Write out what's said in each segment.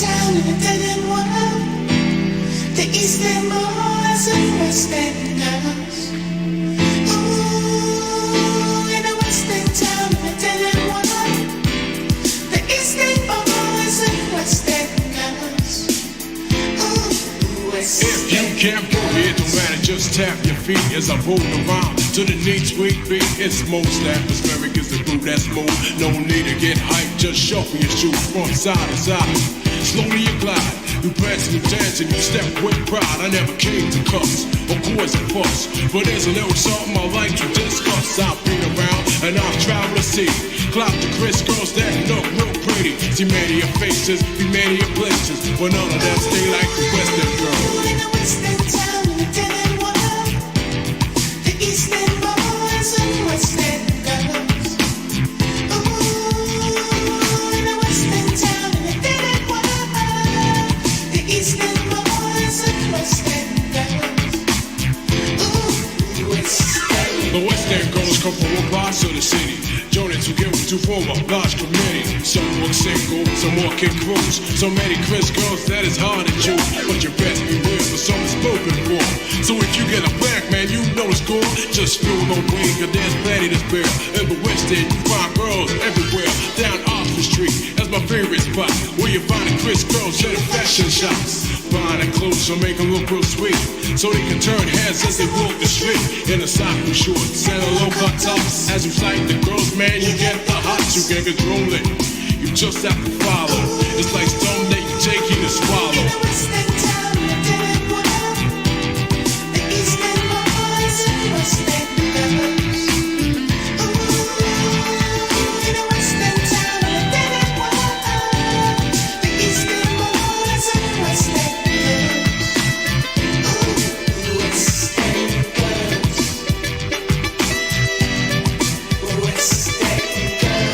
town in a dead end world. The East End boys and West End girls. Ooh, in a West End town in a dead end world. The East End boys and West End girls. Ooh, West End. If you can't go here, don't matter, just tap your feet as I roll around to the neat sweet beat. It's most atmospheric, it's the groove that's smooth. No need to get hyped, just shuffle your shoes from side to side. Slowly you glide, you prance and you dance and you step with pride. I never came to cuss or cause a fuss, but there's a little something I like to discuss. I've been around and I've traveled to see. Clout the Chris girls that look real pretty. See many of faces, be many of places, but none of them stay like the West End girls. In a West End town in a dead end world. The East End boys and West End girls. Ooh, in a West End town in a dead end world. The East End boys and West End girls. Ooh, West End. The West End girls come from all parts of the city. Joining together to form a large community. Some work single, some work in crews. So many Chris girls that it's hard to choose. But you best be real for something spoken for. So if you get a black man, you know the score. Just feel no way, cause there's plenty to spare. In the West End, you find girls everywhere. Down Oxford Street, that's my favorite spot. Where you find the Chris girls in the fashion shops. Buying their clothes to make them look real sweet. So they can turn heads as they walk the street. In the sock shorts and a low cut tops. As you sight the girls, man, you get the hots. You can't control it, you just have to follow. It's like something that you take you to swallow. In a West End town in a dead end world. The East End boys and West End girls. Ooh, in a West End town in a dead end world. The East End boys and West End girls. Ooh, West End girls. West End girls.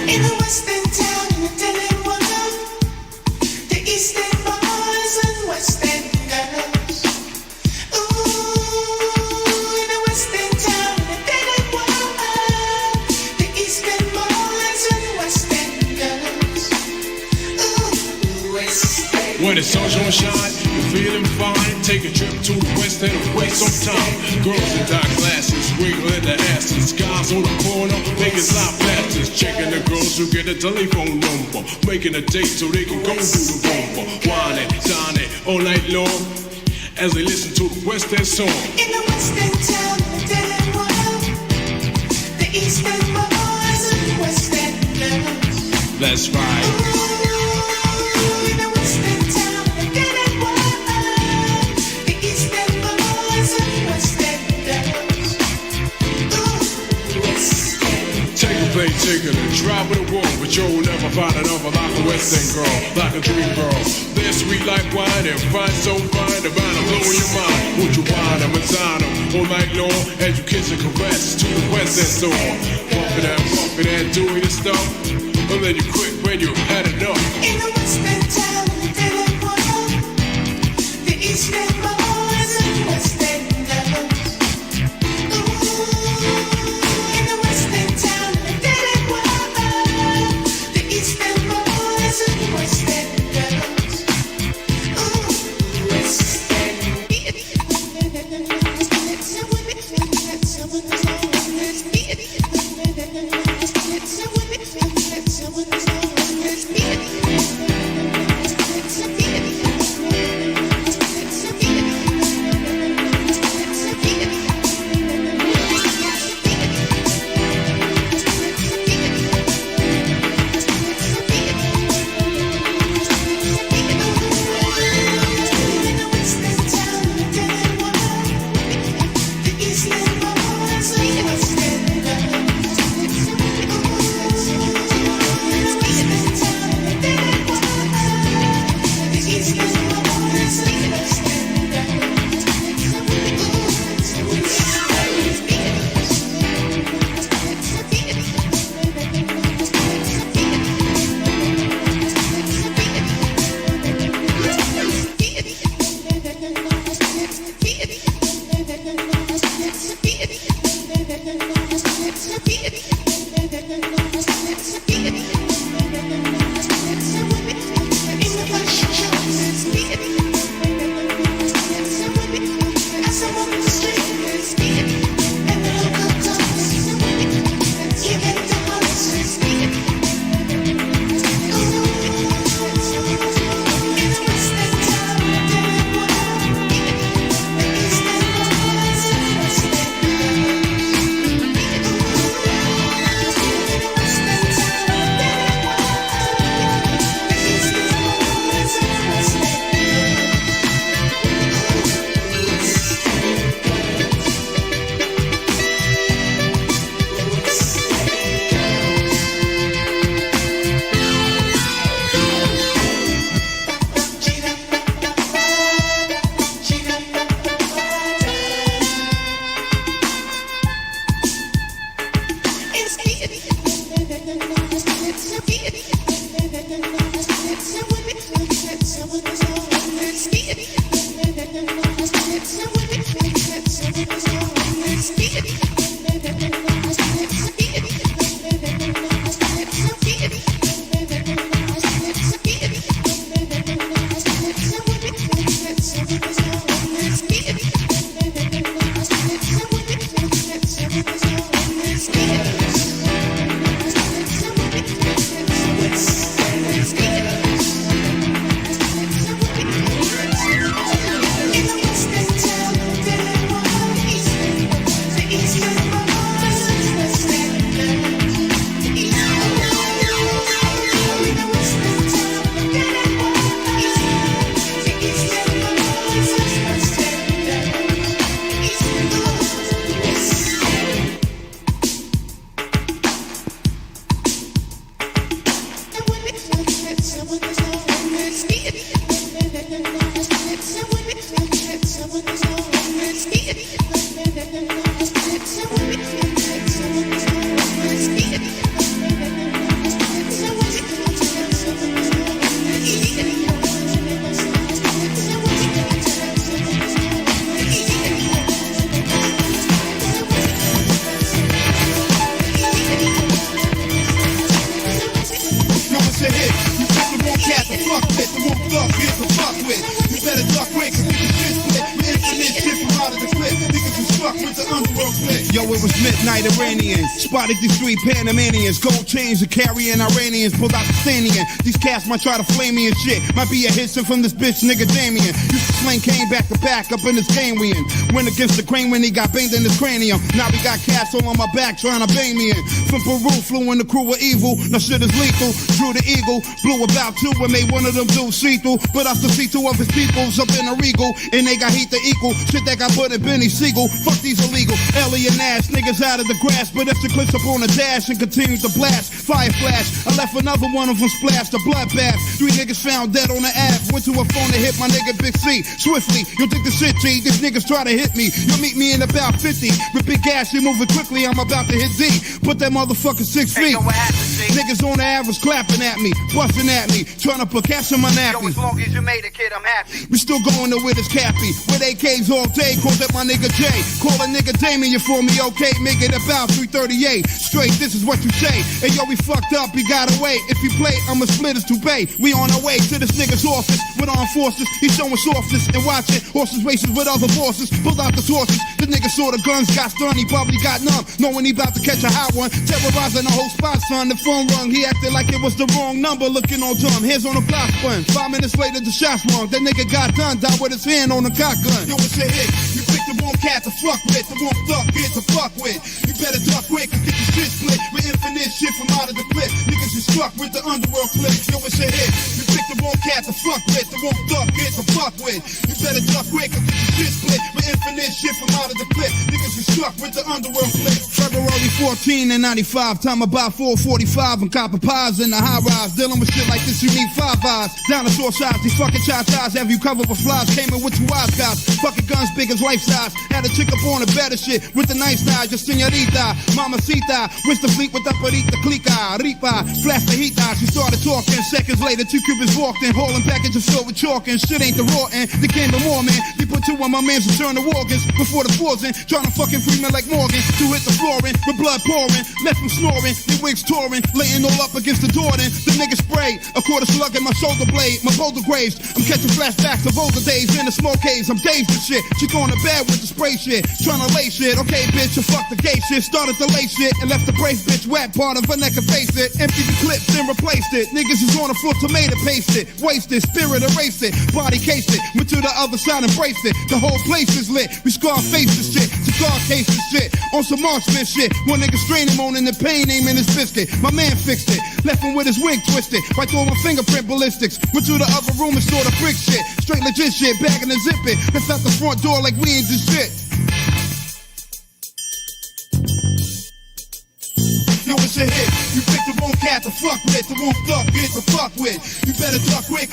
In a West End town in a dead end world. The East End boys and West End girls. Ooh, in a West End town in a dead end world. The East End boys and West End girls. Ooh, West End. When the sun's gonna shine, you're feeling fine. Take a trip to the West End and waste some time. Girls in dark glasses, wiggling their asses. Guys on the corner, making loud passes. Checking the girls who get a telephone number. Making a date so they can go do the rumba. Whining, dining all night long as they listen to the West End song. In the West End town in a dead end world. The East End boys and West End girls. That's right. Ooh, in a West End town in a dead end world. The East End boys and West End girls. Ooh, West End. Take a plane ticket and drive with a walk, but you'll never find another like a West End girl, like a dream girl. They're sweet like wine and fine so fine, the vine will blow your mind. Won't you wine them and sign them all night long as you kiss and caress to the West End song. Bumping and doing your stuff, and then you quit when you had enough. In a West End town in a dead end world. The East End boys and West End girls. Ooh, in a West End town in a dead end world. The East End boys and West End girls. Ooh, West End. Let's be Yo, it was midnight Iranians. Spotted these three Panamanians. Gold chains are carrying Iranians. Pulled out the Stanian. These cats might try to flame me and shit. Might be a hissing from this bitch nigga Damien. Used to sling cane back to back up in this game we in. Went against the crane when he got banged in his cranium. Now we got cats all on my back trying to bang me in. From Peru, flew in the crew of evil. Now shit is lethal. Drew the eagle. Blew about two and made one of them dudes see-through. Put out the see-two of his peoples up in a regal. And they got heat to equal. Shit that got put in Benny Siegel. Fuck these illegal alien ass niggas out of the grass. But if the clips up on the dash and continues to blast. Fire flash. I left another one of them splashed. A bloodbath. 3 niggas found dead on the app. Went to a phone and hit my nigga Big C. Swiftly. You'll think the shit G. These niggas try to hit me. You'll meet me in about 50. With big ass, you moving quickly. I'm about to hit D. Put that motherfucker 6 feet. Yo, what happened, G? Niggas on the average clapping at me. Busting at me. Trying to put cash in my Yo, nappy. as long as you made it, kid, I'm happy. We still going to with his cappy. With AKs all day, call that my nigga Jay. Call a nigga Damien for me, okay? Make it about 338. Straight, this is what you say. Hey yo, we fucked up, he got away. If he play, I'ma split his toupee. We on our way to this nigga's office with armed forces. He's showing softness and watching horses races with other bosses. Pulled out the sources. The nigga saw the guns, got stunned, he probably got numb. Knowing he about to catch a hot one. Terrorizing the whole spot, son. The phone rung, he acted like it was the wrong number. Looking all dumb, hands on the block button. 5 minutes later, the shots rung. That nigga got done, died with his hand on the cock gun. Yo, it's a hit. You picked the wrong cat to fuck with, the wrong thug bitch to fuck with. You better duck quick and get your shit split. With infinite shit from out of the clip. Niggas is struck with the underworld clip. Yo, it's a hit. You picked the wrong cat to fuck with, the wrong thug bitch to fuck with. You better duck quick and get your shit split. With infinite shit from out of the clip. Niggas is struck with the underworld clip. February 14 and 95. Time about 4:45 and copper pies in the high rise. Dealing with shit like this, you need 5 eyes. Dinosaur size, these fucking chai-tais have you covered with flies. Came in with 2 eyes, guys. Fucking guns big as life size. Had a chick up on the better shit with the nice style. Just señorita, mamacita. Wish the fleet with the perita, clica, ripa. Flash the heat eye. She started talking. Seconds later, 2 Cubans walked in. Hauling packages filled with chalk and shit ain't the raw end. They came to more, man. They put 2 on my mans and turned the organs. Before the poison, trying to fucking free me like Morgan. 2 hit the floor in with blood pouring, left them snoring, their wigs touring, laying all up against the door. Then the niggas spray a quarter slug in my shoulder blade, my boulder graves. I'm catching flashbacks of older days in the smoke haze. I'm dazed and shit. She going to bed with the spray shit, trying to lay shit. Okay, bitch, you fuck the gay shit. Started to lay shit and left the brace bitch wet. Part of her neck and face it. Emptied the clips and replaced it. Niggas is on the floor, tomato paste it, wasted, spirit erase it, body case it. Went to the other side, embrace it. The whole place is lit. We scar faces shit, cigar cases shit. On some marksman shit. One nigga straining, moaning the pain, aiming his biscuit. My man fixed it, left him with his wig twisted. Right through my fingerprint ballistics. Went to the other room and saw the brick shit. Straight legit shit, bagging and zip it. Left out the front door like we ain't just shit. Yo, it's a hit. You picked the wrong cat to fuck with, the wrong thug bitch to fuck with. You better duck quick.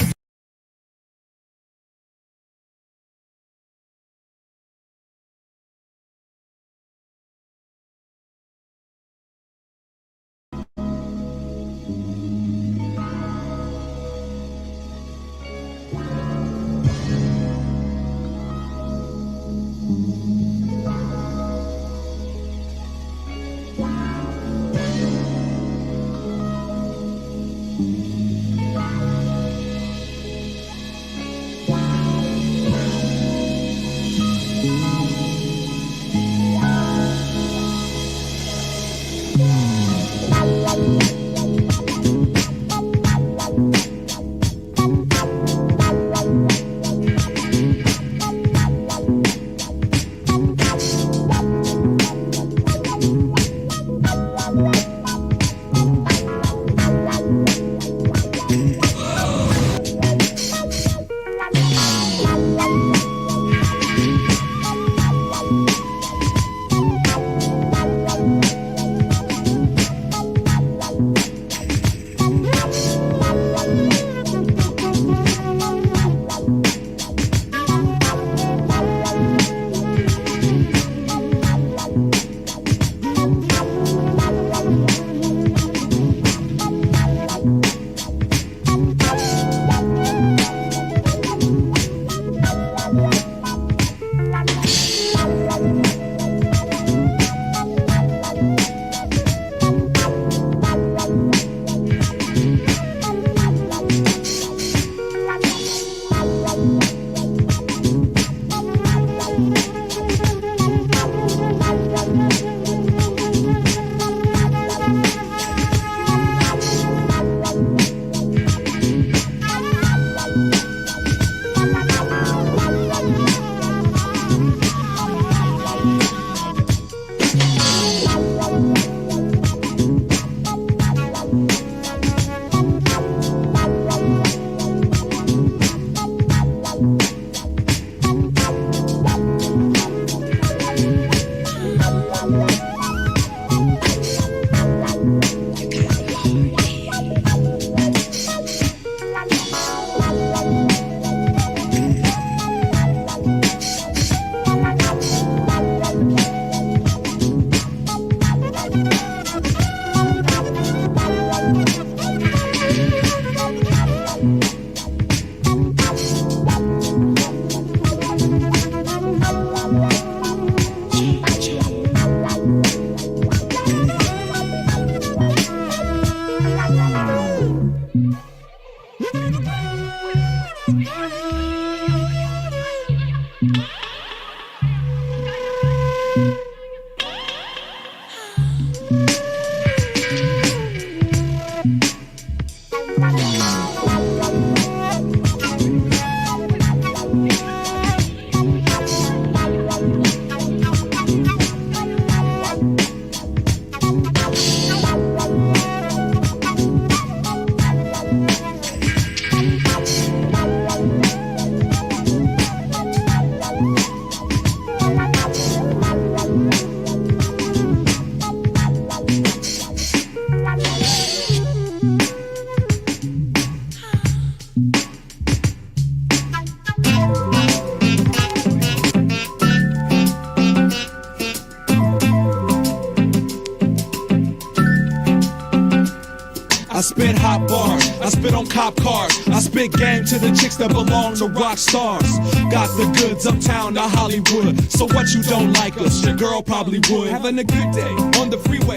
spit hot bars, I spit on cop cars, I spit game to the chicks that belong to rock stars. Got the goods uptown to Hollywood, so what you don't like us, your girl probably would. Having a good day on the freeway.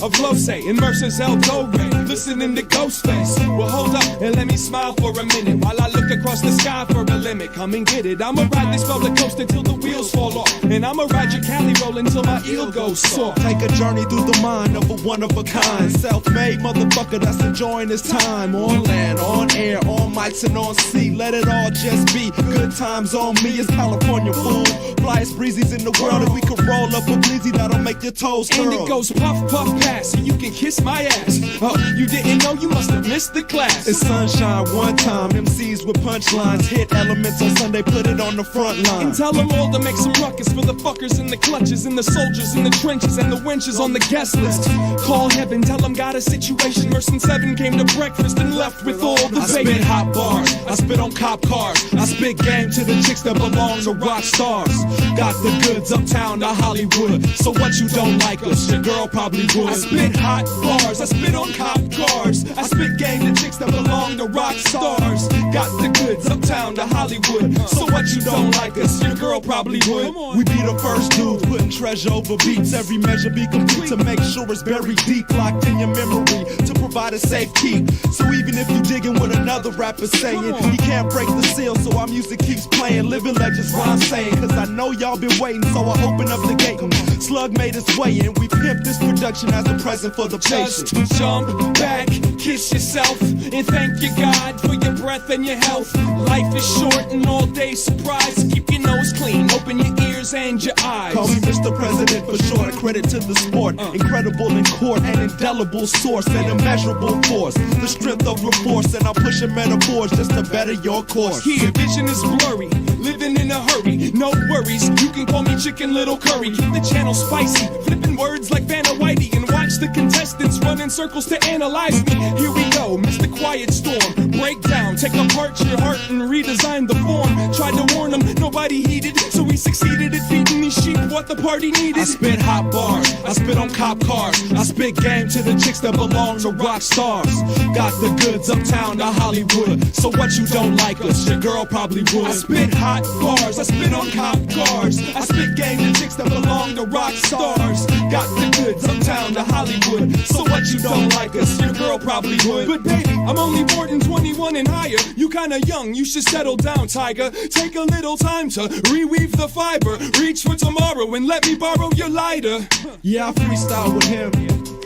of Lose and Mercer's El Dore, listening to Ghostface. Well, hold up and let me smile for a minute while I look across the sky for a limit. Come and get it. I'ma ride this roller coaster till the wheels fall off, and I'ma ride your Cali roll until my eel goes soft. Take a journey through the mind of a one-of-a-kind self-made motherfucker that's enjoying his time on land, on air, on mics and on sea. Let it all just be good times on me. It's California, fool. Flyest breezes in the world, and we can roll up a bleezy that'll make your toes curl. And it goes puff, puff, pass, so you can kiss my ass. Oh, you didn't know? You must have missed the class. It's sunshine one time, MCs with punchlines hit elements on Sunday, put it on the front line. And tell them all to make some ruckus for the fuckers in the clutches and the soldiers in the trenches and the wenches on the guest list. Call heaven, tell them got a situation. Merson 7 came to breakfast and left with all the I bacon. spit hot bars, I spit on cop cars, I spit game to the chicks that belong to rock stars. Got the goods uptown to Hollywood, so what you don't like us, your girl probably would. I spit hot bars, I spit on cop cars, I spit game to chicks that belong to rock stars. Got the goods uptown to Hollywood, so what you don't like us, your girl probably would. We be the first dudes putting treasure over beats, every measure be complete to make sure it's buried deep, locked in your memory to provide a safe keep. So even if you digging what another rapper saying, he can't break the seal, so our music keeps playing. Living legends, what I'm saying, cause I know y'all been waiting, so I open up the gate. Slug made its way in, we pimped this production as a present for the patient. Just jump back, kiss yourself, and thank you God for your breath and your health. Life is short and all day surprise. Keep your nose clean, open your ears and your eyes. Call me Mr. President for short, credit to the sport. Incredible in court, an indelible source, an immeasurable force. The strength of remorse, and I'm pushing metaphors just to better your course. Here, vision is blurry, living in a hurry. No worries, you can call me Chicken Little Curry. Keep the channel spicy, flipping words like Vanna Whitey, and watch the contestants run in circles to analyze me. Here we go, Mr. Quiet Storm. Break down, take apart your heart and redesign the form. Tried to warn them, nobody heeded, so we succeeded at feeding these sheep what the party needed. I spit hot bars, I spit on cop cars, I spit game to the chicks that belong to rock stars. Got the goods uptown to Hollywood, so what you don't like us, your girl probably would. I spit hot bars, I spit on cop cars, I spit game to chicks that belong to rock stars. Got the goods uptown to Hollywood, so what you don't like us, your girl probably would. But baby, I'm only born in 21 and higher. You kinda young, you should settle down, tiger. Take a little time to reweave the fiber. Reach for tomorrow and let me borrow your lighter. Yeah, I freestyle with him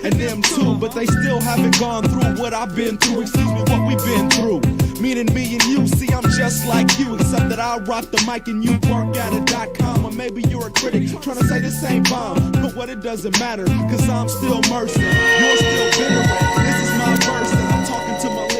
and them too, but they still haven't gone through what I've been through. Excuse me, what we've been through. Meaning me and you, see I'm just like you, except that I rock the mic and you work at it.com. Or maybe you're a critic trying to say this ain't bomb, but what it doesn't matter, cause I'm still Mercer, you're still veteran. This is my verse and I'm talking to my listeners.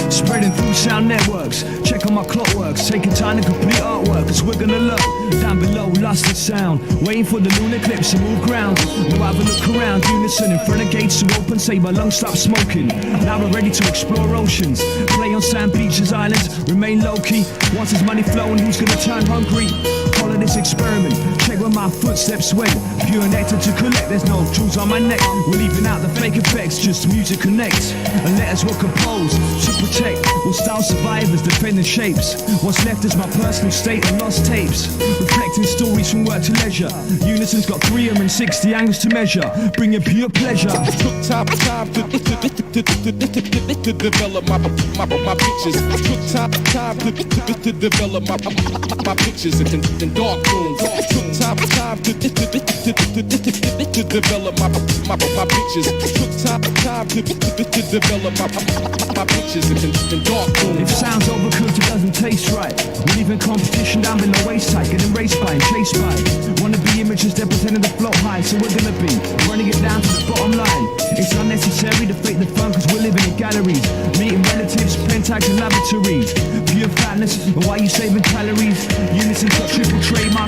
Spreading through sound networks, check on my clockworks, taking time to complete artwork, cause we're gonna look down below, lost in sound, waiting for the lunar eclipse to move ground. No, have a look around, unison in front of gates to open, say my lungs stop smoking. Now we're ready to explore oceans, play on sand beaches, islands, remain low-key. Once there's money flowing, who's gonna turn hungry? Follow this experiment, check where my footsteps went. Pure nectar to collect, there's no jewels on my neck. We're leaving out the fake effects, just music connects. And letters were composed to protect. We'll style survivors, defend the shapes. What's left is my personal state and lost tapes. Reflecting stories from work to leisure. Unison's got 360 angles to measure, bringing pure pleasure. Took time to develop my pictures. Took time to develop my pictures in dark rooms. Took time to develop my pictures. Took time to develop my pictures in dark rooms. If sound's overcooked, it doesn't taste right. We're leaving competition down below waist tight, getting raced by and chased by. Wanna be images, they're pretending to float high, so we're gonna be running it down to the bottom line. It's unnecessary to fake the fun, cause we're living in galleries, meeting relatives, pentags and lavatories. Pure fatness, but why you saving calories? Unison's got triple trademark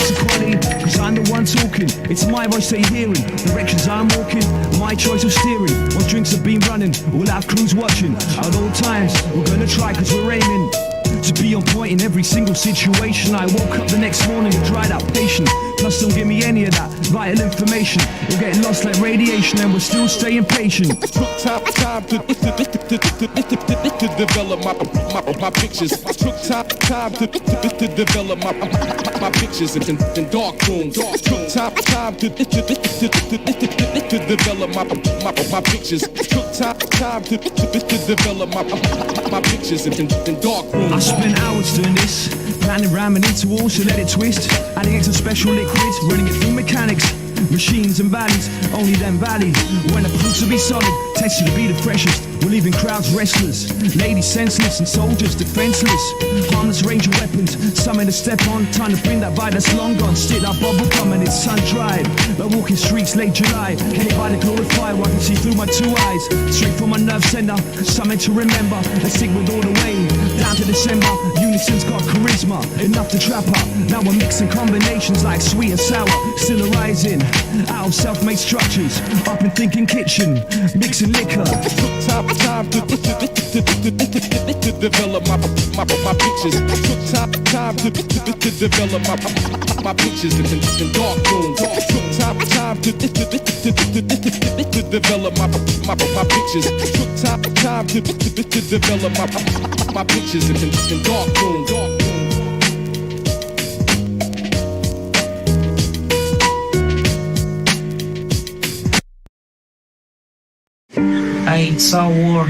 my voice that you're hearing. Directions I'm walking, my choice of steering. What drinks have been running, we'll have crews watching. At all times, we're gonna try cause we're aiming to be on point in every single situation. I woke up the next morning and dried out patient. Plus don't give me any of that vital information. We're getting lost like radiation and we're still staying patient. Took time to develop my pictures. Took time to develop my pictures in dark rooms. Took time to develop my pictures. Took time to develop my pictures in dark rooms. I spent hours doing this, planning, ramming into walls to let it twist. Adding extra special liquids, running it through mechanics. Machines and valleys, only them valleys. When the proofs will be solid, tested to be the freshest. We're leaving crowds restless, ladies senseless and soldiers defenseless. Harmless range of weapons, something to step on. Time to bring that vibe that's long gone. Stick that bubble gum and it's sun-dried. Like walking streets late July. Anybody glorify what I can see through my two eyes. Straight from my nerve center, something to remember. Let's stick with all the way, down to December. Unison's got charisma, enough to trap up. Now we're mixing combinations like sweet and sour. Still arising out of self-made structures. Up in thinking kitchen, mixing liquor. Took time to develop my pictures. Took time to develop my pictures in dark rooms. Took time to develop my pictures. Took time to develop my pictures in dark rooms. I saw war.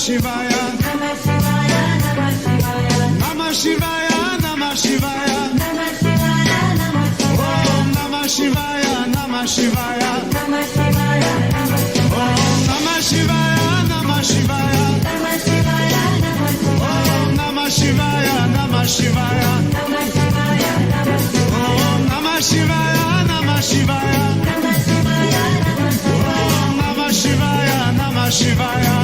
Shivaya, Namah Shivaya, Namah Shivaya, Om Namah Shivaya, Namah Shivaya, Om Namah Shivaya, Namah Shivaya, Om Namah Shivaya, Namah Shivaya, Om Namah Shivaya, Namah Shivaya, Om Namah Shivaya, Namah Shivaya.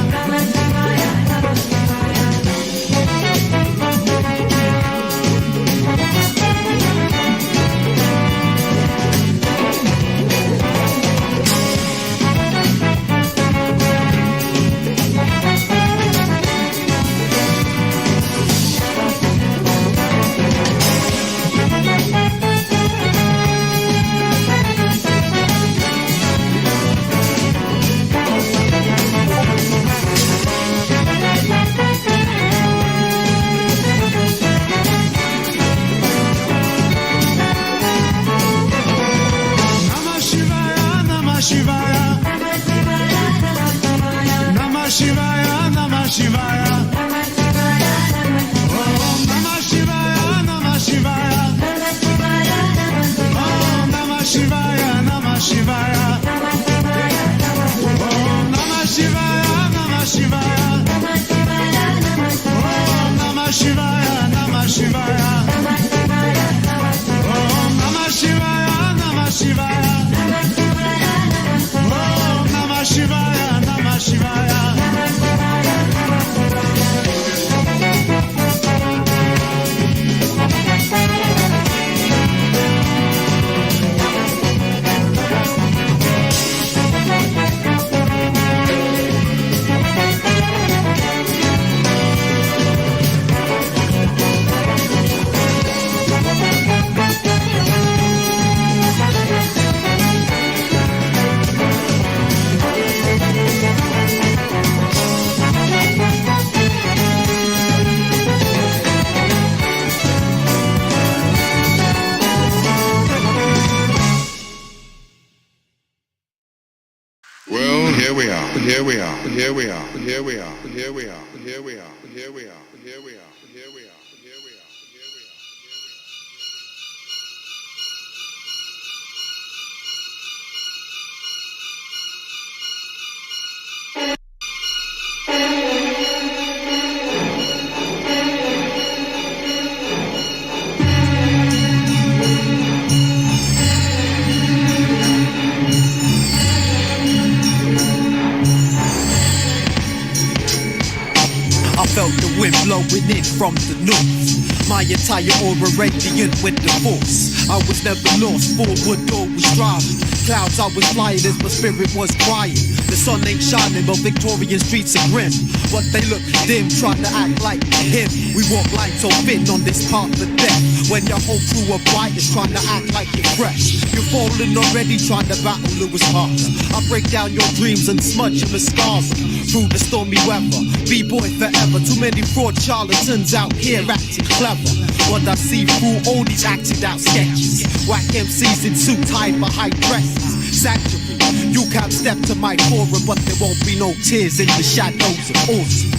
Blowing in from the north, my entire aura radiant with the force. I was never lost, forward always driving. Clouds I was flying as my spirit was crying. The sun ain't shining, but Victorian streets are grim. But they look dim, trying to act like him. We walk light so thin on this path of death. When your whole crew of fighters trying to act like you're fresh. You're falling already, trying to battle Lewis Parker. I break down your dreams and smudge your scars through the stormy weather. B-boy forever, too many fraud charlatans out here acting clever. What I see through all these acted out sketches. Whack MCs in suit tied behind dresses. Sanctuary, you can't step to my forum, but there won't be no tears in the shadows of autumn.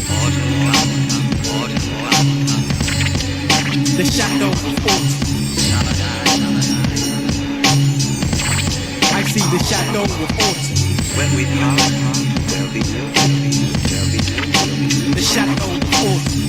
The shadows of autumn. I see the shadow of autumn. When we part, there'll be the shadow of autumn.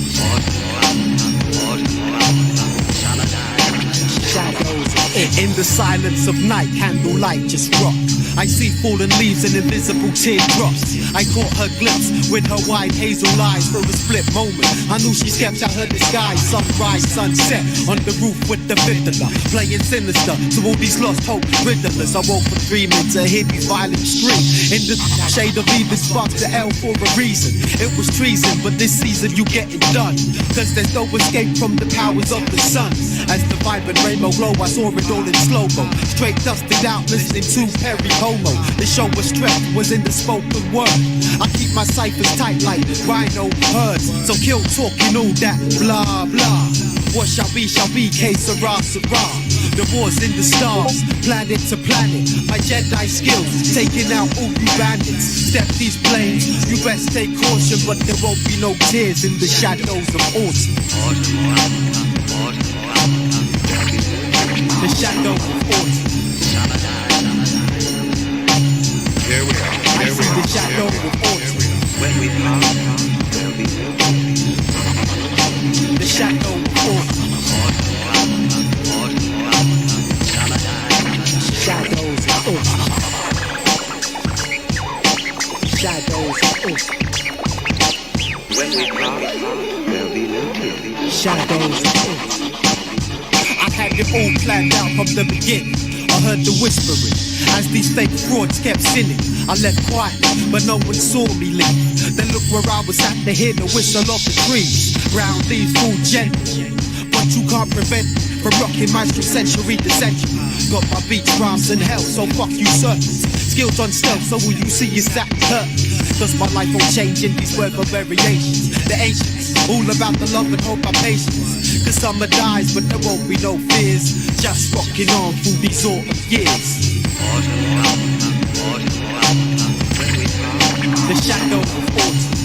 Shadows in the silence of night, candlelight just rock. I see fallen leaves and invisible teardrops. I caught her glimpse with her wide hazel eyes for a split moment. I knew she sketched out her disguise. Sunrise, sunset on the roof with the fiddler, playing sinister to all these lost hope riddlers. I woke from dreaming to hear these violent screams. In the shade of even sparks the L for a reason. It was treason, but this season you get it done. Cause there's no escape from the powers of the sun. As the vibrant rainbow glow, I saw it all in slow-mo. Straight dusted out, listening to Perry Como. The show was strength, was in the spoken word. I keep my ciphers tight like rhino herds. So kill talking all that blah blah. What shall be, que sera, sera. The war's in the stars, planet to planet. My Jedi skills, taking out all you bandits. Step these planes, you best take caution, but there won't be no tears in the shadows of autumn. The shadow of autumn. Here we are. I see the shadow of autumn. When we part, there'll be no The shadow of autumn. Shadows of autumn. Shadows of autumn. When we part, there'll be no Shadows of autumn. I had it all planned out from the beginning. I heard the whispering as these fake frauds kept sinning. I left quiet, but no one saw me leave. Then look where I was at to hear the whistle of the trees. Round these full gently, but you can't prevent me from rocking mines from century to century. Got my beats, rhymes and hell, so fuck you serpents. Skills on stealth, so all you see is that hurt. Cause my life won't change in these weather variations. The ancients, all about the love and hope and patience. Cause summer dies, but there won't be no fears. Just rocking on through these autumn years. The shadow of autumn.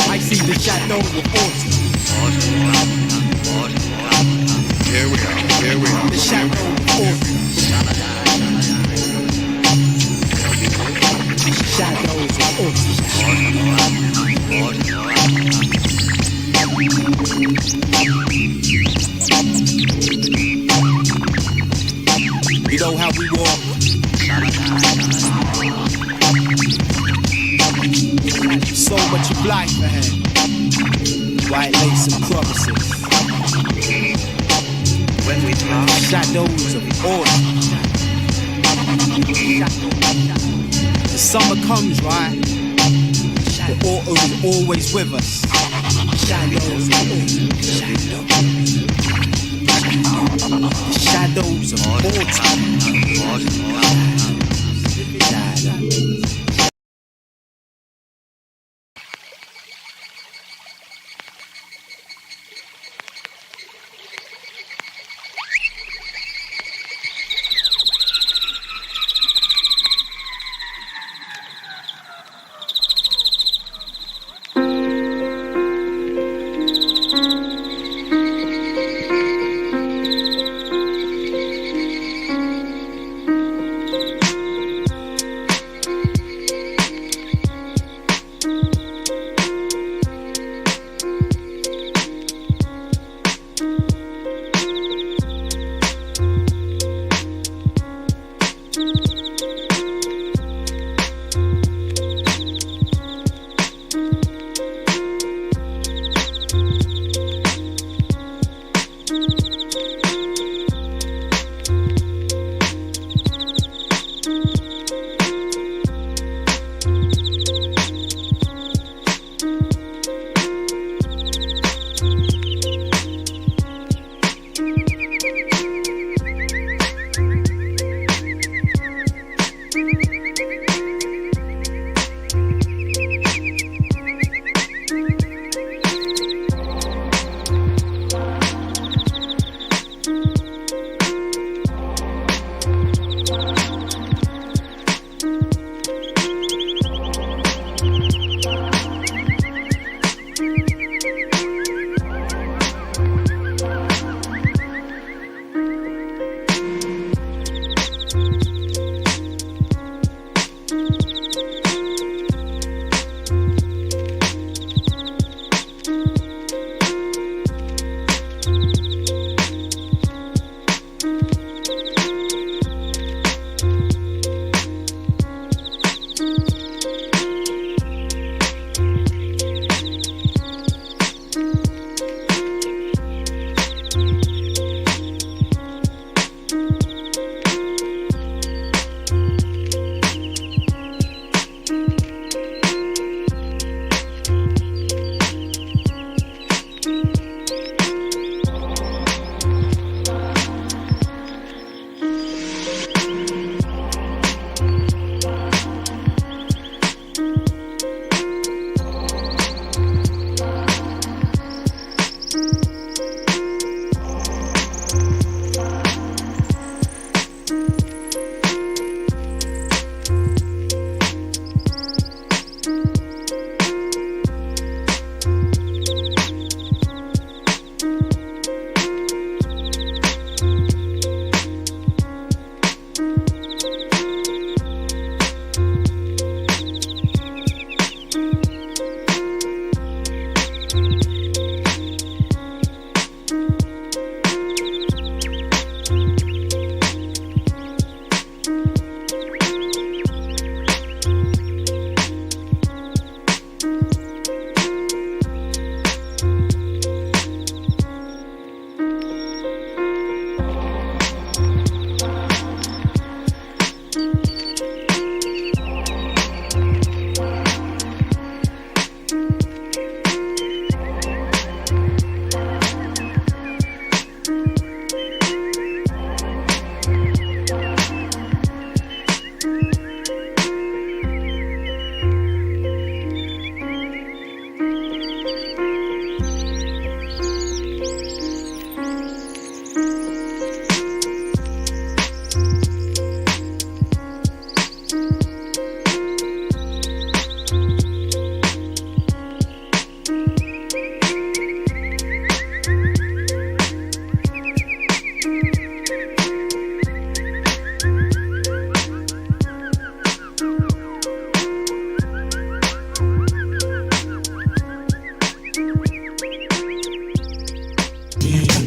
I see the shadow of autumn. Here we are. Here we are. The shadow of autumn. Shadows of autumn. You know how we walk. So much of life ahead. White lace and promises. When we part, Shadows of autumn. The summer comes, right? The autumn is always with us. Shadows of autumn. Shadows of autumn.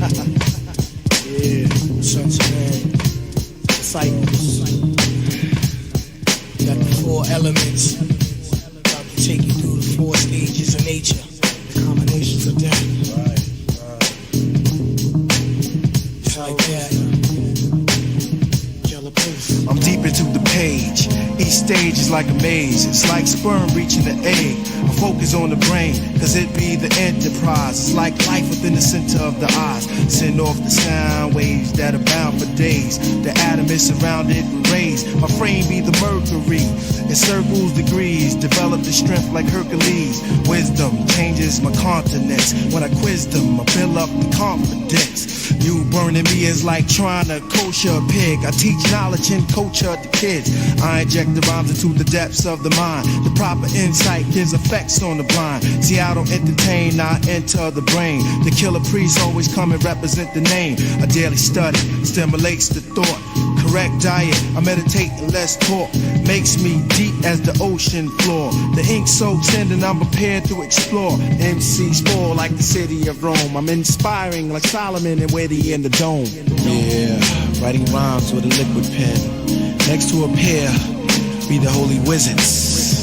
Yeah, sons of man, disciples. Got the 4 elements. About to take you through the 4 stages of nature, the combinations of death. It's like that. I'm deep into the page. Each stage is like a maze. It's like sperm reaching the egg. I focus on the brain, cause it be the enterprise. It's like life within the center of the eyes. Send off the sound waves that are bound for days. The atom is surrounded with rays. My frame be the mercury. It circles degrees. Develop the strength like Hercules. Wisdom changes my continents. When I quiz them, I build up the confidence. You burning me is like trying to kosher a pig. I teach knowledge and culture to kids. I inject the rhymes into the depths of the mind. The proper insight gives effects on the blind. See, I don't entertain, I enter the brain. The killer priest always come and represent the name. A daily study stimulates the thought. Correct diet, I meditate and less talk. Makes me deep as the ocean floor. The ink so tender, I'm prepared to explore. MC spoil like the city of Rome. I'm inspiring like Solomon and Witty in the dome. Yeah, writing rhymes with a liquid pen. Next to a pair, be the holy wizards.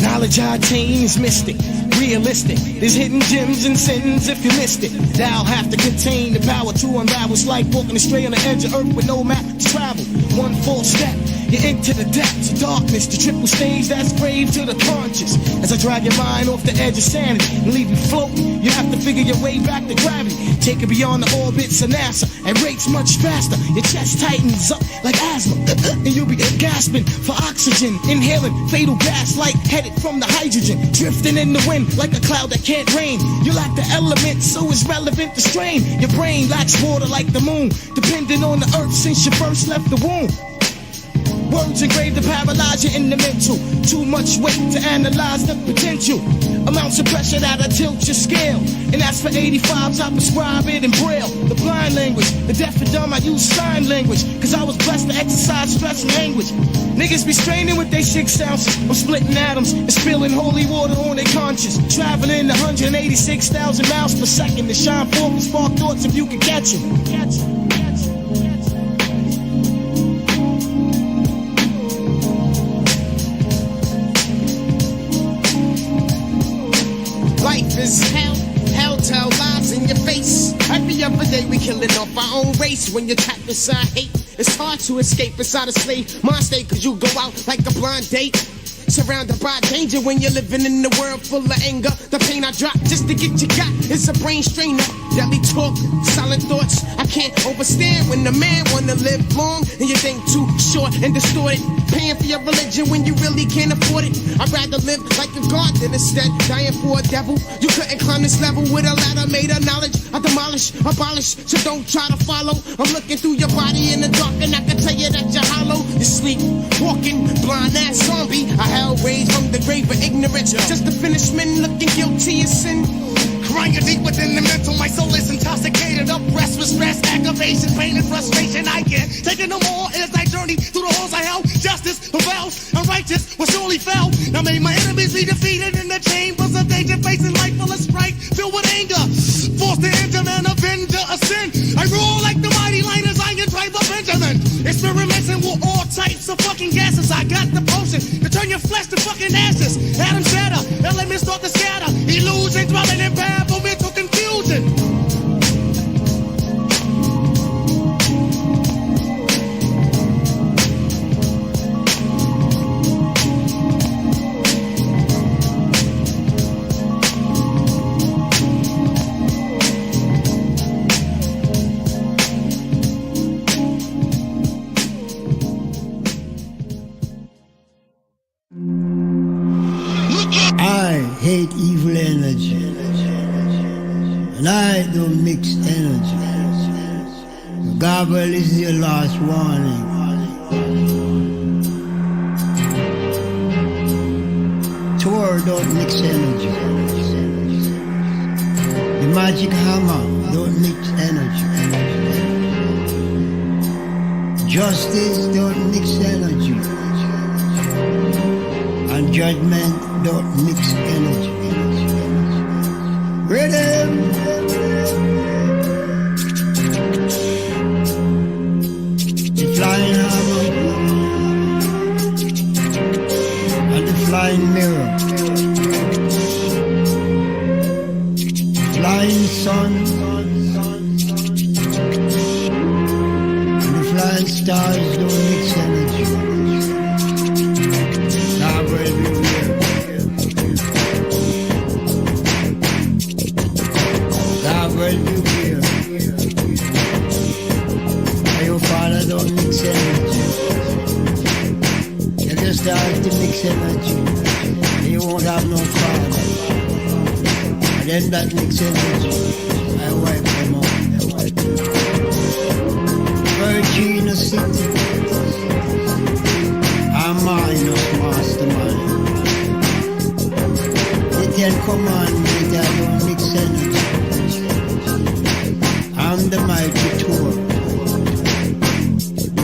Knowledge I attain is mystic, realistic. There's hidden gems and sins if you missed it. Thou have to contain the power to unravel. It's like walking astray on the edge of earth with no map to travel. One false step, you're into the depths of darkness. The triple stage that's grave to the conscious. As I drag your mind off the edge of sanity and leave you floating, you have to figure your way back to gravity. Take it beyond the orbits of NASA at rates much faster. Your chest tightens up like asthma, and you'll be gasping for oxygen, inhaling fatal gas like headed from the hydrogen, drifting in the wind like a cloud that can't rain. You lack the element, so it's relevant to strain. Your brain lacks water like the moon, depending on the earth since you first left the womb. Words engraved to paralyze you in the mental. Too much weight to analyze the potential. Amounts of pressure that'll tilt your scale. And as for 85s, I prescribe it in Braille. The blind language, the deaf and dumb, I use sign language. Cause I was blessed to exercise stress and language. Niggas be straining with they 6 ounces. I'm splitting atoms and spilling holy water on their conscience. Traveling 186,000 miles per second to shine forth and spark thoughts if you can catch them. Life is hell, hell tell lies in your face. Every other day we killing off our own race. When you're trapped inside hate, it's hard to escape inside a slave mind state. Cause you go out like a blind date, surrounded by danger when you're living in a world full of anger. The pain I drop just to get you got is a brain strainer. Deadly talk, silent thoughts I can't overstand. When the man wanna live long and you think too short and distorted. Paying for your religion when you really can't afford it. I'd rather live like a god than instead dying for a devil. You couldn't climb this level with a ladder made of knowledge. I demolish, abolish, so don't try to follow. I'm looking through your body in the dark and I can tell you that you're hollow. You sleep, walking, blind ass zombie. I hell raised from the grave of ignorance. Just the finished men looking guilty of sin. Crying deep within the mental, my soul is intoxicated. Oppressed with stress, aggravation, pain, and frustration. I can't take it no more as I journey through the halls of hell. Justice prevails, unrighteous will surely fail. Now may my enemies be defeated in the chambers of danger, facing life full of strife, filled with anger. Forced to enter an avenger of sin. I rule like the mighty lion as I tribe of Benjamin. Experimenting with all types of fucking gases. I got the potion to turn your flesh to fucking ashes. Adam shatter, elements start to scatter. Illusion dwelling in bad mental confusion. I hate evil energy. And I don't mix energy. Gabriel, this is your last warning. Thor, don't mix energy. The magic hammer, don't mix energy. Justice, don't mix energy. And judgment, don't mix energy. Rhythm. The flying hammer and the flying mirror. Flying sun and the flying stars don't mix energy. Now will be real. Now will be real. And your father don't mix energy. You just start to mix energy. And you won't have no father. And then that mix energy, I wipe them out. Virginia City, I'm minus mastermind. The Ten Commandments, I don't mix energy. I'm the mighty tour,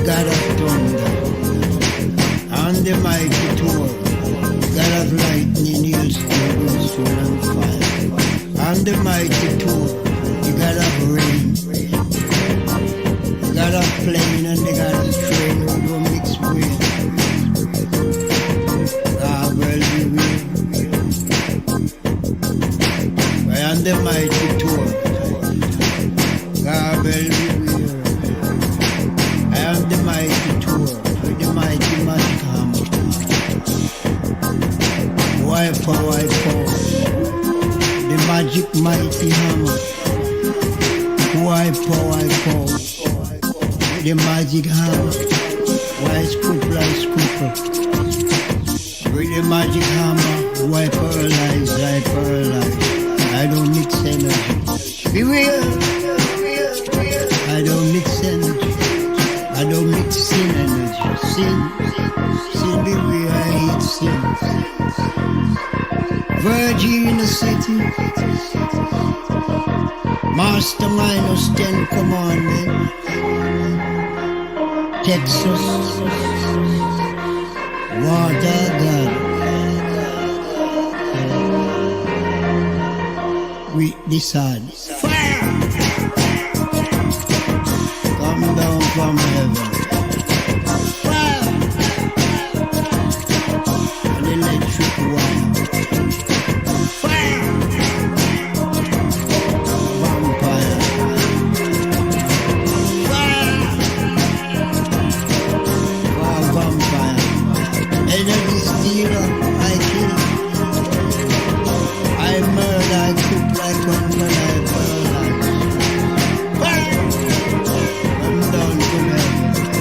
God of thunder. I'm the mighty tour, God of lightning, hailstone, soul and fire. I'm the mighty tool, the God of rain, the God of plane and the God of train who don't mix brain. God will be real. I am the mighty tool, God will be real. I am the mighty tool, with the mighty magic hammer. Wipe out. The magic mighty hammer. Wipe out. The magic hammer. Why scruple I scruple. With the magic hammer, why paralyze, I paralyze. I don't mix energy. Be real. I don't mix energy. I don't mix sin energy. Sin, be real, I hate sin. Virginia City, Master minus 10 Commandment, Texas, Water God, with the sun. Fire! Come down from heaven. Fire! An electric wire. I'm down to heaven.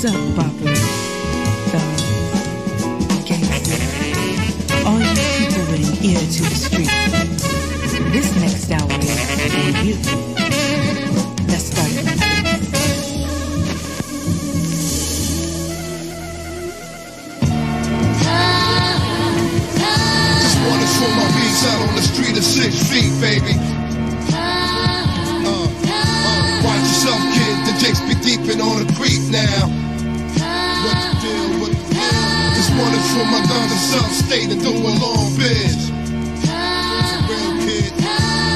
up, Barbara? Gangster. All you people with an ear to the street. This next hour is for you. Let's start it. Just wanna throw my beats out on the street at 6 feet, baby. Watch yourself, kid. The jakes be deepin' on the creek now. What the deal? What the deal? Just wanna throw my guns and self-state and do a long biz. For real, kid.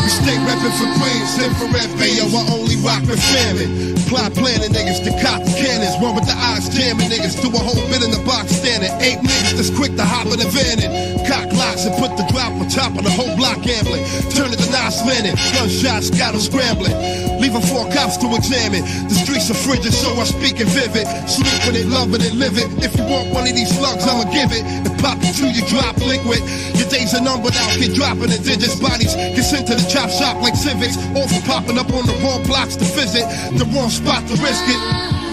We stay reppin' for Queens, infrared bayo. I only rock with famine. Plot planning niggas, the cop cannons. One with the eyes jamming niggas. Do a whole bit in the box standing. 8 niggas that's quick to hop in the van and cock locks and put the drop on top of the whole block gambling. Turn it to Nas landing. Gunshots got 'em scrambling. Leaving 4 cops to examine. The streets are frigid, so I speak in vivid. Sleep with it, love it, and live it. If you want one of these slugs, I'ma give it. And pop it till you drop liquid. Your days are numbered out, get dropping the digits. Bodies get sent to the chop shop like civics. All for popping up on the wrong blocks to visit. The wrong spot to risk it.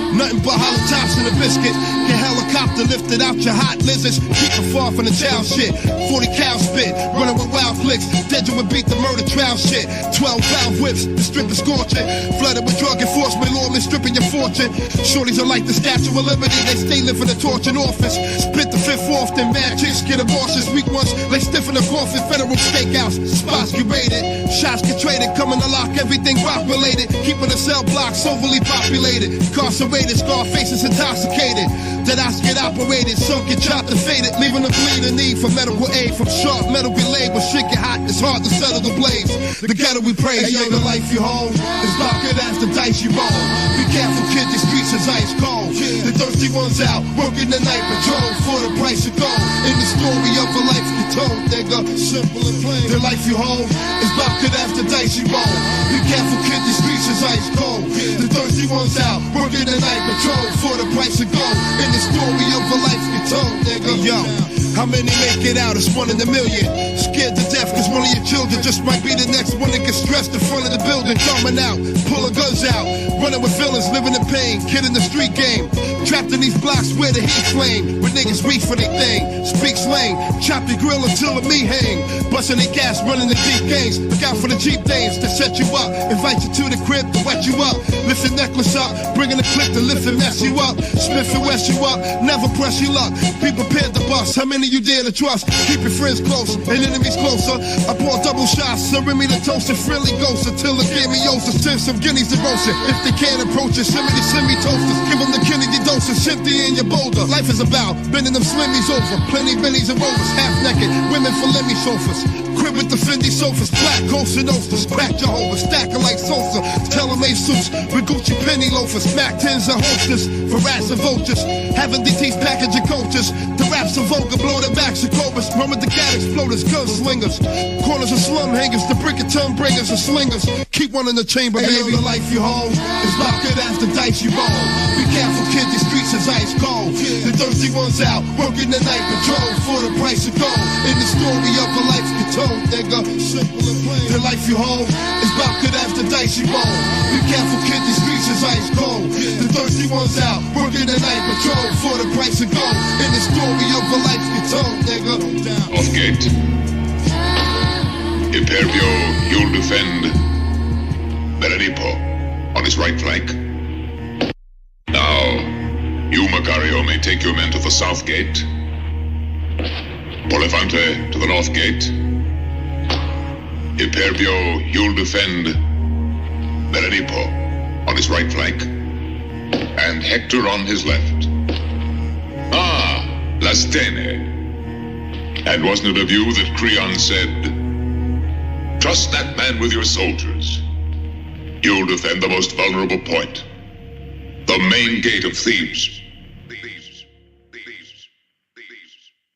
Nothing but hollow tops and a biscuit. Get helicopter lifted out your hot lizards. Keep it far from the child shit. 40 cow spit, running with wild flicks. Dead you would beat the murder trial shit. 12 valve whips, the strip is scorching. Flooded with drug enforcement, lawmen stripping your fortune. Shorties are like the Statue of Liberty, they stay living the torch in office. Spit the fifth off, then mad chicks get abortions. Weak ones, lay stiff in the coffin. Federal steakhouse, spots get raided. Shots get traded, coming to lock everything rock related. Keeping the cell blocks overly populated. Incarcerated, scar faces intoxicated. Dead eyes get operated, some get chopped and faded. Leaving them bleeding, need for medical aid. From sharp metal relayed, when shit get hot, it's hard to settle the blades. The ghetto we praise, hey, yo, the life you hold is darker as the dice you roll. Be careful, kid, the streets is ice cold. The thirsty ones out, working the night patrol for the price of gold. In the story of a life you told, nigga, simple and plain. The life you hold is darker as the dice you roll. Be careful, kid, the streets is ice cold. The thirsty ones out, working the night patrol for the price of gold. In the story of a life you told, nigga. Yo, how many make it out? It's 1 in a million. Scared to death cause one of your children just might be the next one that gets stressed in front of the building. Coming out, pulling guns out, running with villains, living in pain, kid in the street game. Trapped in these blocks where the heat flame, with niggas reach for their thing. Speak slang, chop the grill until the meat hang. Busting their gas, running the deep gangs. Look out for the Jeep dames to set you up. Invite you to the crib to wet you up. Lift your necklace up, bringing the clip to lift and mess you up. Smith and West you up, never press you luck. Be prepared to bust, how many you dare to trust? Keep your friends close and enemies closer. I pour double shots, serving me the toast and freely ghosts until the game me yours. Send some guineas to roast it. If they can't approach it, send me toasters. Give them the Kennedy doses, empty in your boulder. Life is about bending them slimmies over. Plenty bennies and rovers, half naked, women for lemmy sofas. Crib with the Fendi sofas, black coats and oasters. Crack Jehovah, stacking like Sosa. Tailor-made suits with Gucci penny loafers. Mac 10s and holsters for rats and vultures. Having DT's packaging coaches. The raps of Vogue blow their backs of cobras. Run with the gat exploders, gunslingers. Corners of slum hangers, the brick and tongue bringers and slingers. Keep one in the chamber, hey, baby. Yo, the life you hold is darker as the dice you roll. Be careful, kid, the streets is ice cold. The thirsty ones out, working the night patrol for the price of gold. In the story of a life you told, nigga, simple and plain. The life you hold is darker as the dice you roll. Be careful, kid, the streets is ice cold. The thirsty ones out, working the night patrol for the price of gold. In the story of a life you told, nigga. Off gate. Imperio, you'll defend Berenipo on his right flank. Now, you, Macario, may take your men to the south gate. Polifante to the north gate. Imperio, you'll defend Berenipo on his right flank. And Hector on his left. Ah, Lastene. And wasn't it of you that Creon said, trust that man with your soldiers. You'll defend the most vulnerable point. The main gate of Thebes.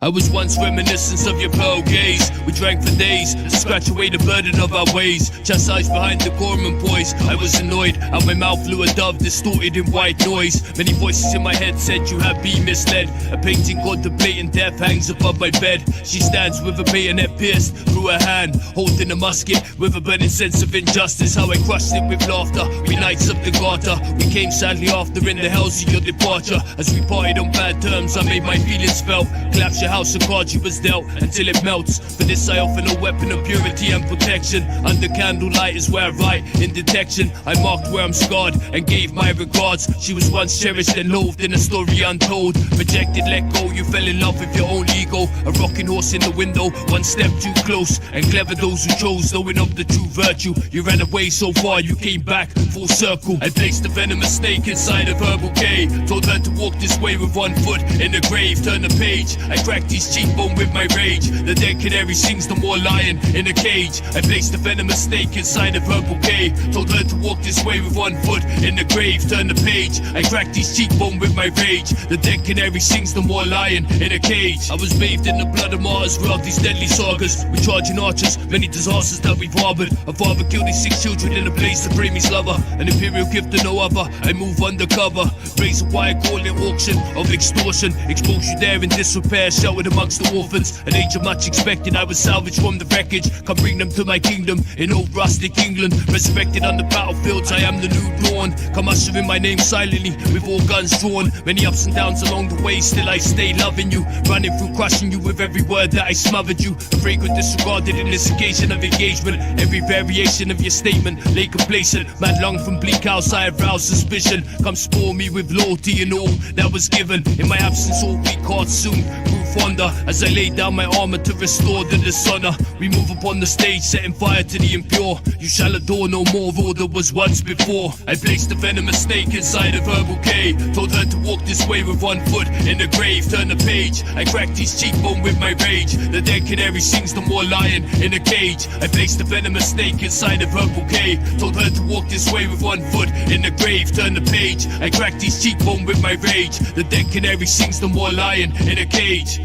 I was once reminiscence of your pearl gaze. We drank for days, scratch away the burden of our ways. Chastised behind the Gorman boys. I was annoyed, out my mouth flew a dove distorted in white noise. Many voices in my head said you have been misled. A painting contemplating death hangs above my bed. She stands with a bayonet pierced through her hand, holding a musket with a burning sense of injustice. How I crushed it with laughter, we knights of the garter. We came sadly after in the hells of your departure. As we parted on bad terms, I made my feelings felt. Collapse your house of cards you was dealt until it melts. For this I offer no weapon of purity and protection. Under candlelight is where I write in detection. I marked where I'm scarred and gave my regards. She was once cherished and loathed in a story untold. Rejected, let go, you fell in love with your own ego. A rocking horse in the window, one step too close. And clever those who chose, knowing of the true virtue. You ran away so far, you came back full circle. I placed a venomous snake inside of her bouquet. Told her to walk this way with one foot in the grave. Turn the page, I cracked his cheekbone with my rage. The dead canary sings the more lion in a cage. I placed a venomous snake inside of her bouquet. Told her to walk this way with one foot in the grave. Turn the page, I cracked his cheekbone with my rage. The dead canary sings the more lion in a cage. I was bathed in the blood of martyrs throughout these deadly sagas. We charging archers, many disasters that we've harbored. A father killed his 6 children in a blaze to frame his lover. An imperial gift to no other, I move undercover. Raise a wire, call it auction of extortion. Expose you there in disrepair, sheltered amongst the orphans. An age of much expected, I was salvaged from the wreckage. Come bring them to my kingdom in old rustic England. Resurrected on the battlefields, I am the new dawn. Come usher in my name silently, with all guns drawn. Many ups and downs along the way, still I stay loving you. Running through, crushing you with every word that I smothered you. A fragrant disregarded in this occasion of engagement. Every variation of your statement lay complacent. Mad long from bleak house, I have roused suspicion. Come spoil me with loyalty and all that was given. In my absence, all weak hearts soon grew fonder. As I laid down my armor to restore the dishonor. We move upon the stage, setting fire to the impure. You shall adore no more of all that was once before. I placed a venomous snake inside of her bouquet. Told her to walk this way with one foot in the grave. Turn the page, I cracked his cheekbone with my rage. The dead canary sings the more lion in a cage. I placed a venomous snake inside of her bouquet. Told her to walk this way with one foot in the grave. Turn the page, I cracked his cheekbone with my rage. The dead canary sings the more lion in a cage.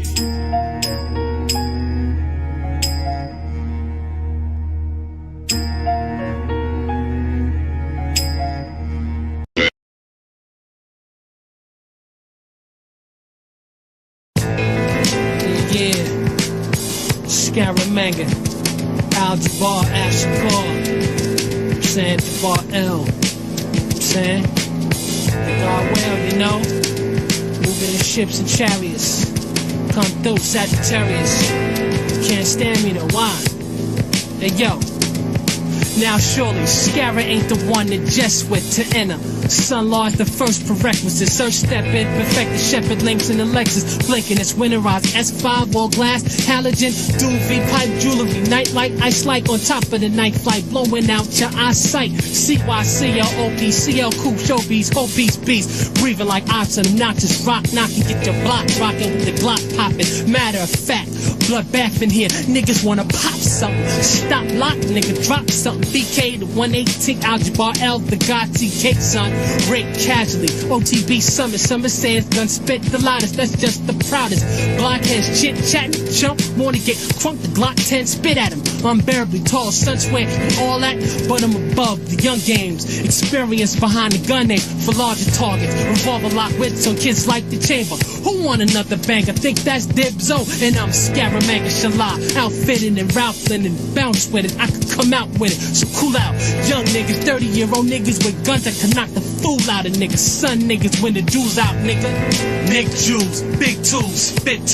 Scaramanga, Al-Jabbar, Ashkar, saying Jabbar L, saying the God well, you know, moving in ships and chariots, come through Sagittarius, can't stand me though, why? Hey yo, now surely Scarra ain't the one that just went to enter. Sun Lord's the first prerequisite. Search step in, perfect the Shepherd links in the Lexus. Blinking, it's winterized S5 all glass, halogen, duvet, pipe jewelry, nightlight, ice light on top of the night flight, blowing out your eyesight. CYCLOP, CL Cool, showbiz, whole beast, breathing like ops and obnoxious, rock knocking, get your block rocking with the Glock popping. Matter of fact, bloodbath in here, niggas wanna pop something. Stop, lock, nigga, drop something. BK, the 118, Al-Jabbar L, the God TK, son. Rape casually, OTB summit, some saying gun spit the loudest, that's just the proudest. Blockheads chit chat, jump, morning get crunk, the Glock 10 spit at him. Unbearably tall, sun sweat, all that, but I'm above the young games. Experience behind the gun aim for larger targets. Revolver lock with some kids like the chamber. Who want another banger? Think that's Dibzo, and I'm Scaramanga Shala, outfitted and Ralphlin and bounce with it. I could come out with it, so cool out. Young niggas, 30-year-old niggas with guns that can knock the fool out of niggas. Son niggas when the jewels out, nigga. Nick Jewels, big tools, spit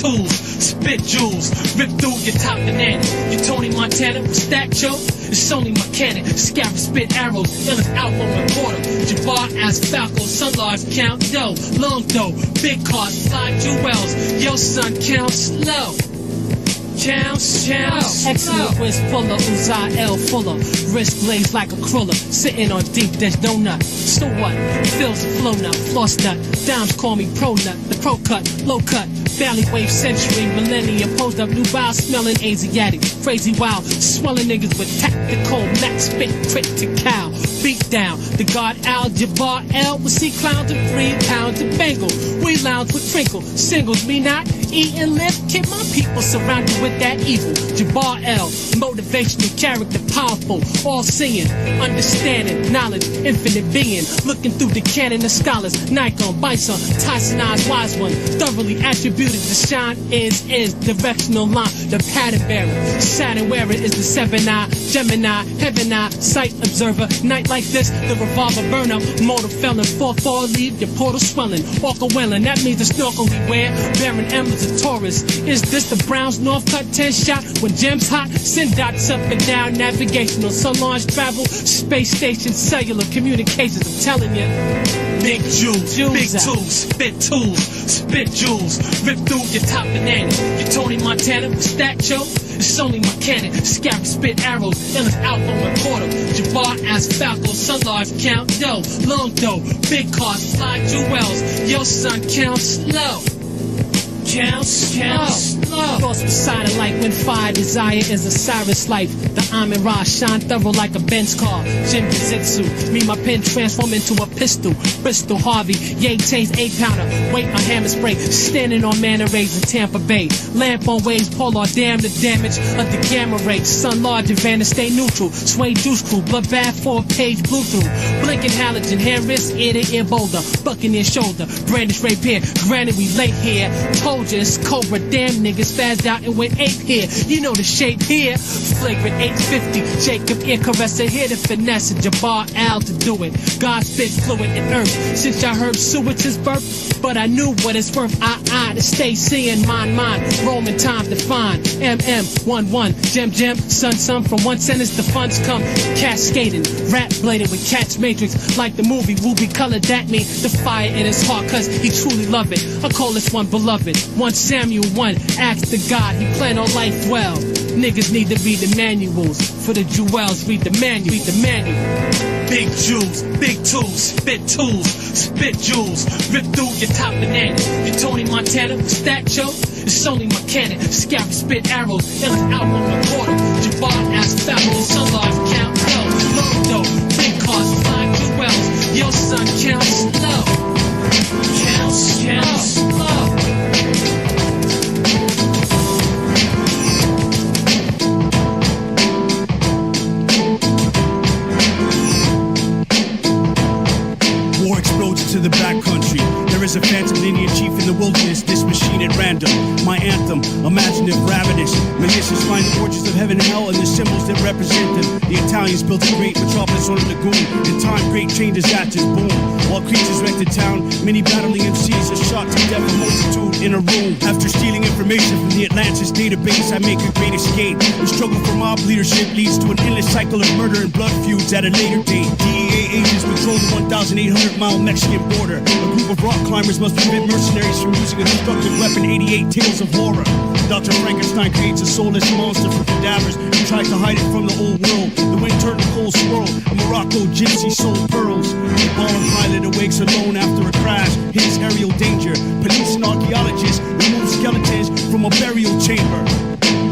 jewels, rip through your top banana. You Tony Montana with statue, it's only mechanic. Scarab spit arrows, illest outlaw reporter. Jabbar as Falco, Sunlar's count dough, long dough, big cars, fly jewels. Yo son, count slow. Counts. Excellent wrist fuller, Uzai L fuller. Wrist blades like a cruller. Sitting on deep dish donut. So what? Fills the flow nut, floss nut. Dimes call me pro nut. The pro cut, low cut. Valley wave century, millennium. Posed up new bow, smelling Asiatic. Crazy wild, swelling niggas with tactical max spit critical. Beat down, the God Al-Jabbar L. We see clowns and 3 pounds of Bengal. We lounge with Trinkle, singles me not. eat and live, kid, my people surrounded with that evil. Jabbar L, motivational character, powerful, all-seeing, understanding, knowledge, infinite being, looking through the canon of scholars, Nikon, Bison, Tyson Eyes, wise one, thoroughly attributed to shine is directional line, the pattern bearer, Saturn wearer is the 7-eye, Gemini, heaven eye, sight observer, night like this, the revolver burn up, mortal felon, 4-4 leave, your portal swelling, orca welling, that means the snorkel we wear, bearing emblems of Taurus, is this the Browns North Cut 10 shot, when gems hot, send dots up and down, navigational, sun launch travel, space station, cellular communications, I'm telling you. Big jewels, big tools, spit jewels, rip through your top banana. You Tony Montana with that joke? It's only my cannon, scary spit arrows, illest album recorder. Jabbar as Falco, sun large count dough, long dough, big cars, fly jewels. Your son counts slow. Counts slow. Thoughts beside a light when fire desire is a Cyrus life. The Amin Ra shine thorough like a Benz car. Jim Jitsu, me my pen transform into a pistol. Bristol Harvey, yay taste 8-pounder. Weight a hammer spray, standing on Manor Rays in Tampa Bay. Lamp on waves, polar damn the damage of the gamma rays. Sun large and Vanna stay neutral. Sway juice crew, blood bath 4-page blue through. Blinking halogen, hand wrist, ear to ear boulder. Bucking ear shoulder, brandish rapier. Granted we late here. Told you it's Cobra, damn niggas spazzed out and went ape here. You know the shape here. Flagrant 850, Jacob ear caresser here to finesse and Jabbar Al to do it. God spit fluid in earth. Since y'all heard Seward's birth, but I knew what it's worth. I to stay seeing mine. Roman time to find. MM11, gem, sun from one sentence the funds come cascading. Rap bladed with catch matrix like the movie Ruby colored. That mean the fire in his heart cause he truly love it. I call this one beloved. 1 Samuel 1, ask the God, he planned on life well. Niggas need to read the manuals. For the jewels, read the manual. Big jewels, big tools, spit jewels, rip through your top banana. You Tony Montana with that joke? It's only my cannon, scary spit arrows, illest album recorder. Jabbar as Falco, sun large count low, long dough, big cars, flying jewels. Your son counts slow, counts slow. War explodes into the backcountry. There is a phantom Indian chief in the wilderness, this machine at random. My anthem, imaginative, ravenous. Malicious find the origins of heaven and hell and the symbols that represent them. The Italians built a great metropolis on a lagoon. In time, great train disasters boom. While creatures wrecked the town, many battling MCs are shot to death, a multitude in a room. After stealing information from the Atlantis database, I make a great escape. The struggle for mob leadership leads to an endless cycle of murder and blood feuds at a later date. DEA agents patrol the 1,800-mile Mexican border. A group of rock climbers must prevent mercenaries from using a destructive weapon. 88 tales of horror. Dr. Frankenstein creates a soulless monster from cadavers and tries to hide it from the old world. The wind turned a cold swirl. A Morocco gypsy sold pearls. The bomb pilot awakes alone after a crash. His aerial danger. Police and archaeologists remove skeletons from a burial chamber.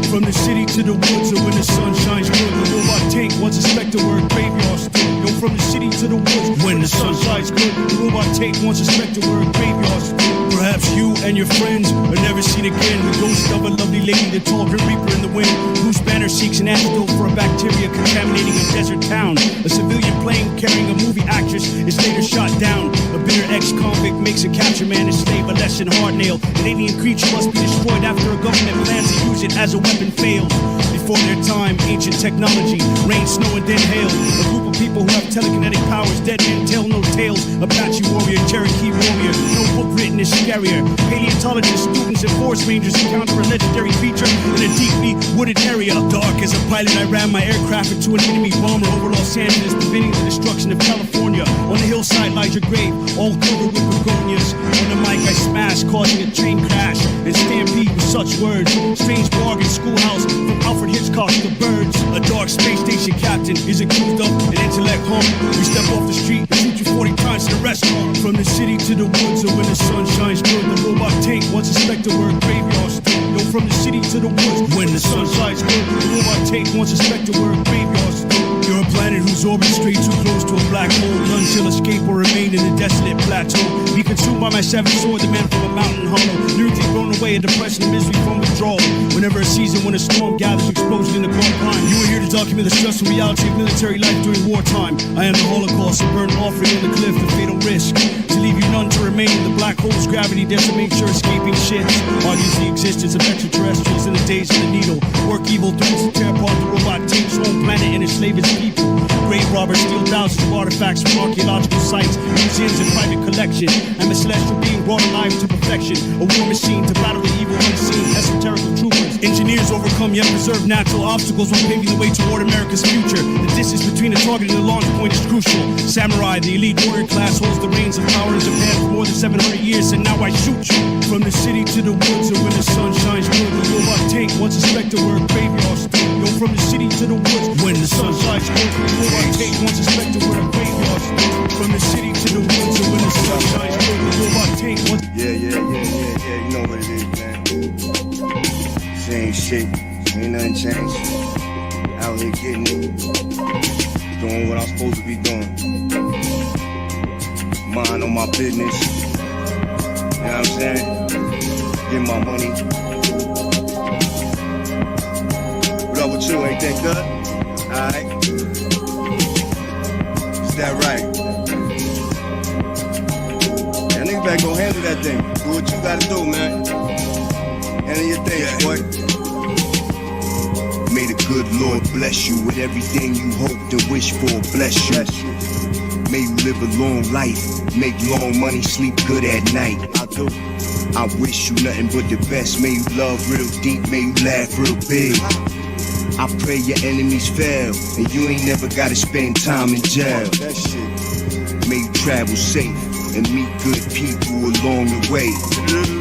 From the city to the woods, or when the sun shines good, the robot tank once a specter where a graveyard stood. Yo, from the city to the woods, when the sun shines good, the robot tank once a specter where a graveyard stood. Perhaps you and your friends are never seen again. The ghost of a lovely lady, the tall grim reaper in the wind. Bruce Banner seeks an antidote for a bacteria contaminating a desert town. A civilian plane carrying a movie actress is later shot down. A bitter ex-convict makes a capture man a slave, a lesson hard nailed. An alien creature must be destroyed after a government plans to use it as a weapon fails. Before their time, ancient technology, rain, snow, and then hail. A group of people who have telekinetic powers, dead men tell no tales. Apache warrior, Cherokee warrior, no book written is scarier. Paleontologists, students, and forest rangers encounter a legendary feature in a deeply wooded area. Dark as a pilot, I ran my aircraft into an enemy bomber over Los Angeles, preventing the destruction of California. On the hillside lies your grave, all covered with begonias. On the mic, I smashed, causing a train crash and stampede with such words. Strange bargain, schoolhouse, from Alfred Hitchcock to Birds. A dark space station captain is accused of an intellect hump. You step off the street and shoot you 40 times to the restaurant. From the city to the woods, or when the sun shines good, the robot tank once a specter where a graveyard stood. Yo, from the city to the woods. When the sun shines good, the road I take won't suspect where a graveyard stood. You're a planet whose orbit straight too close to a black hole. None shall escape or remain in a desolate plateau. Be consumed by my savage sword, the man from a mountain hollow. Lyrically blown away in depression and misery from withdrawal. Whenever a season, when a storm gathers, explosion in the cold pine. You are here to document the stressful reality of military life during wartime. I am the Holocaust, a burnt offering on the cliff, a fatal risk. To leave you none to remain, the black hole's gravity decimate your escaping shits. Argues the existence of extraterrestrials in the days of the needle. Work evil things to tear apart the robot, take its own planet and enslave its people. Grave robbers steal thousands of artifacts from archaeological sites, museums and private collections. I'm a celestial being brought alive to perfection, a war machine to battle the evil unseen, esoterical troopers. Engineers overcome yet preserve natural obstacles while paving the way toward America's future. The distance between the target and the launch point is crucial. Samurai, the elite warrior class, holds the reins of power in Japan for more than 700 years, and now I shoot you. From the city to the woods, or when the sun shines good, the road I take once suspected where a graveyard stood. Yo, from the city to the woods, when the sun shines good, the road I take once suspected where a graveyard stood. From the city to the woods, or when the sun shines good, the road I take once. Yeah, you know what it is, man. Same shit, ain't nothing changed. Out here getting it, doing what I'm supposed to be doing. Mind on my business, you know what I'm saying? Get my money. What up with you, ain't that good? Alright. Is that right? That nigga better go handle that thing. Do what you gotta do, man. Handle your thing, boy. May the good Lord bless you with everything you hoped and wished for. Bless you. May you live a long life, make long money, sleep good at night. I do. I wish you nothing but the best. May you love real deep, may you laugh real big. I pray your enemies fail, and you ain't never gotta spend time in jail. May you travel safe and meet good people along the way.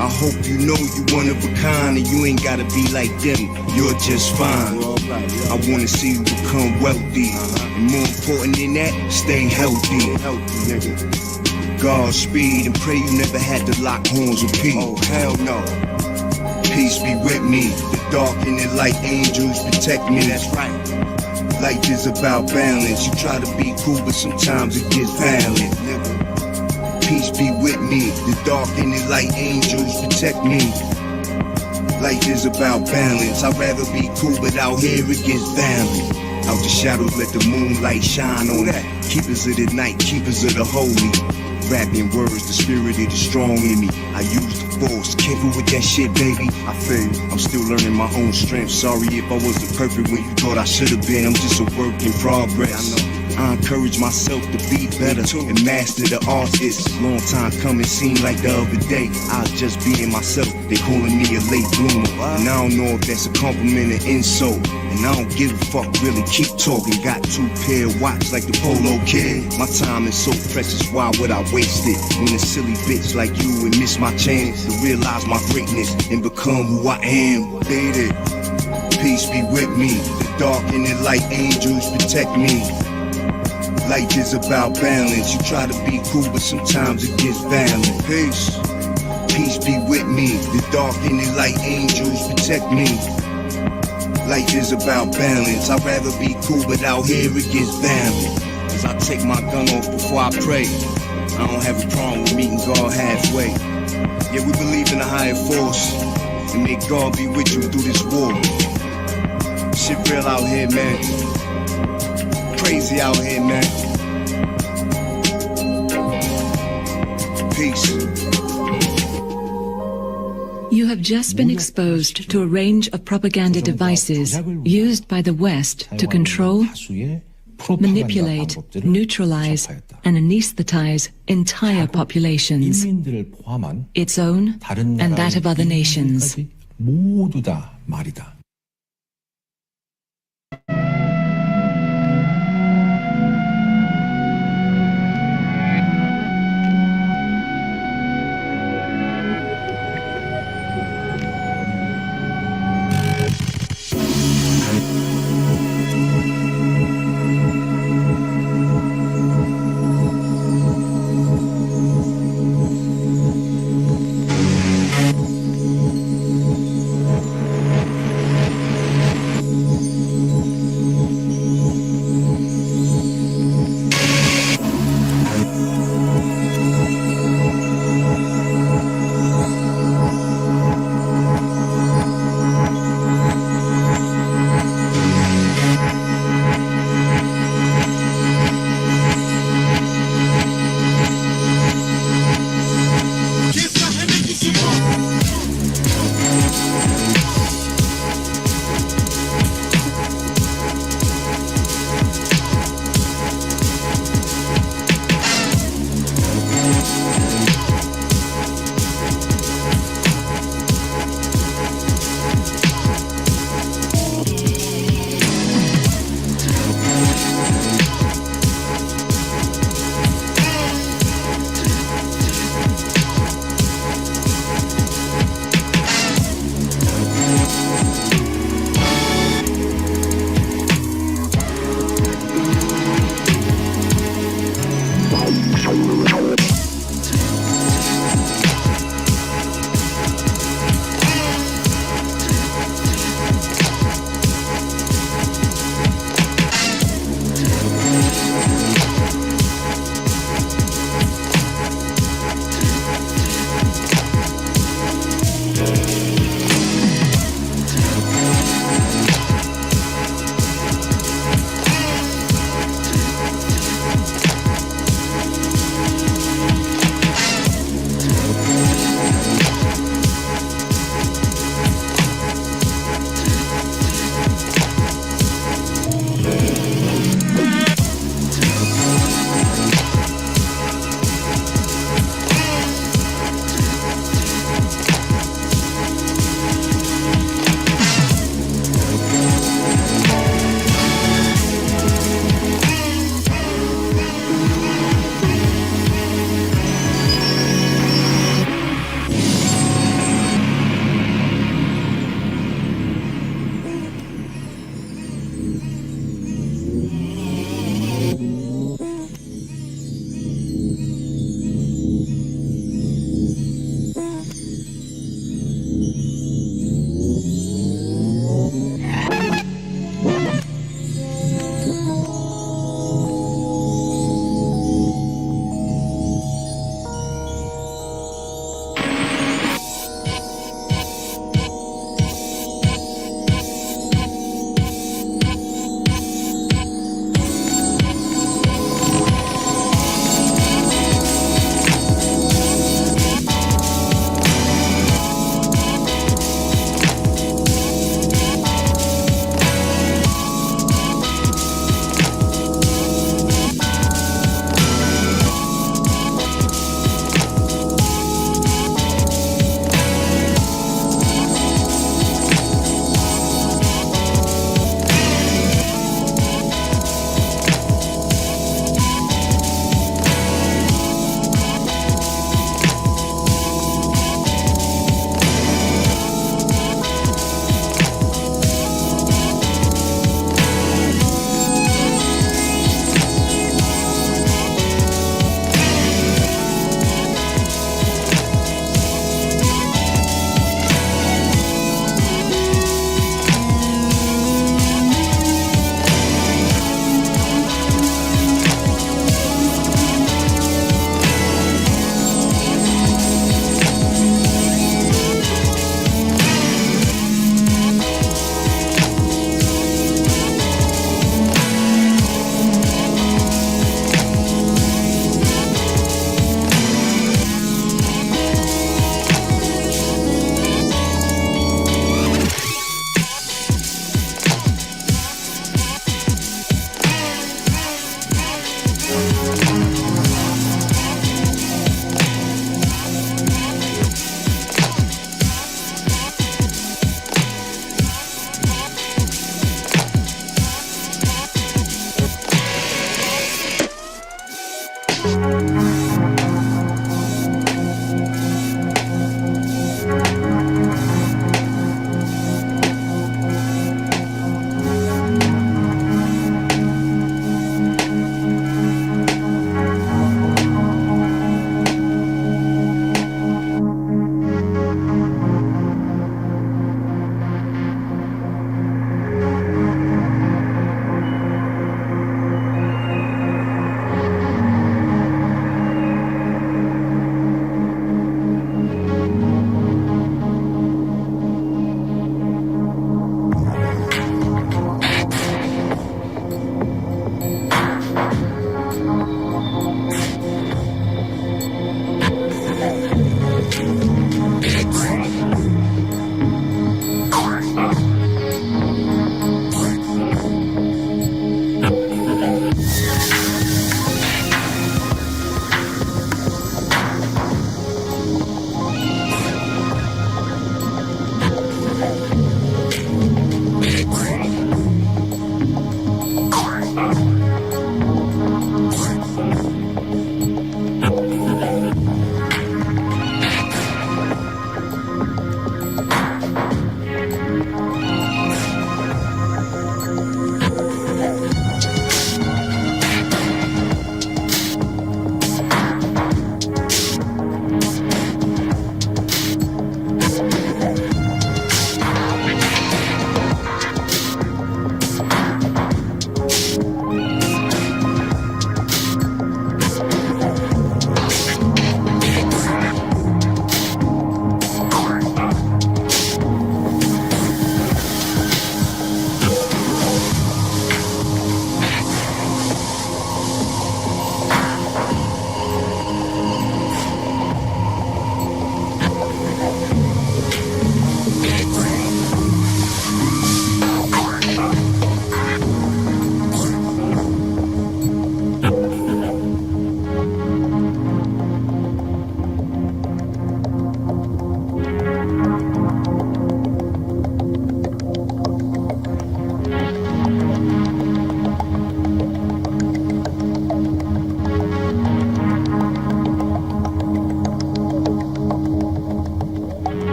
I hope you know you one of a kind, and you ain't gotta be like them, you're just fine. I wanna see you become wealthy, and more important than that, stay healthy. Godspeed, and pray you never had to lock horns with Pete. Oh hell no. Peace be with me, the dark and the light angels protect me. That's right. Life is about balance. You try to be cool, but sometimes it gets violent. Peace be with me, the dark and the light angels protect me. Life is about balance. I'd rather be cool, but out here it gets violent. Out the shadows, let the moonlight shine on that. Keepers of the night, keepers of the holy. Rapping words, the spirit is strong in me. I use the force, careful with that shit, baby. I feel I'm still learning my own strength. Sorry if I wasn't perfect when you thought I should have been. I'm just a work in progress. I know. I encourage myself to be better and master the art. It's a long time coming, seemed like the other day I was just being myself. They calling me a late bloomer, and I don't know if that's a compliment or insult. And I don't give a fuck, really keep talking. Got 2 pair of watch like the Polo Kid. My time is so precious, why would I waste it? When a silly bitch like you would miss my chance to realize my greatness and become who I am. Baby, peace be with me. The dark and the light angels protect me. Life is about balance. You try to be cool, but sometimes it gets violent. Peace. Peace be with me. The dark and the light angels protect me. Life is about balance. I'd rather be cool, but out here it gets violent. As I take my gun off before I pray, I don't have a problem with meeting God halfway. Yeah, we believe in a higher force, and may God be with you through this war. Shit real out here, man. Crazy out here, man. Peace. You have just been exposed to a range of propaganda devices used by the West to control, manipulate, neutralize, and anesthetize entire populations, its own and that of other nations. 모두 다 말이다.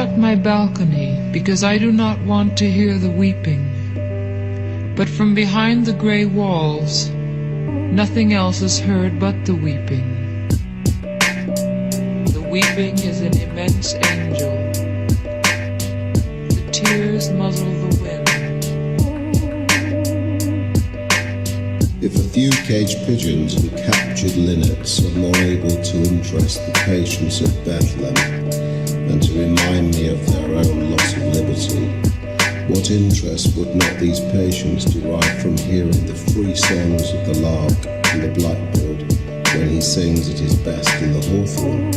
shut my balcony because I do not want to hear the weeping. But from behind the gray walls, nothing else is heard but the weeping. The weeping is an immense angel. The tears muzzle the wind. If a few caged pigeons and captured linnets are more able to interest the patients of Bethlehem than to remind me of their own loss of liberty, what interest would not these patients derive from hearing the free songs of the lark and the blackbird when he sings at his best in the hawthorn?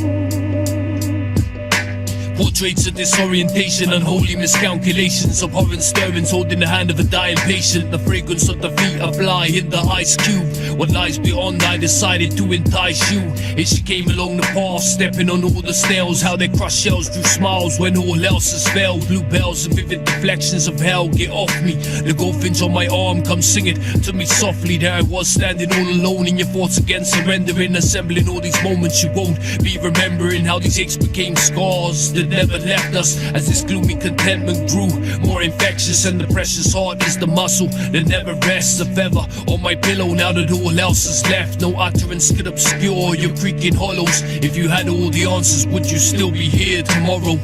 Portraits of disorientation, unholy miscalculations, abhorrent stirrings holding the hand of a dying patient. The fragrance of the feet of fly in the ice cube. What lies beyond I decided to entice you. As she came along the path, stepping on all the snails, how their crushed shells drew smiles when all else has failed. Blue bells and vivid reflections of hell, get off me. The goldfinch on my arm, come sing it to me softly. There I was standing all alone in your thoughts again, surrendering, assembling all these moments you won't be remembering. How these aches became scars that never left us as this gloomy contentment grew more infectious, and the precious heart is the muscle that never rests. A feather on my pillow now that all else is left. No utterance could obscure your creaking hollows. If you had all the answers, would you still be here tomorrow?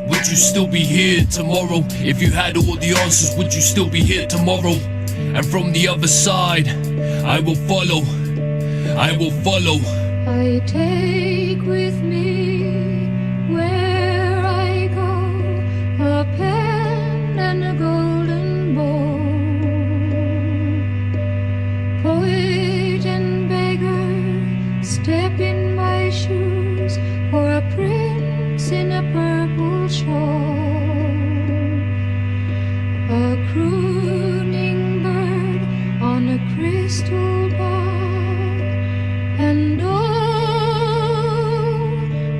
Would you still be here tomorrow? If you had all the answers, would you still be here tomorrow? And from the other side, I will follow. I will follow. I take with me where I go a pen and a golden bowl. Poet and beggar step in my shoes, or a prince in a purple shawl. A crooning bird on a crystal ball, and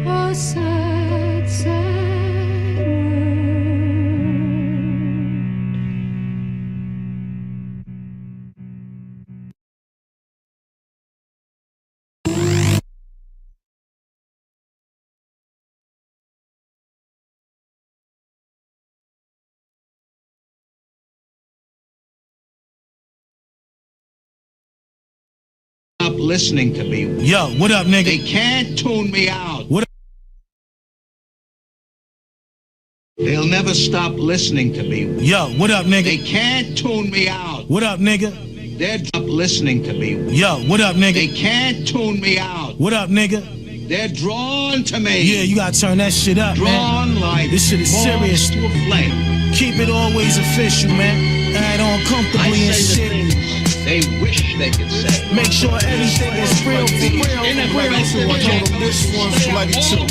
a sad, sad word. Stop listening to me. Yo, what up, nigga? They can't tune me out. What up? They'll never stop listening to me. Yo, what up, nigga? They can't tune me out. What up, nigga? They're stop listening to me. Yo, what up, nigga? They can't tune me out. What up, nigga? They're drawn to me. Yeah, you gotta turn that shit up, drawn man. Like this shit is serious. To a flame. Keep it always official, man. Add on comfortably and shit. They wish they could say. Make sure everything is real for real. This one's bloody too.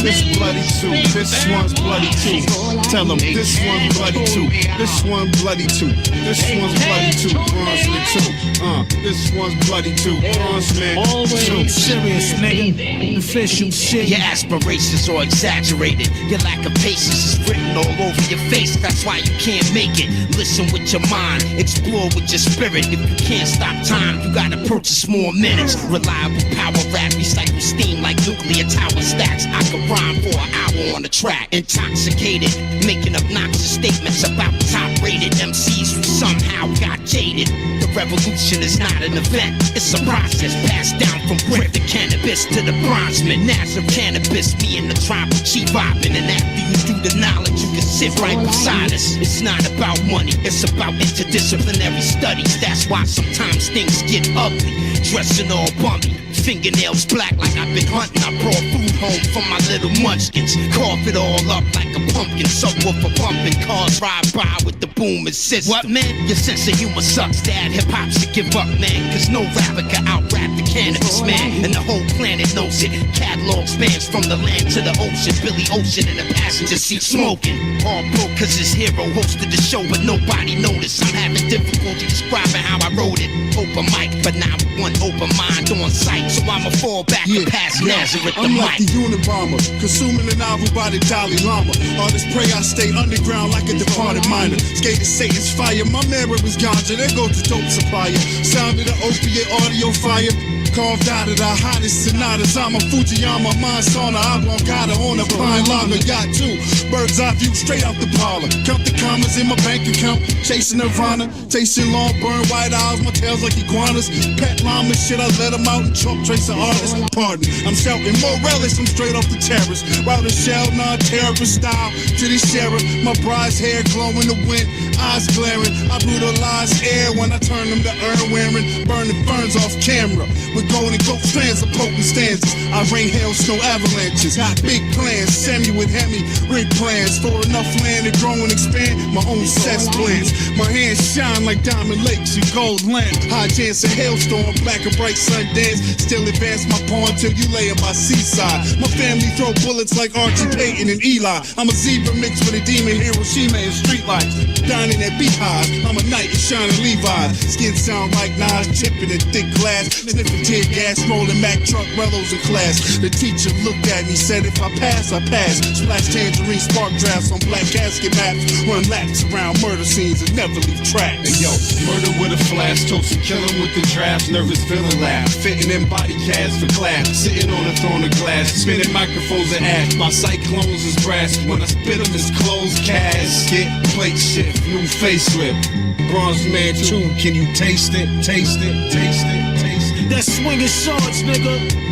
This bloody too. This one's bloody too. Tell them this one's bloody too. This one bloody too. This one's bloody too. Bronzeman too. This one's bloody too. Bronzeman always serious, nigga. Official shit. Your aspirations are exaggerated. Your lack of patience is written all over your face. That's why you can't make it. Listen with your mind. Explore with your spirit. If you can't stop time, you gotta purchase more minutes. Reliable power rap, recycle steam like nuclear tower stacks. I can rhyme for an hour on the track. Intoxicated, making obnoxious statements about top-rated MCs who somehow got jaded. The revolution is not an event, it's a process passed down from grip to cannabis to the bronzeman. Nazareth cannabis, me and the tribal chief vibing. And after you do the knowledge, you can sit right beside us. It's not about money, it's about interdisciplinary studies. That's why sometimes things get ugly. Dressing all bummy, fingernails black like I've been hunting. I brought food home from my little munchkins. Carve it all up like a pumpkin. Subwoofer pumping, cars ride by with the boom system. What, man? Your sense of humor sucks, dad. Hip-hop should give up, man. Cause no rapper can out-rap the cannabis, man. And the whole planet knows it. Catalog spans from the land to the ocean. Billy Ocean in the passenger seat smoking. All broke cause his hero hosted the show, but nobody noticed. I'm having difficulty describing how I wrote it. Open mic, but now one open mind on sight. So I'ma fall back and pass Nazareth the I'm mic. like the Unabomber, consuming a novel by the Dalai Lama. Artists pray I stay underground like a departed miner. Skated Satan's fire, my mirror was ganja. There goes the dope supplier. Sound of the opiate audio fire. carved out of the hottest sonatas. I'm a Fujiyama, Mansana, Avant-Garde on a Pine Lager yacht too. Bird's eye view straight out the parlor. Count the commas in my bank account. Chasing Nirvana, tasting long burn white eyes. My tails like iguanas. Pet llama shit, I let them out and chalk trace of artists. Pardon, I'm shouting more relish. I'm straight off the terrace. Router shell, non-terrorist style to the sheriff. My bride's hair glowing the wind, eyes glaring. I brutalize air when I turn them to urn wearing. Burning ferns off camera with golden goat strands of potent stanzas. I rain hail, snow avalanches. Big plans, Sammy with Hemi, rig plans for enough land to grow and expand. My own cess plans. My hands shine like diamond lakes and gold land. High chance of hailstorm, black and bright sun dance. Still advance my pawn till you lay at my seaside. My family throw bullets like Archie Payton and Eli. I'm a zebra mixed with a demon, Hiroshima and streetlights. Dining at beehives, I'm a knight in shining Levi's. Skin sound like knives, chipping in thick glass. Sniffing tear gas, rolling Mack truck, rellos in class. The teacher looked at me, said if I pass, I pass. Splash tangerine, spark drafts on black casket maps. Run laps around murder scenes and never leave tracks. Hey yo, murder with a flash, toast and kill him with the drafts. Nervous villain laugh, fitting in body cast for class. Sitting on a throne of glass, spinning microphones and ash. My cyclones is brass, when I spit them it's closed casket. Plate shift, new facelift. Bronze Man 2, can you taste it, taste it, taste it, taste it? That swinging swords, nigga.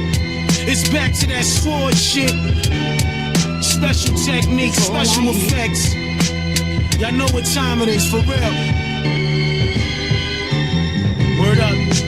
It's back to that sword shit. Special techniques, special effects. Y'all know what time it is, for real. Word up.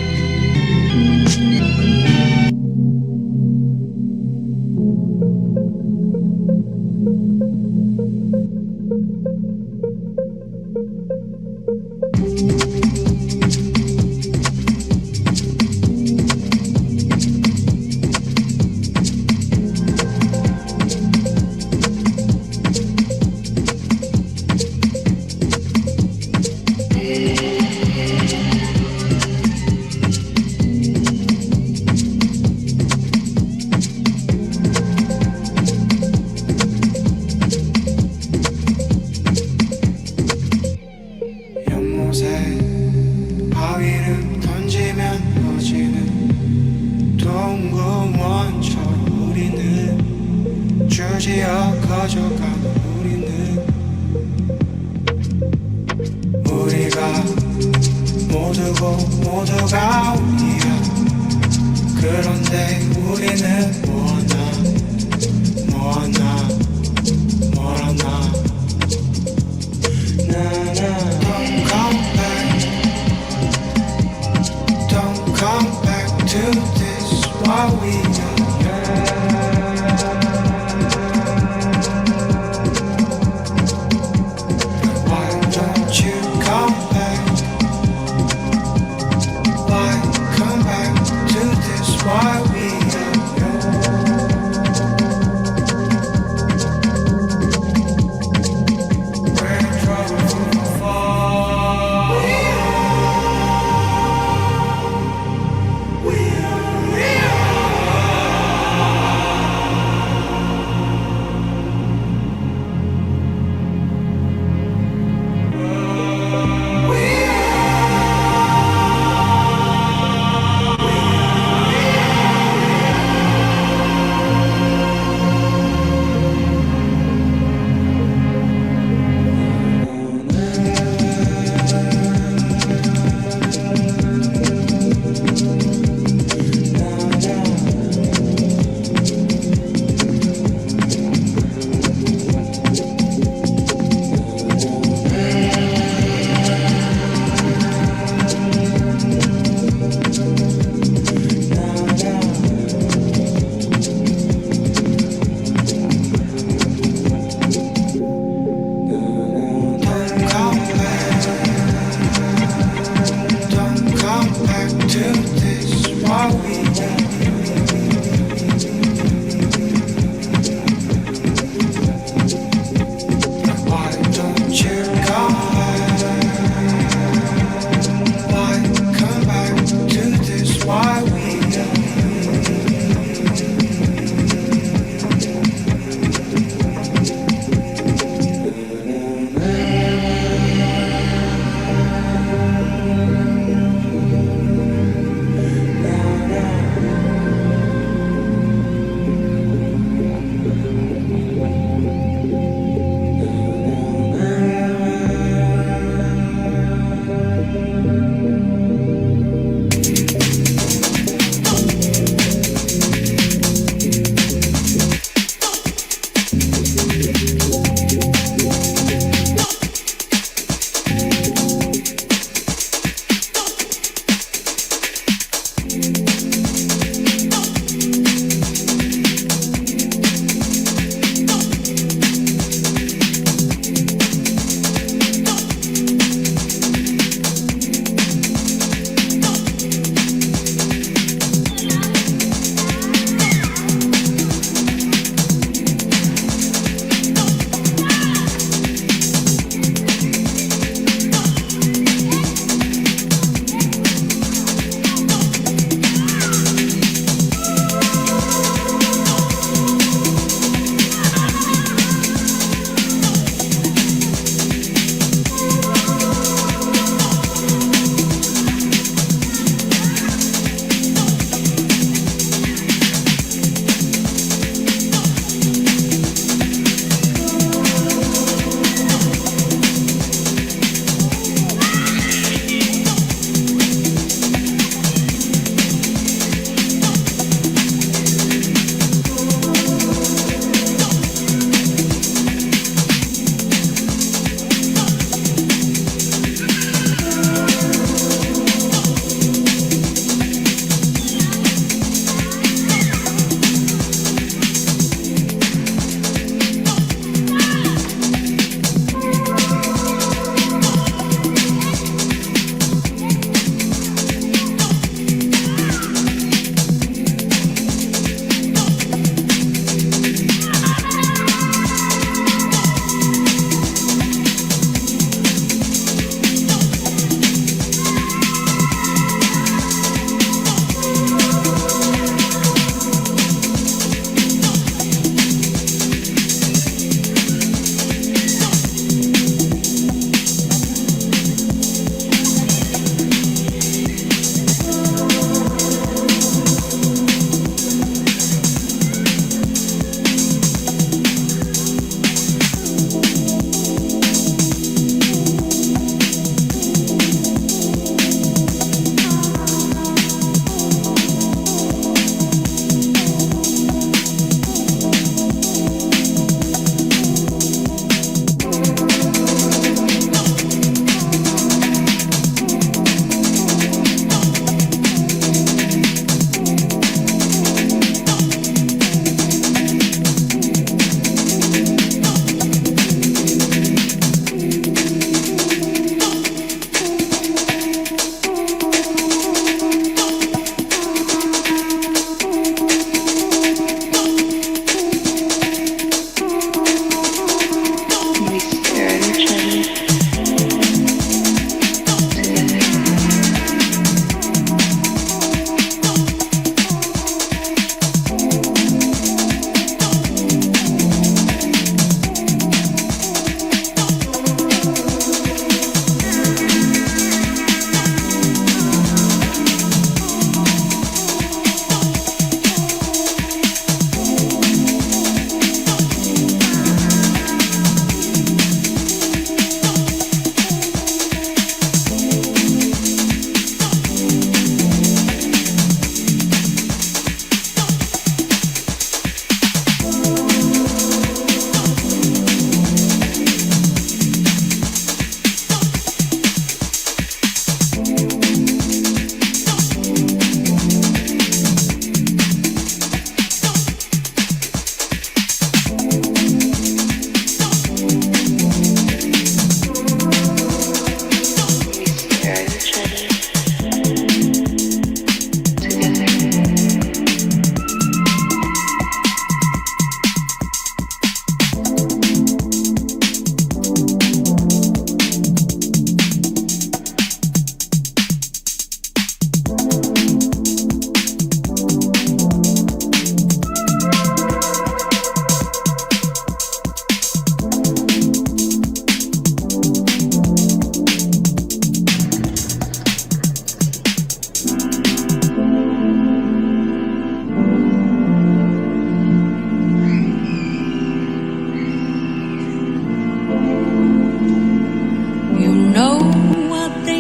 Why come back to this? Why we are young?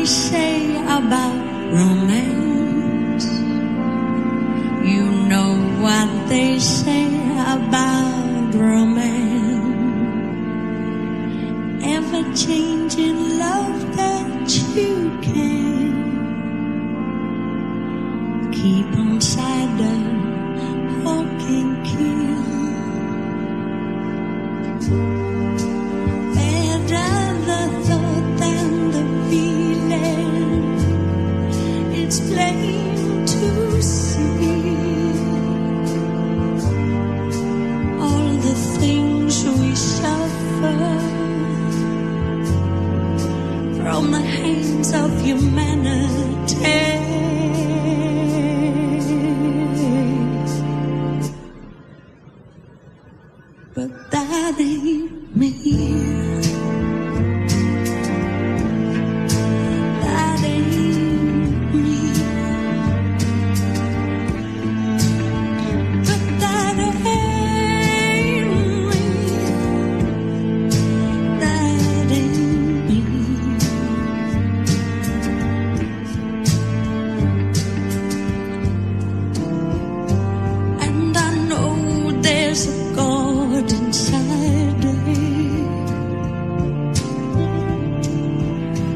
say about romance. You know what they say about romance. Ever-changing love that you can keep inside the hook and kill. Better the thought than the feeling. It's plain to see all the things we suffer from the hands of humanity. But that ain't me. That ain't me. But that ain't me. That ain't me. And I know there's a God inside me.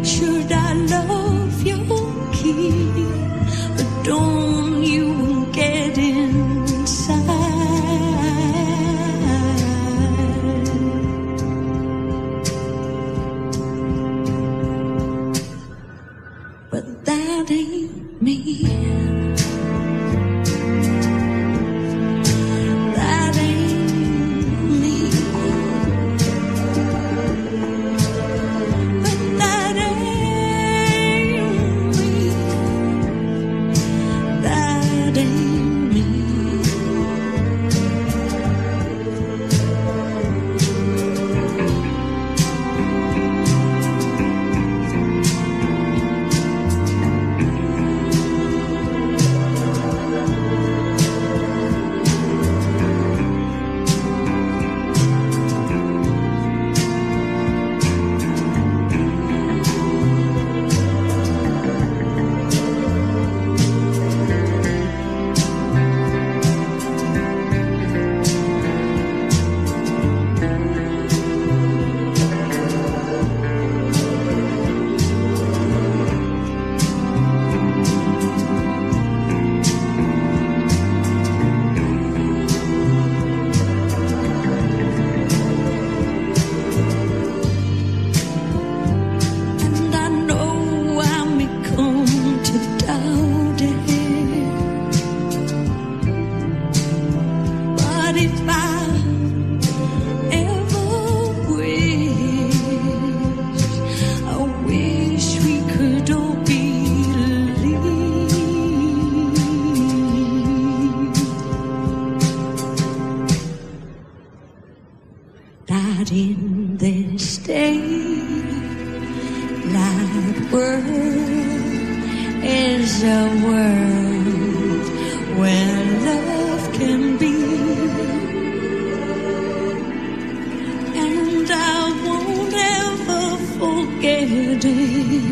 Should I love your key? But don't you get inside. But that ain't me. That ain't me. But that ain't me. That ain't me. And I know I may come to doubt it. But if I ever wish we could all believe that in this day that world is a world where love can be. And I won't ever forget it.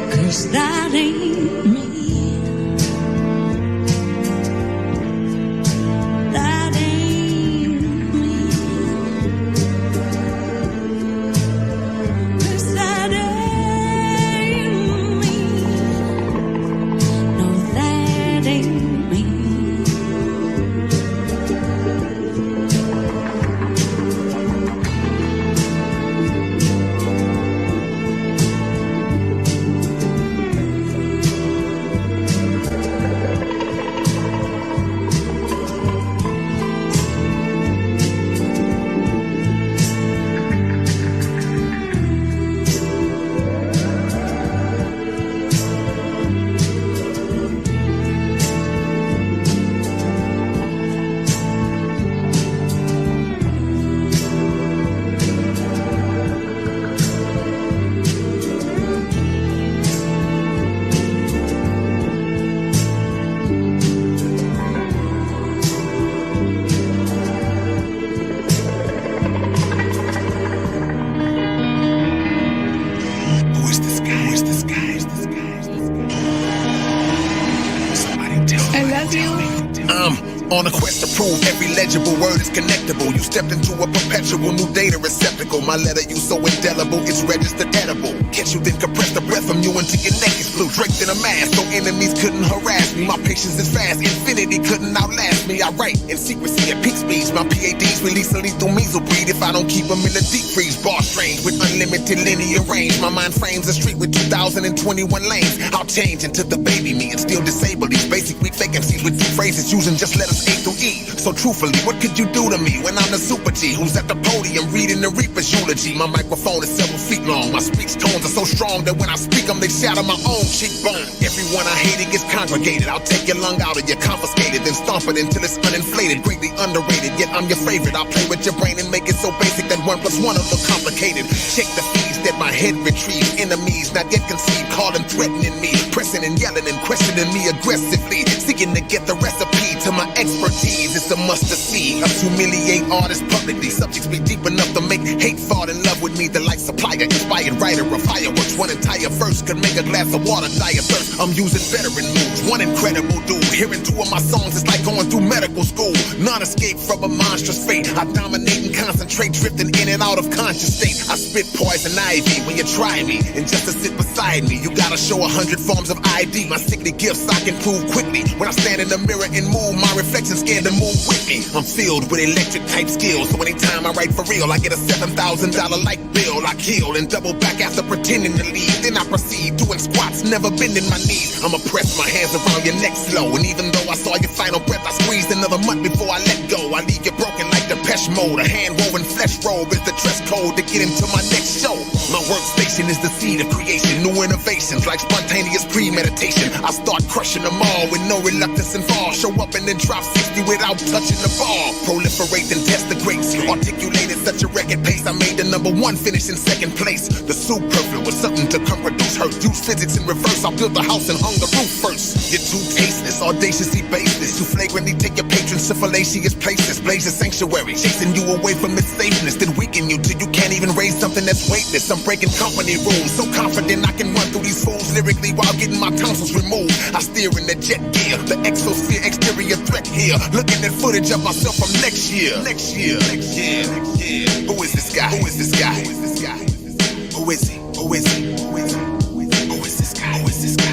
'Cause that ain't me. That ain't me. 'Cause that ain't me. No, that ain't me. on a quest to prove every legible word is connectable. You stepped into a perpetual new data receptacle. My letter, you so indelible, it's registered edible. Catch you, then compress the breath from you until your neck is blue. Draped in a mask, so enemies couldn't harass me. My patience is fast, infinity couldn't outlast me. I write in secrecy at peak speeds. My PADs release a lethal measle breed if I don't keep them in the deep freeze. Bar strange with unlimited linear range. My mind frames a street with 2021 lanes. I'll change into the baby me and still disable these basic weak vacancies with two phrases using just letters A through E. So truthfully, what could you do to me when I'm the super G who's at the podium reading the Reaper's eulogy? My microphone is several feet long. My speech tones are so strong that when I speak them, they shatter my own cheekbone. Everyone I hated gets congregated. I'll take your lung out of you, confiscated, then stomp it until it's uninflated. Greatly underrated, yet I'm your favorite. I'll play with your brain and make it so basic that 1 + 1 will look complicated. Check the feeds that my head retrieves. Enemies not yet conceived, calling, threatening me, pressing and yelling and questioning me aggressively, seeking to get the recipe to my expertise. It's a must to see us humiliate artists publicly. Subjects be deep enough to make hate fall in love with me. The light supplier, inspired writer of fireworks. One entire verse could make a glass of water die of thirst. I'm using veteran moves, one incredible dude. Hearing 2 of my songs is like going through medical school. Non-escape from a monstrous fate. I dominate and concentrate, drifting in and out of conscious state. I spit poison ivy when you try me, and just to sit beside me, you gotta show 100 forms of ID. My sickly gifts I can prove quickly. When I stand in the mirror and move, my reflection scared to move with me. I'm filled with electric type skills, so anytime I write for real, I get a $7,000 light bill. I kill and double back after pretending to leave. Then I proceed doing squats, never bending my knees. I'ma press my hands around your neck slow, and even though I saw your final breath, I squeezed another month before I let go. I leave you broken like Depeche Mode. A hand-woven flesh robe is the dress code to get into my next show. My workstation is the seed of creation, new innovations like spontaneous premeditation. I start crushing them all with no reluctance involved. Show up and then drop 60 without touching the ball. Proliferate and test the greats. Articulate at such a record pace, I made the #1, finish in 2nd place. The superfluous was something to come reduce hurt. Use physics in reverse. I built the house and hung the roof first. You're too tasteless, audaciously baseless. You flagrantly take your patrons to fallacious places. Blaze your sanctuary, chasing you away from its safeness, then weaken you till you can't even raise something that's weightless. I'm breaking company rules, so confident I can run through these fools lyrically while getting my tonsils removed. I steer in the jet gear, the exosphere exterior threat here. Looking at footage of myself from next year. Who is this guy? Who is this guy? Who is this guy? Who is he? Who is he? Who is he? Who is this guy? Who is this guy?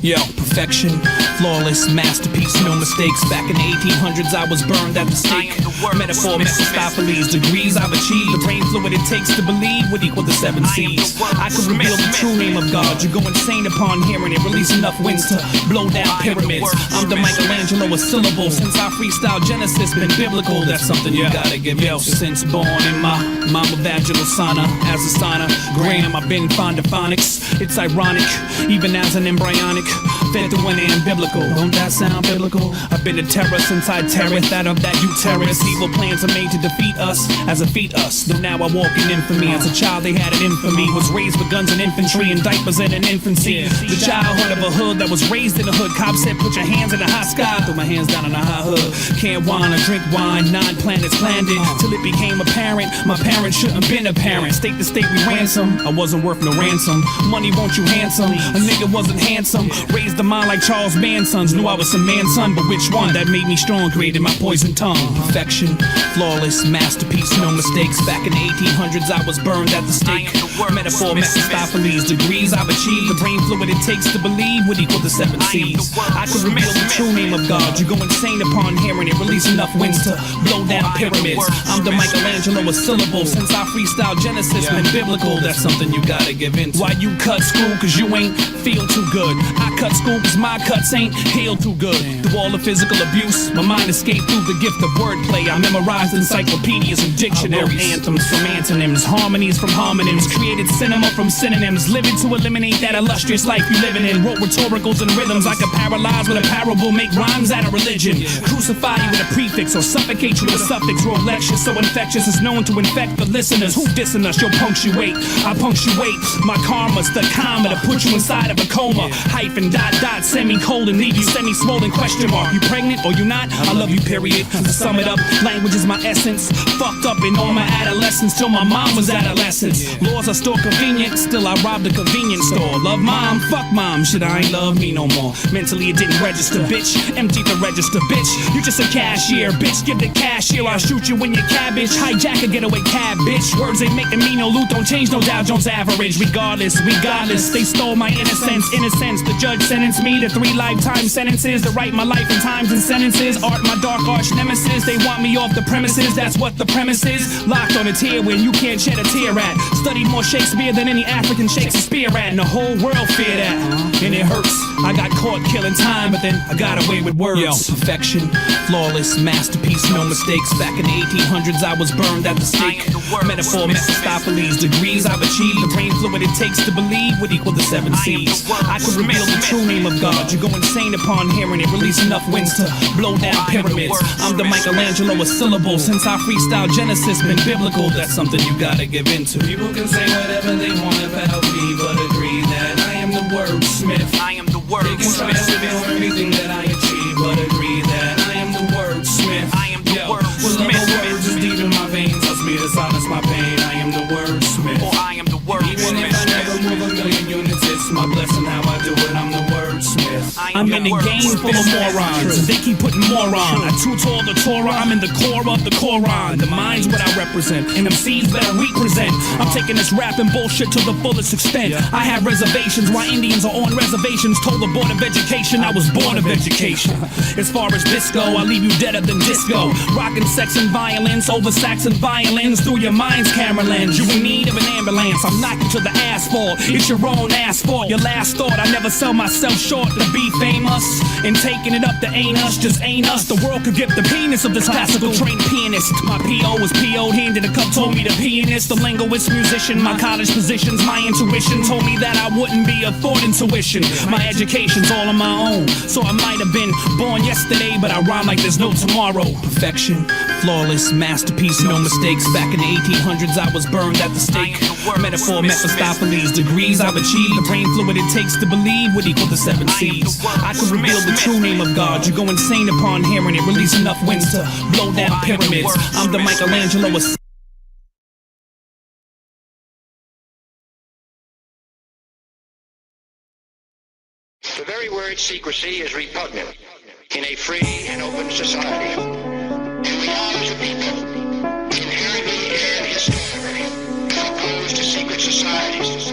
Yo, perfection, flawless, masterpiece, no mistakes. Back in the 1800s, I was burned at the stake. Metaphor, Mephistopheles, degrees I've achieved. The brain fluid it takes to believe would equal the 7 seas. I could reveal the true name of God. You go insane upon hearing it. Release enough winds to blow down pyramids. I'm the Michelangelo of syllables. Since I freestyle Genesis, been biblical. That's something you gotta give yo. Since born in my mama vaginal sauna, as a sauna Graham, I've been fond of phonics. It's ironic, even as an embryonic. Fed through an biblical. Don't that sound biblical? I've been a terror since I terror that of that uterus. Evil plans are made to defeat us as a fetus. Though now I walk in infamy. As a child they had an infamy. Was raised with guns and infantry and diapers in an infancy. The childhood of a hood that was raised in a hood. Cops said put your hands in the high sky. Throw my hands down in the high hood. Can't whine or drink wine. 9 planets planned it till it became apparent my parents shouldn't been a parent. State to state we ransom. I wasn't worth no ransom. Money won't you handsome? A nigga wasn't handsome. Raised the mind like Charles Manson's. Knew I was some man's son, but which one? That made me strong, created my poison tongue. Perfection, flawless, masterpiece, no mistakes. Back in the 1800s, I was burned at the stake. Metaphor, Mephistopheles, degrees I've achieved. The brain fluid it takes to believe would equal the 7 seas. I could reveal the true name of God. You go insane upon hearing it. Release enough winds to blow down pyramids. I'm the Michelangelo of syllables. Since I freestyle Genesis, been biblical. That's something you gotta give in. Why you cut school? Cause you ain't feel too good. I cut school cause my cuts ain't heal too good. Through all the physical abuse, my mind escaped through the gift of wordplay. I memorized encyclopedias and dictionaries. Anthems from antonyms, harmonies from homonyms. Create created cinema from synonyms, living to eliminate that illustrious life you living in. Wrote rhetoricals and rhythms I could paralyze with a parable, make rhymes out of religion. Crucify you with a prefix or suffocate you with a suffix. Wrote lectures so infectious it's known to infect the listeners. Who dissing us? You'll punctuate. I punctuate my karma's the comma to put you inside of a coma. Hyphen, dot, dot, semicolon, leave you semi-swollen question mark. You pregnant or you not? I love you, period. To sum it up, language is my essence. Fucked up in all my adolescence till my mom was adolescent. Laws are still convenient, still I robbed a convenience store. Love mom, fuck mom, shit I ain't love me no more. Mentally it didn't register, bitch. Empty the register, bitch. You just a cashier, bitch. Give the cashier, I'll shoot you in your cabbage. Hijack a getaway cab, bitch. Words ain't making me no loot, don't change no Dow Jones average. Regardless, they stole my innocence. The judge sentenced me to 3 lifetime sentences to write my life in times and sentences. Art my dark arch nemesis. They want me off the premises, that's what the premise is. Locked on a tier when you can't shed a tear at. Studied more Shakespeare than any African shakes a spear at. And the whole world fear that, and it hurts. I got caught killing time, but then I got away with words. Yo, perfection, flawless, masterpiece, no mistakes. Back in the 1800s I was burned at the stake. Metaphor, Mephistopheles, degrees I've achieved. The brain fluid it takes to believe would equal the 7 C's. I could reveal the true name of God. You go insane upon hearing it. Release enough winds to blow down pyramids. I'm the Michelangelo of syllables. Since I freestyle Genesis been biblical, that's something you gotta give into. People can say whatever they want about me, but agree that I am the wordsmith. I am the wordsmith. They can try to reveal everything that I achieve, but agree that I am the wordsmith. I am the wordsmith. Well, words is deep in my veins. Trust me to silence my pain. I am the wordsmith. Oh, I am the wordsmith. Even if I never move a million units, it's my blessing how I do it. I'm the wordsmith. I'm in a game full of morons. They keep putting more on. I too tall the Torah. I'm in the core of the Quran. The mind's what I represent, and MCs better represent. I'm taking this rap and bullshit to the fullest extent. I have reservations while Indians are on reservations. Told the Board of Education I was born of education. As far as disco, I leave you deader than disco. Rocking sex and violence over sax and violins through your mind's camera lens. You in need of an ambulance. I'm knocking to the asphalt. It's your own asphalt. Your last thought. I never sell myself short to be famous. And taking it up to ain't us, just ain't us. The world could get the penis of this classical trained pianist. My P.O. was P.O.'d, handed a cup, told me the pianist, the linguist, musician. My college positions, my intuition told me that I wouldn't be a thought intuition. My education's all on my own, so I might have been born yesterday, but I rhyme like there's no tomorrow. Perfection, flawless, masterpiece, no mistakes. Back in the 1800s I was burned at the stake. Metaphor, Mephistopheles, degrees I've achieved. The brain fluid it takes to believe would equal the 7 C's. I could reveal the true name of God. You go insane upon hearing it. Release enough winds to blow down pyramids. I'm the Michelangelo of The very word secrecy is repugnant in a free and open society. And we are, as a people, inherently envious and opposed to secret societies.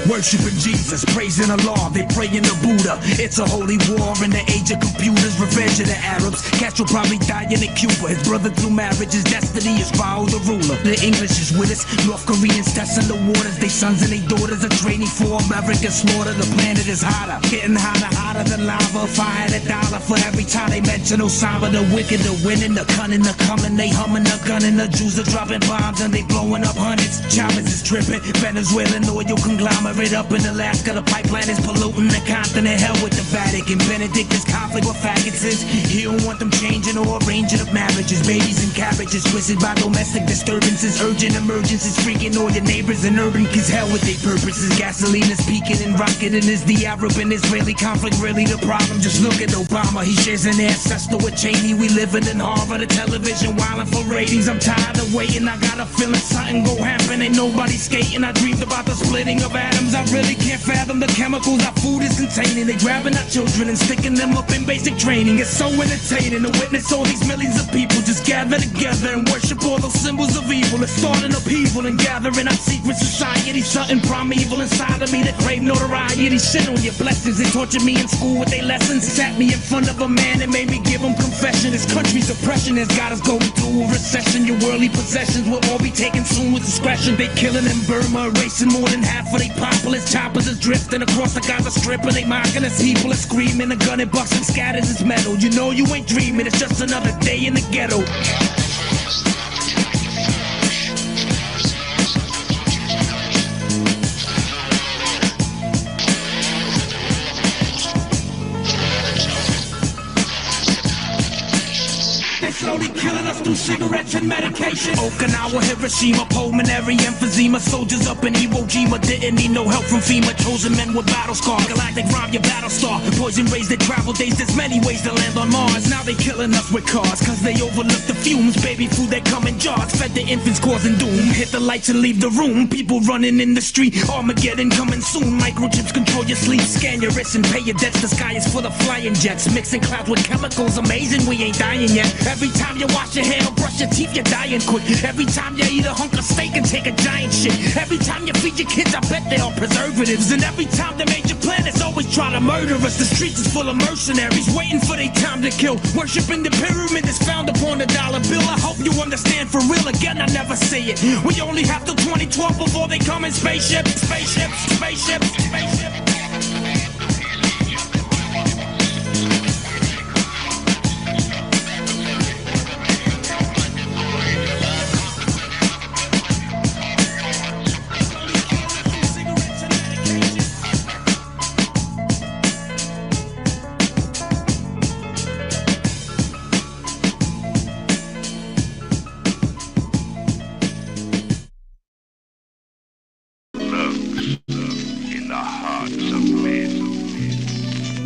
Worshipping Jesus, praising Allah, they pray in the Buddha. It's a holy war in the age of computers, revenge of the Arabs. Castro probably dying in Cuba. His brother through marriage, his destiny is Bao the ruler. The English is with us, North Koreans testing the waters. They sons and they daughters are training for American slaughter. The planet is hotter, getting hotter than lava. Fire $1 for every time they mention Osama. The wicked, the winning, the cunning, the coming. They humming, the gunning, the Jews are dropping bombs and they blowing up hundreds. Chavez is tripping, Venezuelan oil conglomerate. Up in Alaska, the pipeline is polluting the continent. Hell with the Vatican. Benedict is conflict with faggots is. He don't want them changing or arranging of marriages. Babies and cabbages twisted by domestic disturbances. Urgent emergencies freaking all your neighbors and urban kids. Hell with their purposes. Gasoline is peaking and rocketing. Is the Arab and Israeli conflict really the problem? Just look at Obama. He shares an ancestor with Cheney. We living in Harvard. The television wilding for ratings. I'm tired of waiting. I got a feeling something go happen. Ain't nobody skating. I dreamed about the splitting of atoms. I really can't fathom the chemicals our food is containing. They grabbing our children and sticking them up in basic training. It's so entertaining to witness all these millions of people just gather together and worship all those symbols of evil. It's starting upheaval and gathering our secret society. Something primeval inside of me that crave notoriety. Shit on your blessings. They tortured me in school with their lessons. Sat me in front of a man and made me give him confession. This country's oppression has got us going through a recession. Your worldly possessions will all be taken soon with discretion. They killing in Burma, erasing more than half of their populace. Choppers is drifting across the Gaza Strip and they mocking us. People are screaming, the gun and busting scatters is metal. You know you ain't dreaming, it's just another day in the ghetto. slowly killing us through cigarettes and medication. Okinawa, Hiroshima, pulmonary emphysema. Soldiers up in Iwo Jima didn't need no help from FEMA. Chosen men with battle scars. Galactic rhyme, your battle star. Poison rays that travel days. There's many ways to land on Mars. Now they killing us with cars, cause they overlook the fumes. Baby food that come in jars. Fed the infants causing doom. Hit the lights and leave the room. People running in the street. Armageddon coming soon. Microchips control your sleep. Scan your wrists and pay your debts. The sky is full of flying jets. Mixing clouds with chemicals. Amazing, we ain't dying yet. Every time you wash your hair or brush your teeth, you're dying quick. Every time you eat a hunk of steak and take a giant shit. Every time you feed your kids, I bet they are preservatives. And every time the major planets always try to murder us. The streets is full of mercenaries waiting for their time to kill. Worshipping the pyramid is found upon the dollar bill. I hope you understand for real. Again, I never say it. We only have till 2012 before they come in spaceships, spaceships, spaceships, spaceships.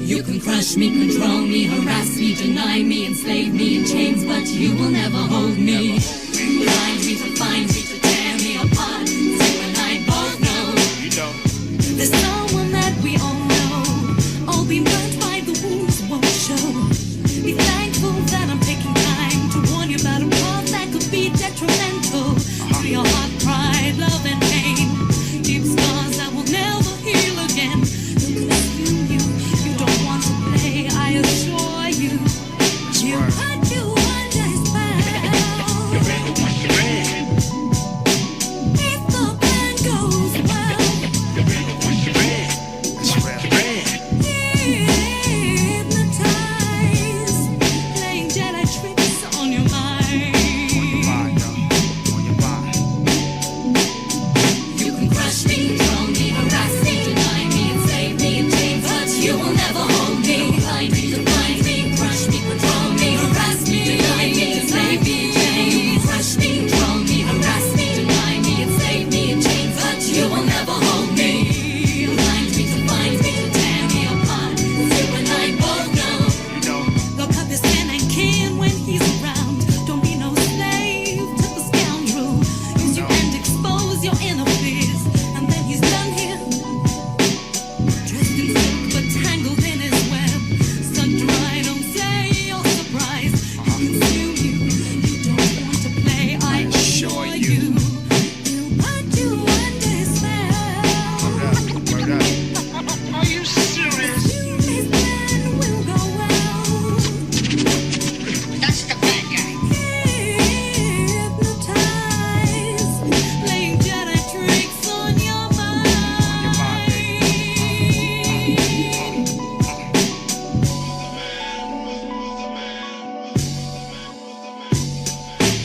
You can crush me, control me, harass me, deny me, enslave me in chains, but you will never hold me. Blind me to find me, to tear me apart. You and I both know there's someone that we all know. All be burnt by the wounds won't show. Be thankful that I'm taking time to warn you about a path that could be detrimental to your heart, pride, love, and pain. Deep scars that will never heal again. I assure you, you put you under his spell. If the plan goes well, hypnotize, playing Jedi tricks on your mind. You can crush me, control me, harass me, deny me, enslave me in chains, but you will never hold me. Blind me, define me, crush me, control me, harass me, deny me, enslave me in chains. Crush me, control me, harass me, deny me, enslave me in chains, but you will never hold me. Blind me, define me, to tear me apart. You and I both know. Look up his kin and kin when he's around. Don't be no slave to the scoundrel. Use you and expose your inner fears, and then he's done here. Dressed in silk but tangled in his web. Sun dry, don't say you're surprised. He consume you. You don't want to play, I assure you. He'll put you under his spell. Are you serious? His plan will go well. That's the bad guy. Hypnotize, playing Jedi tricks on your mind.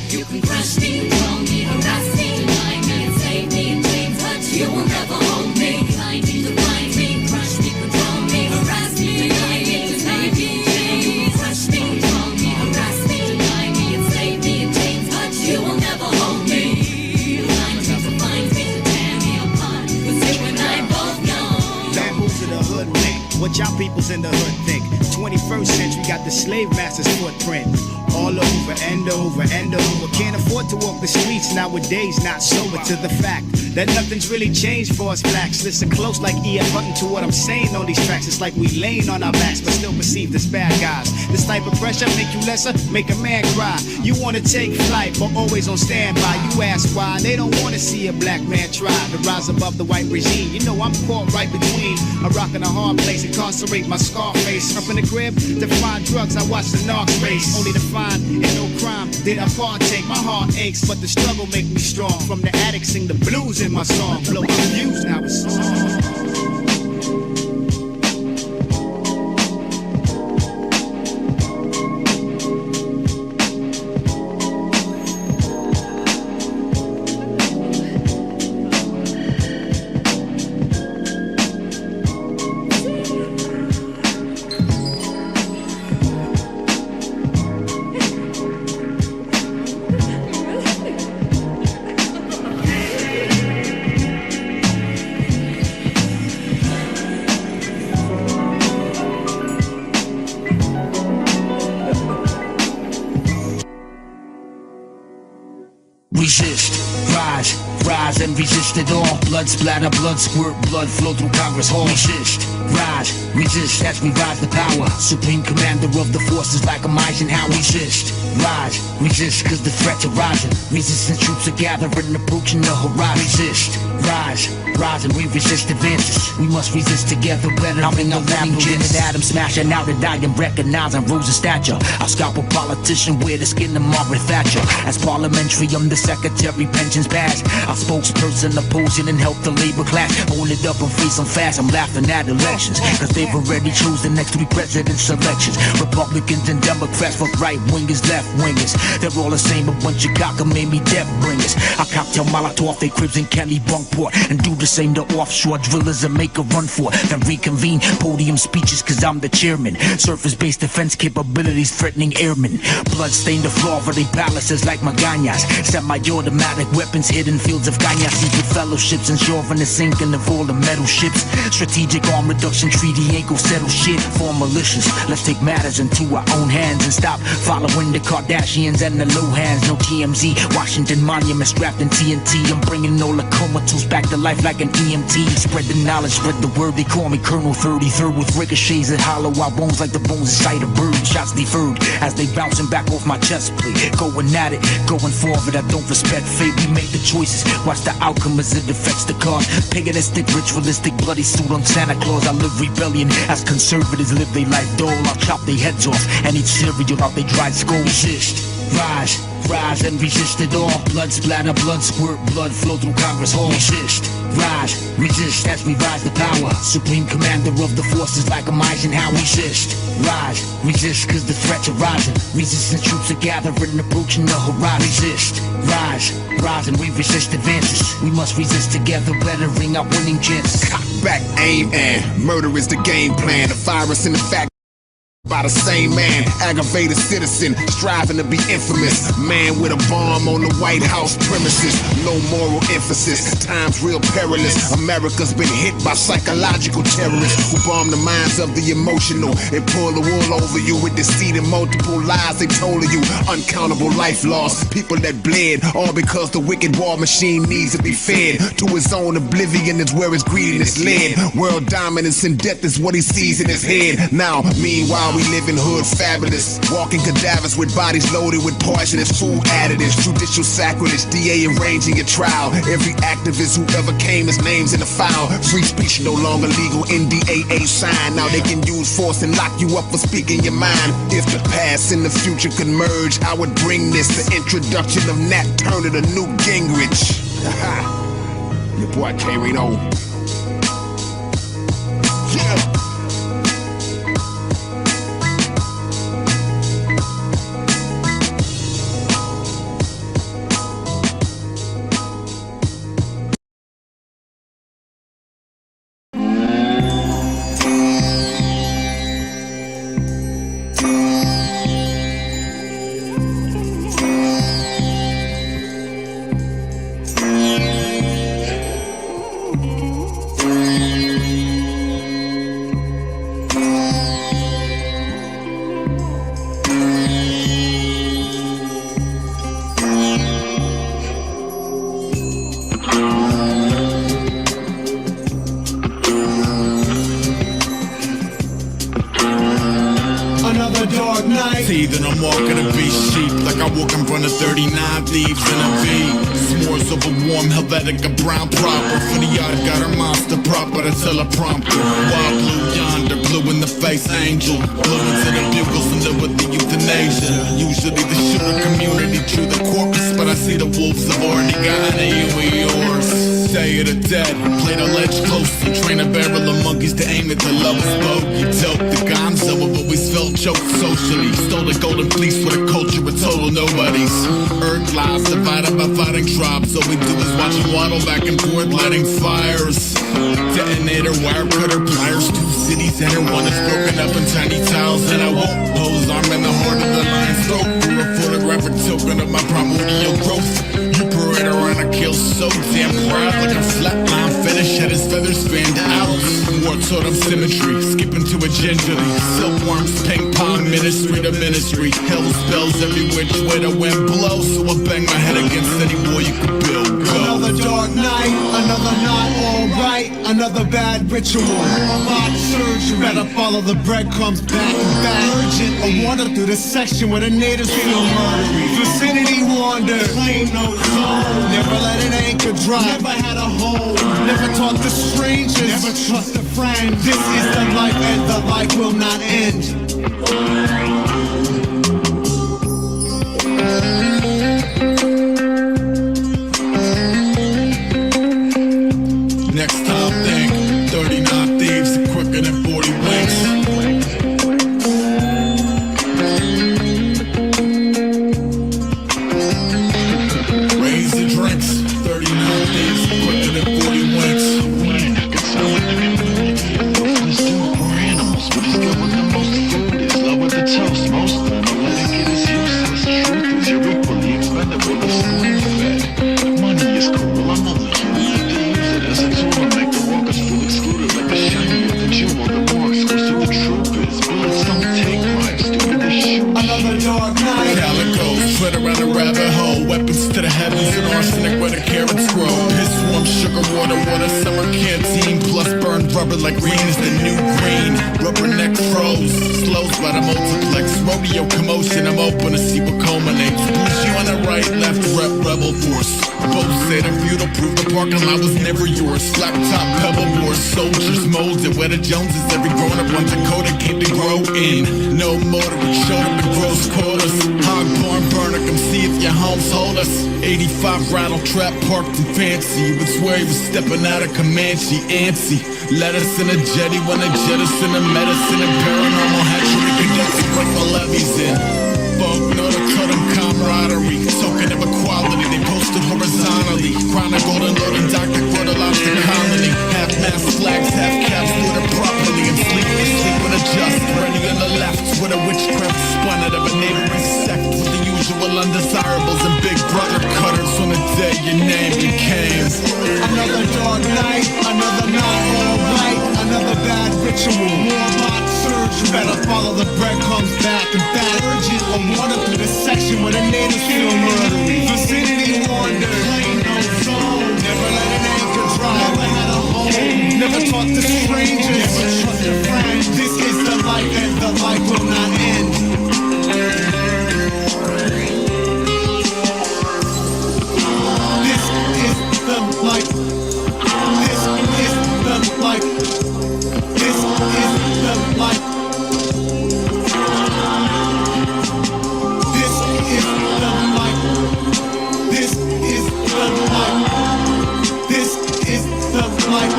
You can crush me, control me, harass me, deny me, enslave me in chains, but you will never hold me. Blind me, define me, crush me, control me, harass me, deny me, enslave me in chains. Crush me, control me, harass me, deny me, enslave me in chains, but you will never hold me. Blind me, define me, to tear me apart, 'cause you and I both know. Bamboos of the hood think. What y'all peoples in the hood think? 21st century got the slave master's footprint. All over, and over, and over. Can't afford to walk the streets nowadays, not sober to the fact that nothing's really changed for us blacks. Listen close like E.F. Hutton to what I'm saying on these tracks. It's like we laying on our backs, but still perceived as bad guys. This type of pressure make you lesser, make a man cry. You wanna take flight, but always on standby. You ask why, they don't wanna see a black man try to rise above the white regime. You know I'm caught right between a rock and a hard place. Incarcerate my scar face. Up in the crib, to find drugs, I watch the narcs race. Only to find in no crime did I partake. My heart aches, but the struggle make me strong. From the attic, sing the blues in my song. Blow my views, now it's on. Resist, rise, rise and resist it all. Blood splatter, blood squirt, blood flow through Congress Hall. Resist, rise, resist as we rise to power. Supreme commander of the forces like a Eisenhower. Resist, rise, resist cause the threats are rising. Resistance troops are gathering, approaching the horizon. Resist, rise, rise and we resist advances. We must resist together better. I'm in a lab with Adam smashing out and dying, recognizing rules of stature. I'll scalp a politician with the skin of Margaret Thatcher. As parliamentary, I'm the secretary, pensions pass. Our spokesperson opposing and help the labor class. Hold it up and face them fast. I'm laughing at elections, cause they've already chose the next 3 president selections. Republicans and Democrats, fuck right wingers, left wingers. They're all the same, a bunch of cockamamie debt bringers. I cocktail Molotov, they cribs in Kelly Bunkport, and do the same to offshore drillers and make a run for it. Then reconvene podium speeches cause I'm the chairman. Surface-based defense capabilities threatening airmen. Blood stain the floor for they palaces like Magañas. Semi-automatic weapons hidden fields of Gañas. Secret fellowships and shoving the sinking of all the metal ships. Strategic arm reduction treaty ain't gon' settle shit for militias. Let's take matters into our own hands and stop following the Kardashians and the Lohans. No TMZ, Washington Monument strapped in TNT. I'm bringing all the comatose back to life like an EMT. Spread the knowledge, spread the word. They call me Colonel 33rd with ricochets that hollow out bones like the bones inside a bird. Shots deferred as they bouncing back off my chest plate. Going at it, going forward. I don't respect fate. We make the choices. Watch the outcome as it affects the cause. Paganistic, ritualistic, bloody suit on Santa Claus. I live rebellion as conservatives live their life dole. I'll chop their heads off and eat cereal out their dried skulls. Resist, rise, rise and resist it all. Blood splatter, blood squirt, blood flow through Congress Hall. Resist, rise, resist as we rise to power. Supreme commander of the forces like a Eisenhower. Resist, rise, resist cause the threats are rising. Resistance troops are gathering, approaching the horizon. Resist, rise, rise and we resist advances. We must resist together, bettering our winning chances. Cock back, aim, and murder is the game plan. The virus in the fact by the same man, aggravated citizen, striving to be infamous. Man with a bomb on the White House premises. No moral emphasis, times real perilous. America's been hit by psychological terrorists who bomb the minds of the emotional and pull the wool over you with deceit and multiple lies they told you. Uncountable life loss, people that bled, all because the wicked war machine needs to be fed. To his own oblivion is where his greediness led. World dominance and death is what he sees in his head. Now, meanwhile, we live in hood fabulous, walking cadavers with bodies loaded with poisonous food additives. Judicial sacrilege, DA arranging your trial. Every activist who ever came, his name's in the file. Free speech no longer legal, NDAA sign. Now they can use force and lock you up for speaking your mind. If the past and the future could merge, I would bring this, the introduction of Nat Turner to Newt Gingrich. Your boy K-Reno. Yeah. See that I'm walking a beast sheep, like I walk in front of 39 thieves in a V. S'mores of a warm Helvetica brown proper. For the yard got her monster proper, the teleprompter. Wild blue yonder, blue in the face angel. Blue into the bugles and live with the euthanasia. Usually the shooter community chew the corpus, but I see the wolves have already got you and yours. Day of the dead, play the ledge closely. Train a barrel of monkeys to aim at the lowest bogey. Dope the gonzo, but always felt choked socially. Stole the golden fleece with a culture of total nobodies. Earth lies divided by fighting tribes. All we do is watch them waddle back and forth, lighting fires. Detonator, wire cutter, pliers. 2 cities enter, one is broken up in tiny tiles. And I won't pose, I'm in the heart of the lion's throat. For a photographic token of my primordial growth. You fighter and I kill so damn proud. Like a flatline fetish, had his feathers fanned out. War taught him symmetry, skipping to a gingerly. Silkworms, ping pong, ministry to ministry. Hell spells every which way the wind blows. So I bang my head against any wall you could build. Go. Another dark night, another not alright, another bad ritual. Robotic surgery, better follow the breadcrumbs back and back. Urgent, a wander through the section where the natives feel murdery. Vicinity wander, claim no zone. Never let an anchor drop, never had a home. Never talk to strangers, never trust a friend. This is the life and the life will not end. Next time think 39 thieves are quicker than 40 winks. Raise the drinks, 39 thieves are quicker than 40 winks. We're animals, but he's good with the most food. He's low with the toast, most of them are letting it is useless. Truth is you're equally expendable as spoon-fed. Money is cool, I'm only human. As a tool to make the walkers feel excluded, like the shinier the jewel, the more exclusive the truth is. Bullets don't take life, stupid as shoes. Another dark night. Calicos, tread around a rabbit hole. Weapons to the heavens and arsenic where the carrots grow. Piss warm, sugar water, summer canteen. Plus burned rubber like green is the new green. Rubberneck froze, slows by the multiplex. Rodeo commotion, I'm open to see what culminates. Bougie on the right, left, rep, rebel force. Both say the feud will prove the parking lot was never yours. Slap top, pebble wars, soldiers molded where the Joneses. Every grown up on Dakota came to grow in. No motor, we showed up in gross quarters. Hog barn burner, come see if your homes hold us. 85 rattle trap parked in fancy. You would swear he was stepping out of Comanche, antsy. Let us in a jetty when they jettison the medicine and paranormal hatchery cadets bring the levies in. Folk know to cut them camaraderie, token of equality. They posted horizontally. Crown of golden lord and Dr. Quarter lobster colony. Half mast flags, half caps, ordered properly. And sleep with a just ready on the left. With a witchcraft spun out of a neighboring sect. With the usual undesirables and big brother cutters on the day your name became. Another dark night, another not alright, another bad ritual. Warlock surgery, better follow the breadcrumbs back and back. Urgent, a wander through the section where the natives feel murdery. Vicinity wander, claim no zone. Never let an anchor drop, never had a home. Never talk to strangers, never trust a friend. This is the life and the life will not end. This is the life. This is the life. This is the life. This is the life. This is the life. This is the life.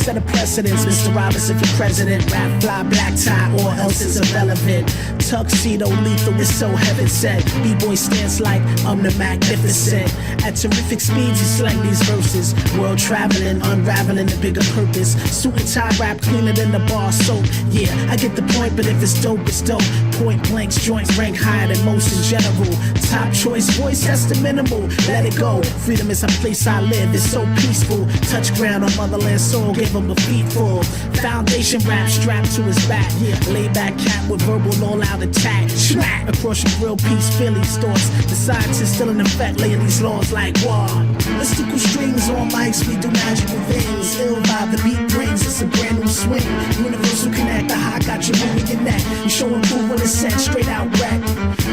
Set a precedence, Mr. Robinson for president. Rap fly, black tie, or else it's irrelevant. Tuxedo lethal is so heaven sent. B-boy stance like I'm the magnificent. At terrific speeds, he slang these verses. World traveling, unraveling the bigger purpose. Suit and tie rap cleaner than the bar soap. Yeah, I get the point, but if it's dope, it's dope. Point blanks, joints rank higher than most in general. Top choice voice, that's the minimal. Let it go. Freedom is a place I live, it's so peaceful. Touch ground on motherland soil, give him a feet full. Foundation rap strapped to his back. Yeah, lay back cat with verbal all out attack. Smack across your grill piece, Philly's thoughts. The scientists still in effect, laying these laws like war. Mystical strings on mics, we do magical things. Ill vibe, the beat brings, it's a brand new swing. Universal connect, the high got you moving your neck. You show approval and set straight out wreck.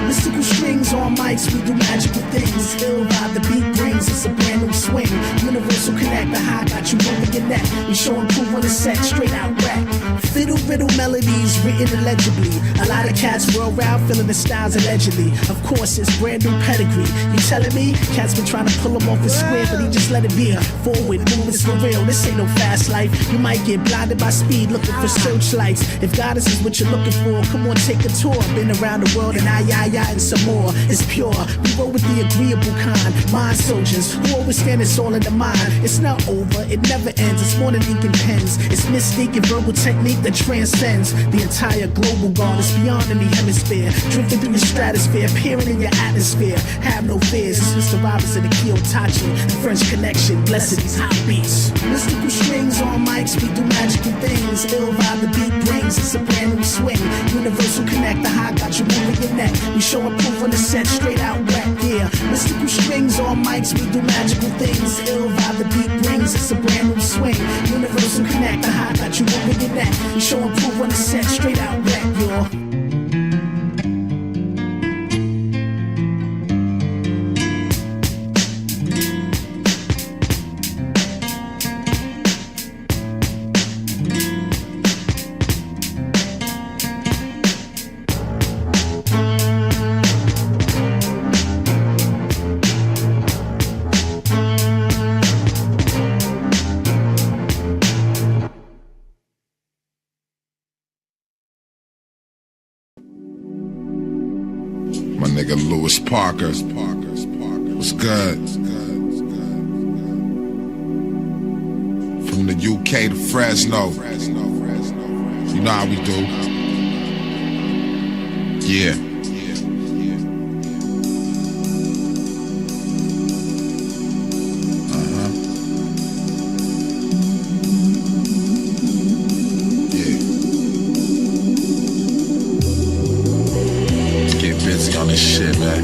Mystical strings on mics, we do magical things. Ill vibe, the beat brings, it's a brand new swing. Universal connect, the high got you moving your neck. You show approval and set straight out wreck. Fiddle riddle melodies written illegibly. A lot of cats roll around feeling the styles allegedly. Of course, it's brand new pedigree. You telling me? Cats been trying to pull him off his square, but he just let it be. Forward movements for real. This ain't no fast life. You might get blinded by speed looking for searchlights. If goddess is what you're looking for, come on, take a tour. Been around the world and I and some more. It's pure. We roll with the agreeable kind. Mind soldiers who understand it's all in the mind. It's not over. It never ends. It's more than ink and pens. It's mystique and verbal technique that transcends the entire global guard. It's beyond any hemisphere. Drifting through the stratosphere, appearing in your atmosphere. Have no fears. It's Mr. Robinson and Kiyotachi. The French Connection. Blessed these hot beats. Mystical strings on mics. We do magical things. Ill vibe the beat brings. It's a brand new swing. Universal connect. The high got you moving your neck. We show a proof on the set. Straight out wet. Yeah. Mystical strings on mics. We do magical things. Ill vibe the beat brings. It's a brand new swing. Universal connect. The high got you moving your neck. We show a proof on the set. Straight out wet. Y'all. Nigga Lewis Parker. What's good? From the UK to Fresno. You know how we do. Yeah. On this shit, man.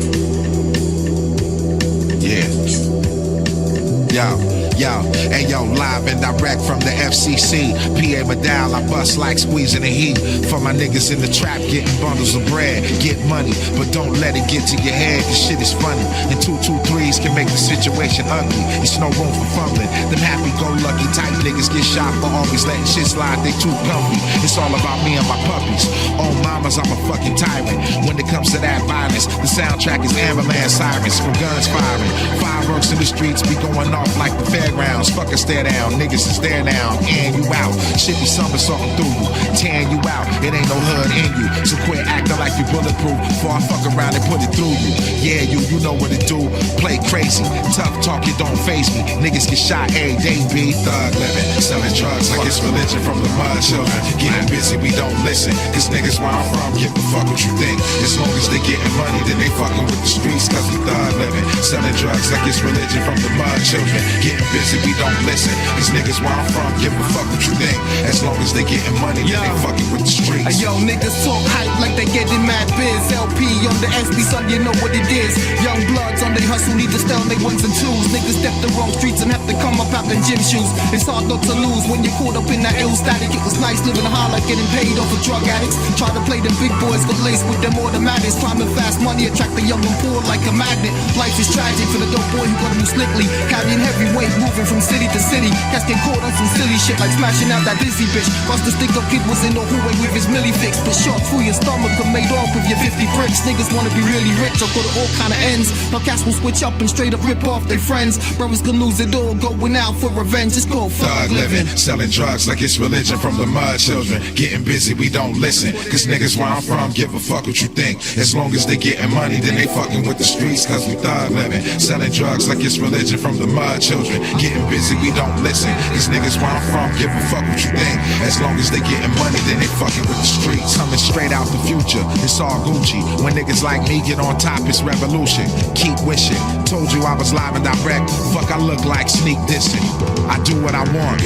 Yeah. Hey yo, live and direct from the FCC. PA Medal, I bust like squeezing the heat. For my niggas in the trap, getting bundles of bread. Get money, but don't let it get to your head. This shit is funny, and 223s can make the situation ugly. It's no room for fumbling. Them happy-go-lucky type niggas get shot for always letting shit slide. They too comfy. It's all about me and my puppies. Oh mamas, I'm a fucking tyrant. When it comes to that violence, the soundtrack is ambulance sirens from guns firing. Fireworks in the streets be going off like the fairgrounds. Fuck a stare down, niggas is there now, and you out. Shit be somersaulting through you, tearing you out. It ain't no hood in you, so quit acting like you bulletproof before I fuck around and put it through you. Yeah, you know what it do. Play crazy, tough talk, it don't faze me. Niggas get shot every day, be thug living, selling drugs like it's religion from the mud children. Getting busy, we don't listen, cause niggas where I'm from give a fuck what you think. As long as they getting money, then they fucking with the streets, cause we thug living, selling drugs like it's religion from the mud children. Getting busy, we don't listen, cause niggas where I'm from give a fuck what you think. As long as they getting money, then they fucking with the streets. Yo, niggas talk hype like they getting mad biz. LP on the SB, son, you know what it is. Young bloods on they hustle, need to stay on they ones and twos. Niggas step the wrong streets and have to come up out in gym shoes. It's hard not to lose when you're caught up in that ill static. It was nice living high like getting paid off of drug addicts. Try to play them big boys, got laced with them automatics. Climbing fast money, attract the young and poor like a magnet. Life is tragic for the dope boy who gotta move slickly. Carrying heavy weight, moving from city to city. Cats get caught on some silly shit like smashing out that dizzy bitch. Bust the stick up kid was in the hallway with his milli fix. But shots through your stomach and made off with your 50 bricks. Niggas wanna be really rich, or go to all kind of ends. Now cats will switch up and straight up rip off their friends. Brothers can lose it all, going out for revenge. It's called thug living, selling drugs like it's religion from the mud children. Getting busy, we don't listen, cause niggas where I'm from give a fuck what you think. As long as they getting money, then they fucking with the streets, cause we thug living, selling drugs like it's religion from the mud children. Getting busy, we don't listen, cause niggas where I'm from give a fuck what you think. As long as they getting money, then they fucking with the streets. Coming straight out the future, it's all Gucci. When niggas like me get on top, it's revolution. Keep wishing, told you I was live and direct. Fuck, I look like sneak dissing. I do what I want,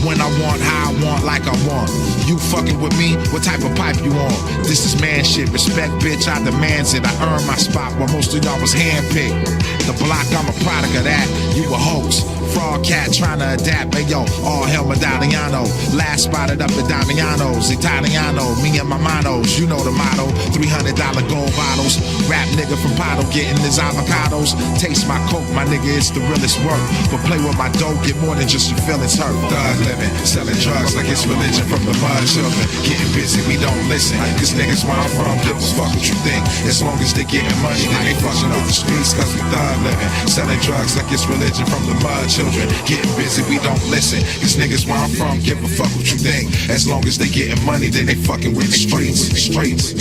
when I want, how I want, like I want. You fucking with me, what type of pipe you on? This is man shit, respect bitch, I demands it. I earned my spot while most of y'all was handpicked. The block, I'm a product of that, you a host. Frog cat trying to adapt. Hey yo, all hell Medalliano. Last spotted up at Damiano's. Italiano, me and my monos. You know the motto. $300 gold bottles. Rap nigga from Pato getting his avocados. Taste my coke, my nigga, it's the realest work. But play with my dough, get more than just your feelings hurt. Thug living, selling drugs like it's religion from the mud children. Getting busy, we don't listen. Cause niggas where I'm from, give a fuck what you think. As long as they getting money, then they fucking with the streets. Cause we thug living, selling drugs like it's religion from the mud children. Getting busy, we don't listen. Cause niggas where I'm from, give a fuck what you think. As long as they getting money, then they fucking with the streets. Streets.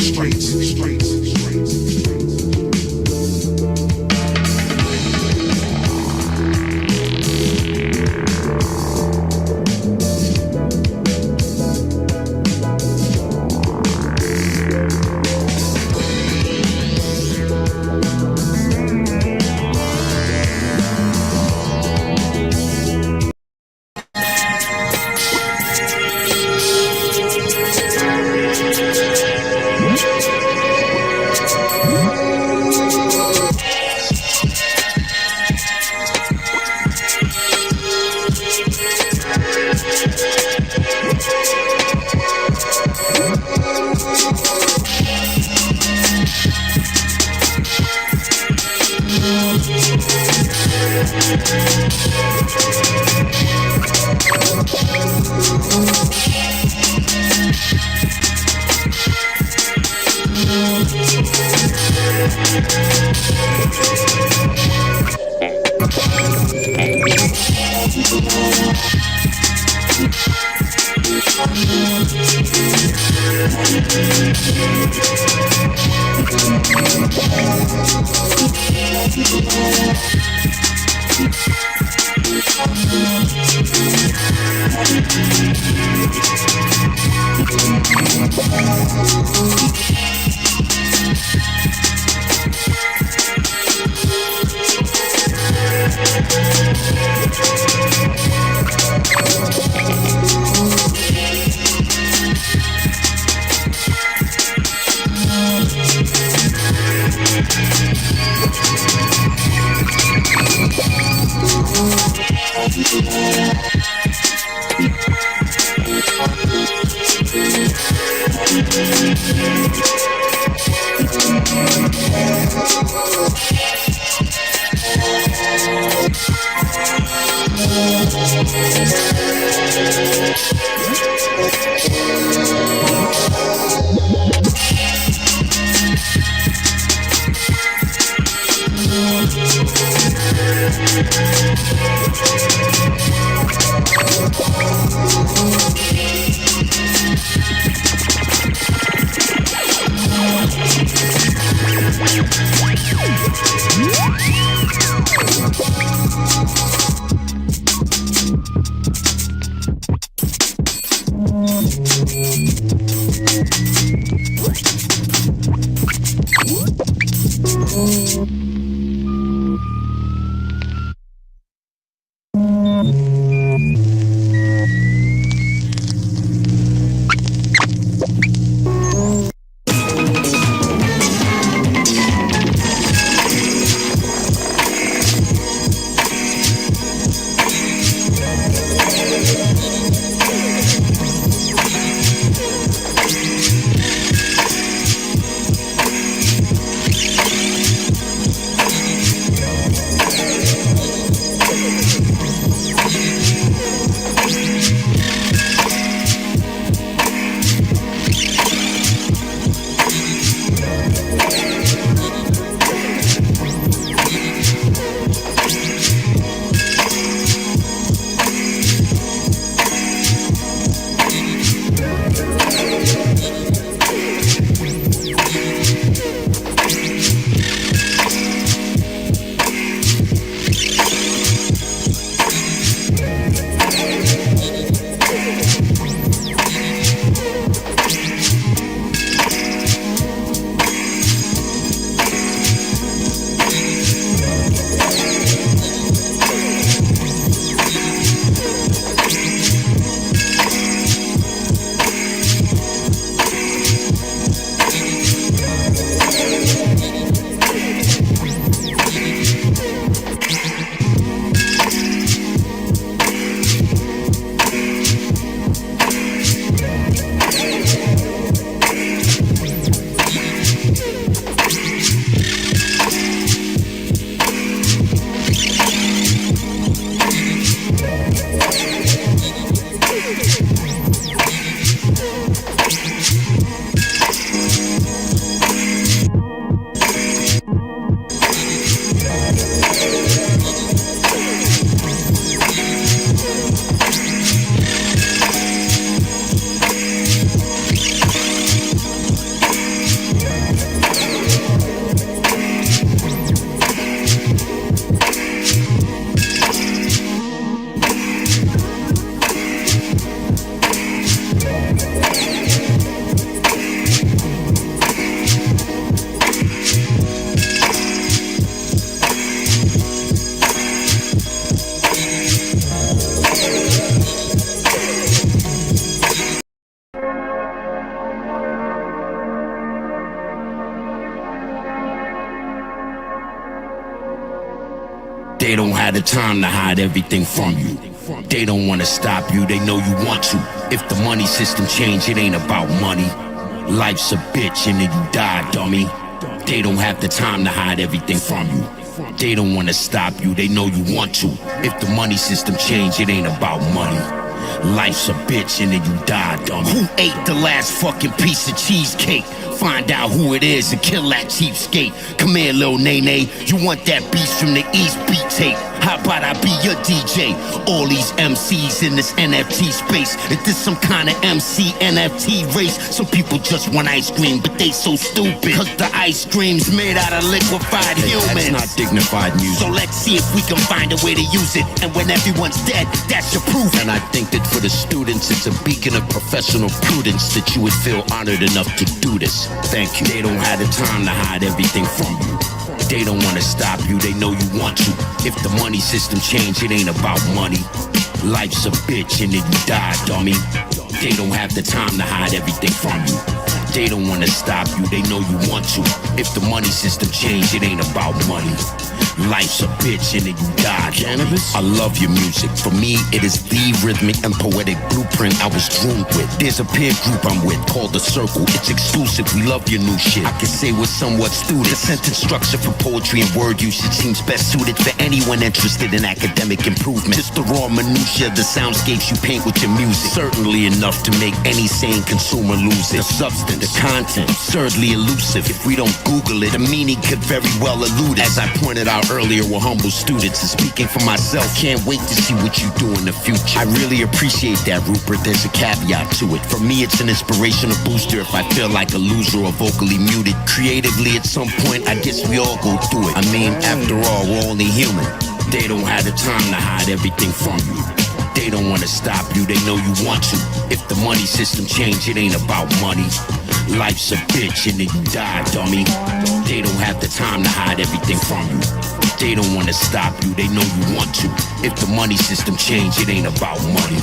time to hide everything from you. They don't wanna stop you, they know you want to. If the money system change, it ain't about money. Life's a bitch and then you die, dummy. They don't have the time to hide everything from you. They don't wanna stop you, they know you want to. If the money system change, it ain't about money. Life's a bitch and then you die, dummy. Who ate the last fucking piece of cheesecake? Find out who it is and kill that cheapskate. Come here, little Nene, you want that beast from the East beat tape? How about I be your DJ? All these MCs in this NFT space. Is this some kind of MC NFT race? Some people just want ice cream, but they so stupid. Cause the ice cream's made out of liquefied humans. That's not dignified music. So let's see if we can find a way to use it. And when everyone's dead, that's your proof. And I think that for the students, it's a beacon of professional prudence that you would feel honored enough to do this. Thank you. They don't have the time to hide everything from you. They don't wanna stop you, they know you want to. If the money system change, it ain't about money. Life's a bitch and then you die, dummy. They don't have the time to hide everything from you. They don't wanna stop you, they know you want to. If the money system change, it ain't about money. Life's a bitch and then you die. Cannabis? I love your music. For me, it is the rhythmic and poetic blueprint I was groomed with. There's a peer group I'm with called The Circle. It's exclusive, we love your new shit. I can say we're somewhat student. The sentence structure for poetry and word usage seems best suited for anyone interested in academic improvement. Just the raw minutia, the soundscapes you paint with your music. Certainly enough to make any sane consumer lose it. The substance, the content, absurdly elusive. If we don't Google it, the meaning could very well elude it. As I pointed out earlier, we're humble students, and speaking for myself, can't wait to see what you do in the future. I really appreciate that, Rupert. There's a caveat to it. For me, it's an inspirational booster if I feel like a loser or vocally muted. Creatively, at some point, I guess we all go through it. I mean, after all, we're only human. They don't have the time to hide everything from you. They don't want to stop you, they know you want to. If the money system change, it ain't about money. Life's a bitch and then you die, dummy. They don't have the time to hide everything from you. They don't want to stop you, they know you want to. If the money system change, it ain't about money.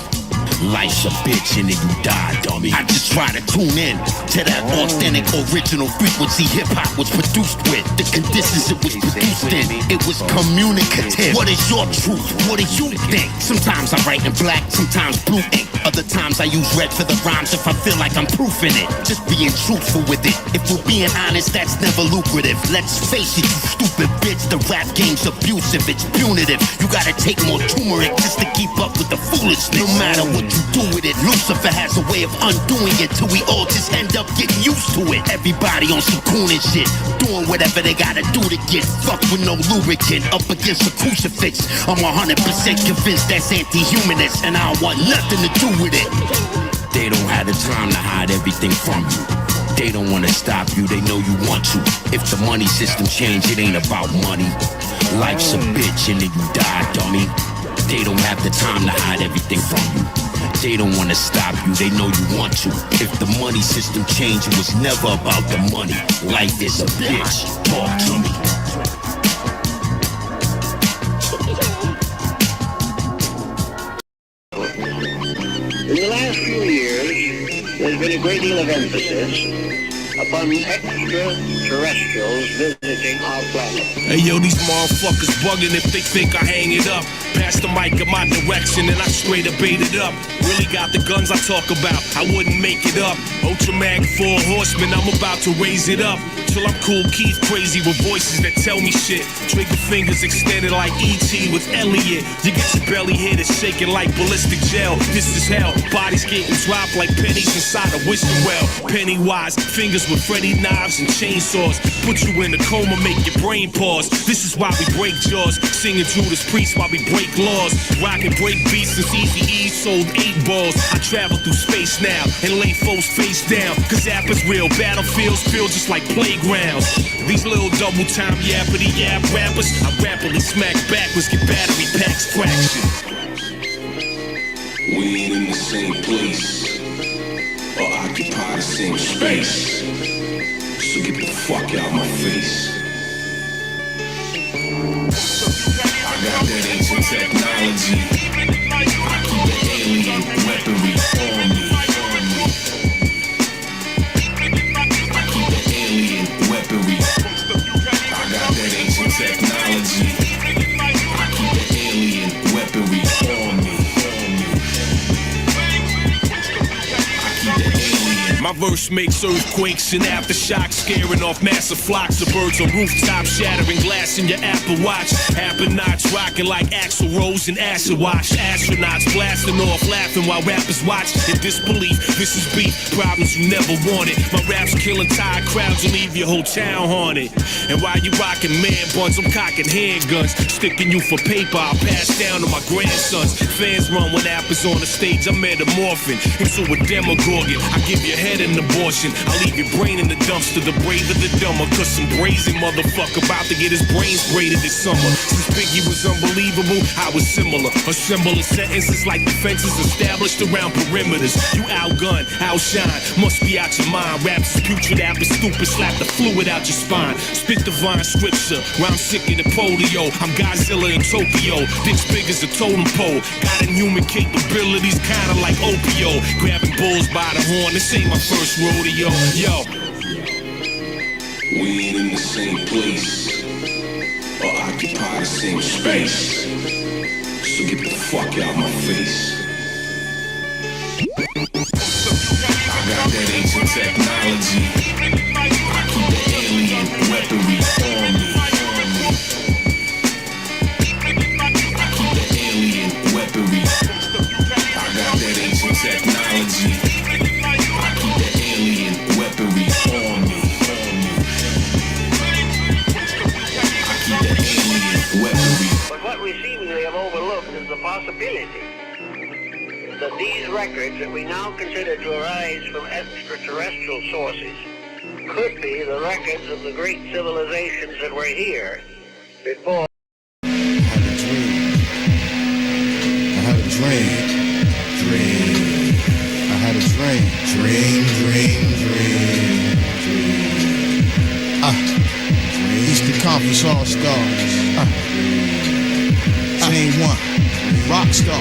Life's a bitch and then you die, dummy. I just try to tune in to that authentic, original frequency hip-hop was produced with. The conditions it was produced in, it was communicative. What is your truth? What do you think? Sometimes I write in black, sometimes blue ink. Other times I use red for the rhymes if I feel like I'm proofing it. Just being truthful with it. If we're being honest, that's never lucrative. Let's face it, you stupid bitch, the rap game's abusive, it's punitive. You gotta take more turmeric just to keep up with the foolishness. No matter what you do with it, Lucifer has a way of undoing it till we all just end up getting used to it. Everybody on some coon and shit, doing whatever they gotta do to get fucked with no lubricant up against a crucifix. I'm 100% convinced that's anti-humanist, and I don't want nothing to do with it. They don't have the time to hide everything from you. They don't wanna stop you, they know you want to. If the money system change, it ain't about money. Life's a bitch and then you die, dummy. They don't have the time to hide everything from you. They don't wanna stop you, they know you want to. If the money system change, it was never about the money. Life is a bitch, talk to me. In the last few years, there's been a great deal of emphasis upon extraterrestrials visiting our planet. Hey yo, these motherfuckers bugging if they think I hang it up. Pass the mic in my direction and I straight up bait it up. Really got the guns I talk about, I wouldn't make it up. Ultramag 4 horsemen, I'm about to raise it up. Till I'm cool Keith crazy with voices that tell me shit. Trigger fingers extended like E.T. with Elliot. You get your belly hit and shaking like ballistic gel. This is hell, bodies getting dropped like pennies inside a wishing well. Pennywise, fingers with Freddy knives and chainsaws. Put you in a coma, make your brain pause. This is why we break jaws, singing Judas Priest while we break laws. Rockin' break beats since Eazy-E sold 8 balls. I travel through space now and lay foes face down. Cause rap is real, battlefields feel just like playgrounds. These little double time yappity yap rappers, I rapidly smack backwards, get battery packs traction. We ain't in the same place or occupy the same space, so get the fuck out my face. I got that ancient technology, I keep the alien weaponry on me. I keep the alien weaponry. I got that ancient technology, I keep the alien My verse makes earthquakes and aftershocks, scaring off massive flocks of birds on rooftops, shattering glass in your Apple Watch. Appernauts rocking like Axl Rose and acid wash. Astronauts blasting off, laughing while rappers watch in disbelief. This is beef, problems you never wanted. My raps killing tired crowds and leave your whole town haunted. And while you rocking man buns, I'm cocking handguns, sticking you for paper. I'll pass down to my grandsons. Fans run when apples on the stage. I'm metamorphing into a demogorgon. I give your head an abortion. I leave your brain in the dumpster. The braver the dumber, cause some brazen motherfucker about to get his brains braided this summer. Since Biggie was unbelievable, I was similar. Assemble sentences like defenses established around perimeters. You outgun, outshine, must be out your mind. Raps is putrid, apples stupid, slap the fluid out your spine. Spit divine scripture, rhyme sicker than polio. I'm Godzilla in Tokyo, dicks big as a totem pole. Got inhuman capabilities, kinda like Opio. Grabbing bulls by the horn, this ain't my first rodeo. Yo, we ain't in the same place or occupy the same space, so get the fuck out my face. I got that ancient technology, I keep the alien weaponry on me. I keep the alien weaponry, I got that ancient technology, I keep the alien weaponry on me. But what we seemingly have overlooked is the possibility that these records that we now consider to arise from extraterrestrial sources could be the records of the great civilizations that were here before. I had a dream. I had a dream. Eastern Conference All-Stars. Team 1. Rockstar.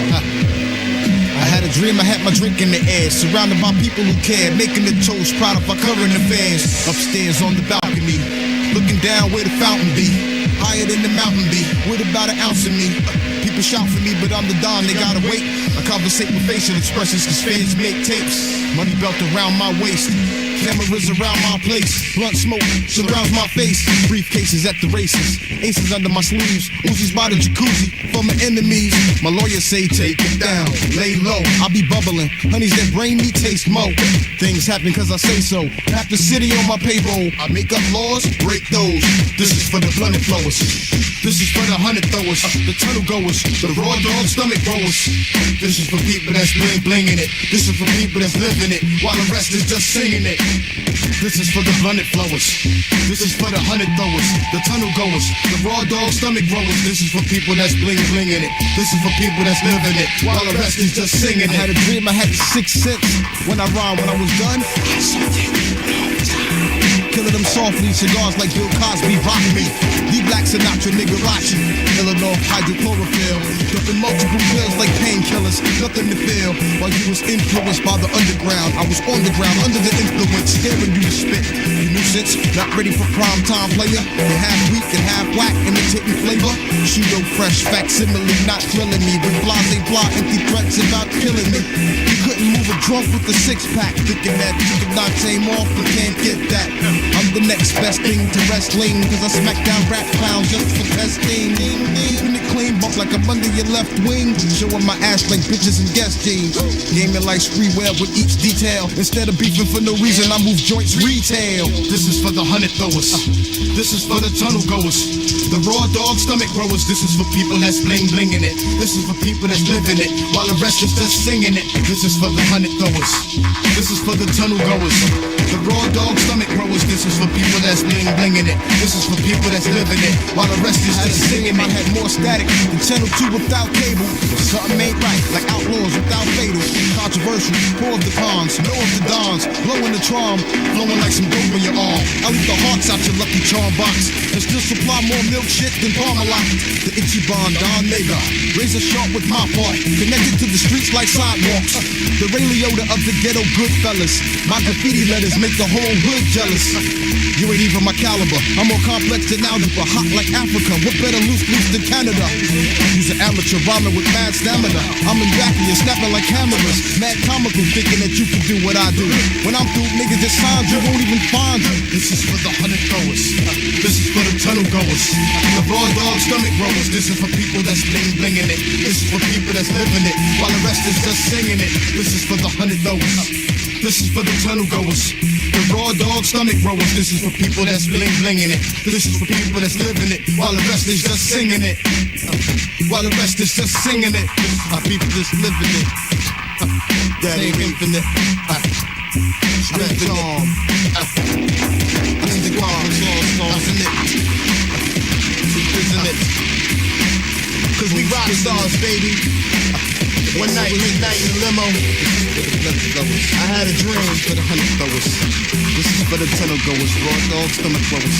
I had a dream, I had my drink in the air, surrounded by people who cared, making the toast, proud of our current affairs. Upstairs on the balcony, looking down where the fountain be, higher than the mountain be, with about an ounce of me. People shout for me, but I'm the Don, they gotta wait. I conversate with facial expressions, cause fans make tapes. Money belt around my waist, cameras around my place. Blunt smoke surrounds my face. Briefcases at the races, aces under my sleeves, Uzis by the jacuzzi for my enemies. My lawyer say take it down, lay low. I be bubbling, honeys that brain me taste mo. Things happen cause I say so. Half the city on my payroll. I make up laws, break those. This is for the blunted flowers. This is for the 100 throwers, the tunnel goers, the raw dog stomach growers. This is for people that's blinging it. This is for people that's living it, while the rest is just singing it. This is for the blunted flowers. This is for the 100 throwers, the tunnel goers, the raw dog stomach growers. This is for people that's blinging it. This is for people that's living it, while the rest is just singing it. I had a dream, I had the sixth sense. When I rhyme, when I was done, I saw killing them softly, cigars like Bill Cosby rock me. The Black Sinatra, Nigarachi, Illinois hydrochlorophyll, dumping multiple pills like painkillers, nothing to feel. While you was influenced by the underground, I was on the ground under the influence, hearing you spit. You nuisance, not ready for prime time player. You're half weak and half whack, imitating flavor. Pseudo fresh facsimile, not thrilling me with blase blah, empty threats about killing me. You couldn't move a drunk with a six pack, thinking that you could not tame off, but can't get that. I'm the next best thing to wrestling, cause I smack down rap clowns just for testing. Keeping it clean, bump like I'm under your left wing, showing my ass like bitches and guest jeans. Gaming like freeware with each detail. Instead of beefing for no reason, I move joints retail. This is for the 100 throwers. This is for the tunnel goers, the raw dog stomach growers. This is for people that's blinging it. This is for people that's living it, while the rest is just singing it. This is for the 100 throwers. This is for the tunnel goers, the raw dog stomach growers. This is for people that's blinging it. This is for people that's living it, while the rest is just singing it. I had more static than Channel 2 without cable. Something ain't right, like Outlaws without Fatal. Controversial, poor of the cons, no of the dons. Blowing the charm, blowing like some dope in your arm. I leave the hearts out your Lucky Charm box, and still supply more milk shit than Parmalat. The Ichiban Don Mega, razor sharp with my part, connected to the streets like sidewalks. The Ray Liotta of the ghetto Goodfellas. My graffiti letters make the whole hood jealous. You ain't even my caliber, I'm more complex than algebra. Hot like Africa, what better loose than Canada? Use an amateur rhyming with mad stamina. I'm in back of you, snapping like cameras. Mad comical, thinking that you can do what I do. When I'm through, niggas that signed you won't even find you. This is for the 100 goers. This is for the tunnel goers. The raw dog stomach growers. This is for people that's bling blinging it. This is for people that's living it, while the rest is just singing it. This is for the 100 goers. This is for the tunnel goers. The raw dog stomach growers. This is for people that's bling blinging it. This is for people that's living it, while the rest is just singing it. While the rest is just singing it. Our people just living it. That ain't infinite. Spend the calm. In the calm, isn't it? Isn't it? Cause we rock stars, baby. One night, midnight in the limo. I had a dream for the 100 goers. This is for the tunnel goers, raw dog stomach growers.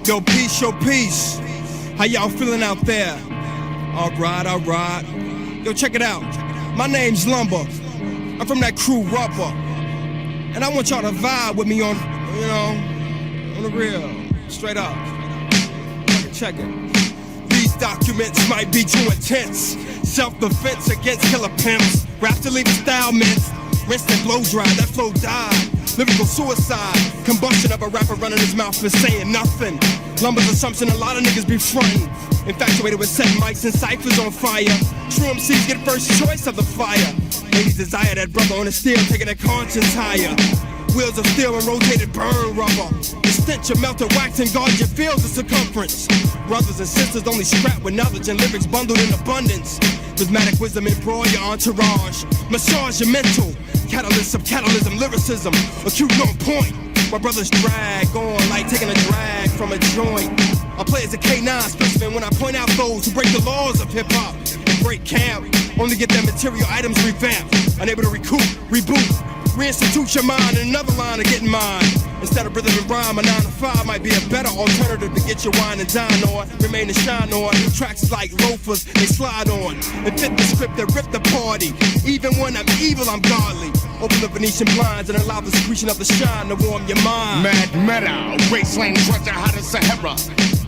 Yo, peace, yo, peace. How y'all feeling out there? Alright, alright. Yo, check it out. My name's Lumber. I'm from that crew Rubber. And I want y'all to vibe with me on, you know, on the real. Straight up. Check it. These documents might be too intense. Self-defense against killer pimps. Rap to leave the style mints. Rinse and blow dry, that flow died. Lyrical suicide. Combustion of a rapper running his mouth and saying nothing. Lumber's assumption, a lot of niggas be frontin'. Infatuated with set mics and ciphers on fire. True MCs get first choice of the fire. Ladies desire that brother on the steel, taking their conscience higher. Wheels of steel and rotated burn rubber. The stench of melted wax and guard your fields of circumference. Brothers and sisters only strapped with knowledge and lyrics bundled in abundance. Rhythmatic wisdom embroil your entourage. Massage your mental. Catalyst of catalysm, lyricism. Acute on point. My brothers drag on like taking a drag from a joint. I play as a K9 specimen when I point out those who break the laws of hip-hop and break camp. Only get their material items revamped. Unable to recoup, reboot, reinstitute your mind in another line of getting mine. Instead of rhythm and rhyme, a 9 to 5 might be a better alternative to get your wine and dine on. Remain to shine on. Tracks like loafers, they slide on. And fit the script that rip the party. Even when I'm evil, I'm godly. Open the Venetian blinds and allow the secretion of the shine to warm your mind. Mad meta, wasteland treasure, hot as Sahara.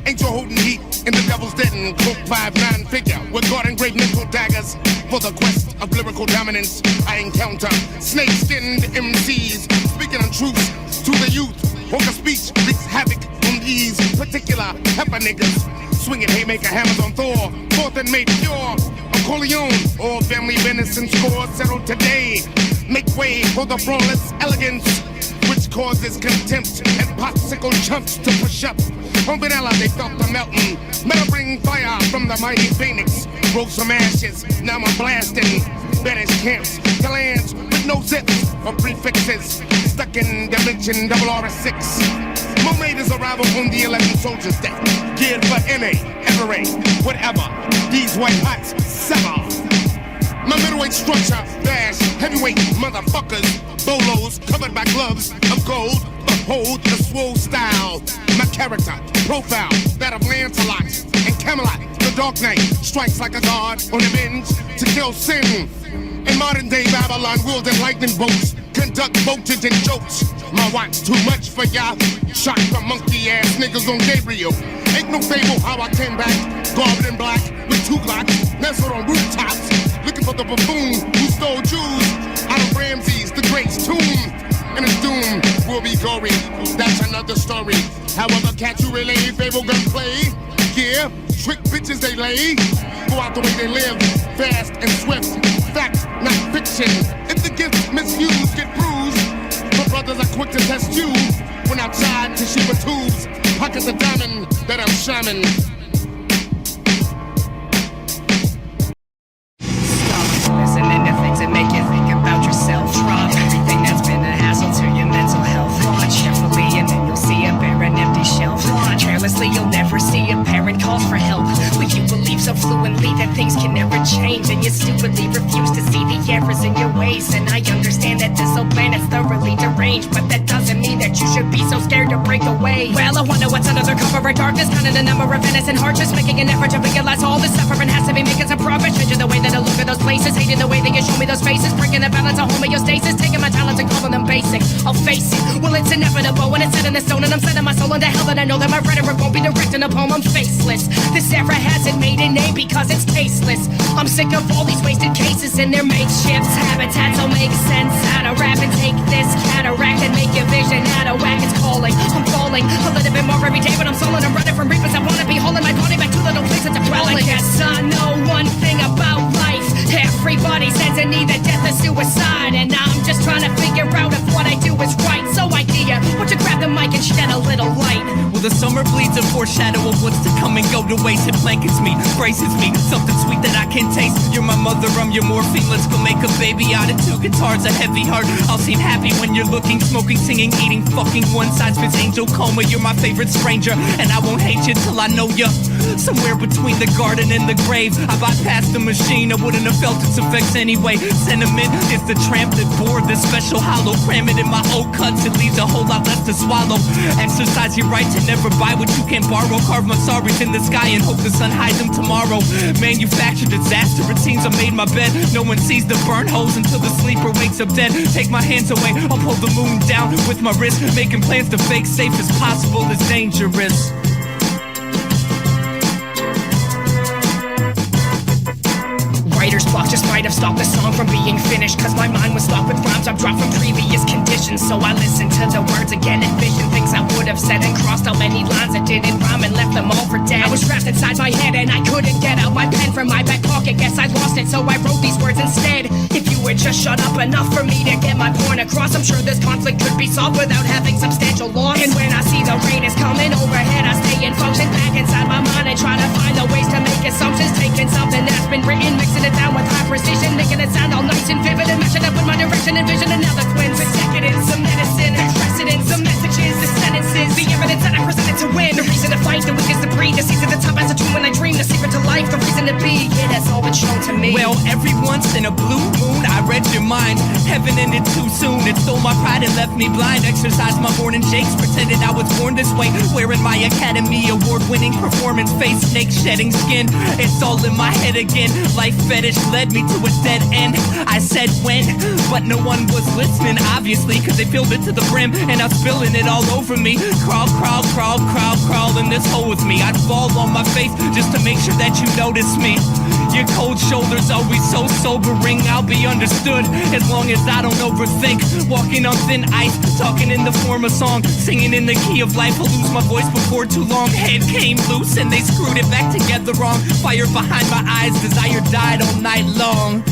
Angel holding heat in the devil's den. Cloak 5'9" figure with guard engraved nickel daggers. For the quest of lyrical dominance, I encounter snake-skinned MCs speaking untruths to the youth. Poker speech wreaks havoc on these particular pepper niggas. Swinging haymaker hammers on Thor, fourth and made pure. A Corleone, all family venison scores settled today. Make way for the flawless elegance, which causes contempt and popsicle chumps to push up. On vanilla, they felt the melting. Metal bring fire from the mighty phoenix. Broke some ashes, now I'm blasting. Banish camps, the lands with no zips or prefixes. Stuck in dimension RR6. Mermaid's arrival on the 11 soldiers' deck. Geared for NA, FRA, whatever. These white hots, sever. My middleweight structure, bash, heavyweight motherfuckers. Bolos covered by gloves of gold. Behold the swole style. My character, profile, that of Lancelot and Camelot. The Dark Knight strikes like a god on a binge to kill sin. In modern day Babylon, wielding lightning bolts, conduct voltage and jokes. My watch too much for ya. Shot from monkey ass niggas on Gabriel. Ain't no fable how I came back, garbed in black with 2 Glocks, nestled on rooftops, looking for the buffoon who stole Jews out of Ramses the Great's tomb. And his doom will be gory. That's another story. However, can't you relay fable gunplay? Yeah, trick bitches they lay. Go out the way they live, fast and swift. Fact, not fiction. If the gift misused, get bruised. My brothers are quick to test you. When outside to Shiba tubes, pockets of diamond that I'm shaman. Stop listening to things that make you think about yourself. Drop everything that's been a hassle to your mental health. Watch carefully and then you'll see a barren empty shelf. Carelessly you'll never see a parent calls for help. When you believe so fluently that things can never change, and you stupidly refuse to see the errors in your ways. And I understand that this whole planet's thoroughly deranged, but that doesn't mean that you should be so scared to break away. Well, I wonder what's under the cover of darkness, counting the number of innocent hearts, just making an effort to realize all this suffering has to be making some progress. Changing the way that I look at those places, hating the way that you show me those faces, breaking the balance of homeostasis, taking my talents and calling them basic. I'll face it, well it's inevitable when it's set in the stone, and I'm setting my soul into hell, and I know that my rhetoric won't be directing a poem. I'm faceless. This era hasn't made a name because it's tasteless. I'm sick of all these wasted cases and their makeshifts. Habitats don't make sense. How to rap and take this cataract and make your vision out of whack. It's calling, I'm falling a little bit more every day, but I'm sullen. I'm running from reapers. I wanna be hauling my body back to little places to dwell. I guess I know one thing about life. Everybody says in either death or suicide, and I'm just trying to figure out if what I do is right. So idea, won't you grab the mic and shed a little light? Well, the summer bleeds a foreshadow of what's to come and go to waste. It blankets me, braces me, something sweet that I can taste. You're my mother, I'm your morphine. Let's go make a baby out of 2 guitars, a heavy heart. I'll seem happy when you're looking, smoking, singing, eating, fucking. One size fits angel coma. You're my favorite stranger, and I won't hate you till I know you. Somewhere between the garden and the grave, I bypassed the machine. I wouldn't have felt its effects anyway. Sentiment is the tramp that bore this special hollow. Cram it in my old cuts, it leaves a whole lot left to swallow. Exercise your right to never never buy what you can't borrow. Carve my sorries in the sky and hope the sun hides them tomorrow. Manufactured disaster, it seems I made my bed. No one sees the burn holes until the sleeper wakes up dead. Take my hands away, I'll pull the moon down with my wrist. Making plans to fake safe as possible is dangerous. Writer's block just might have stopped the song from being finished, cause my mind was stopped with rhymes I've dropped from previous conditions. So I listened to the words again, envisioned things I would have said, and crossed out many lines that didn't rhyme and left them all for dead. I was trapped inside my head and I couldn't get out my pen from my back pocket. Guess I lost it, so I wrote these words instead. If you would just shut up enough for me to get my point across, I'm sure this conflict could be solved without having substantial loss. And when I see the rain is coming overhead, I stay and function back inside my mind and try to find the ways to make assumptions. Taking something that's been written, mixing it down with high precision, making it sound all nice and vivid, and matching up with my direction and vision. And now the twins, the decadence, the medicine, the precedence, the messages, the sentences, the evidence that I presented to win. The reason to fight, the weakest to breathe, the seeds at the top as a tomb when I dream, the secret to life, the reason to be. Yeah, that's all been shown to me. Well, every once in a blue moon, I read your mind. Heaven ended too soon, it stole my pride and left me blind. Exercised my morning shakes, pretended I was born this way. Wearing my Academy Award-winning performance face, snake shedding skin. It's all in my head again. Life fetish led me to a dead end. I said when, but no one was listening, obviously, cause they filled it to the brim and I'm spilling it all over me. Crawl, crawl, crawl, crawl, crawl in this hole with me. I'd fall on my face just to make sure that you notice me. Your cold shoulders always so sobering, I'll be understood as long as I don't overthink. Walking on thin ice, talking in the form of song, singing in the key of life. I'll lose my voice before too long. Head came loose and they screwed it back together wrong. Fire behind my eyes, desire died all night long.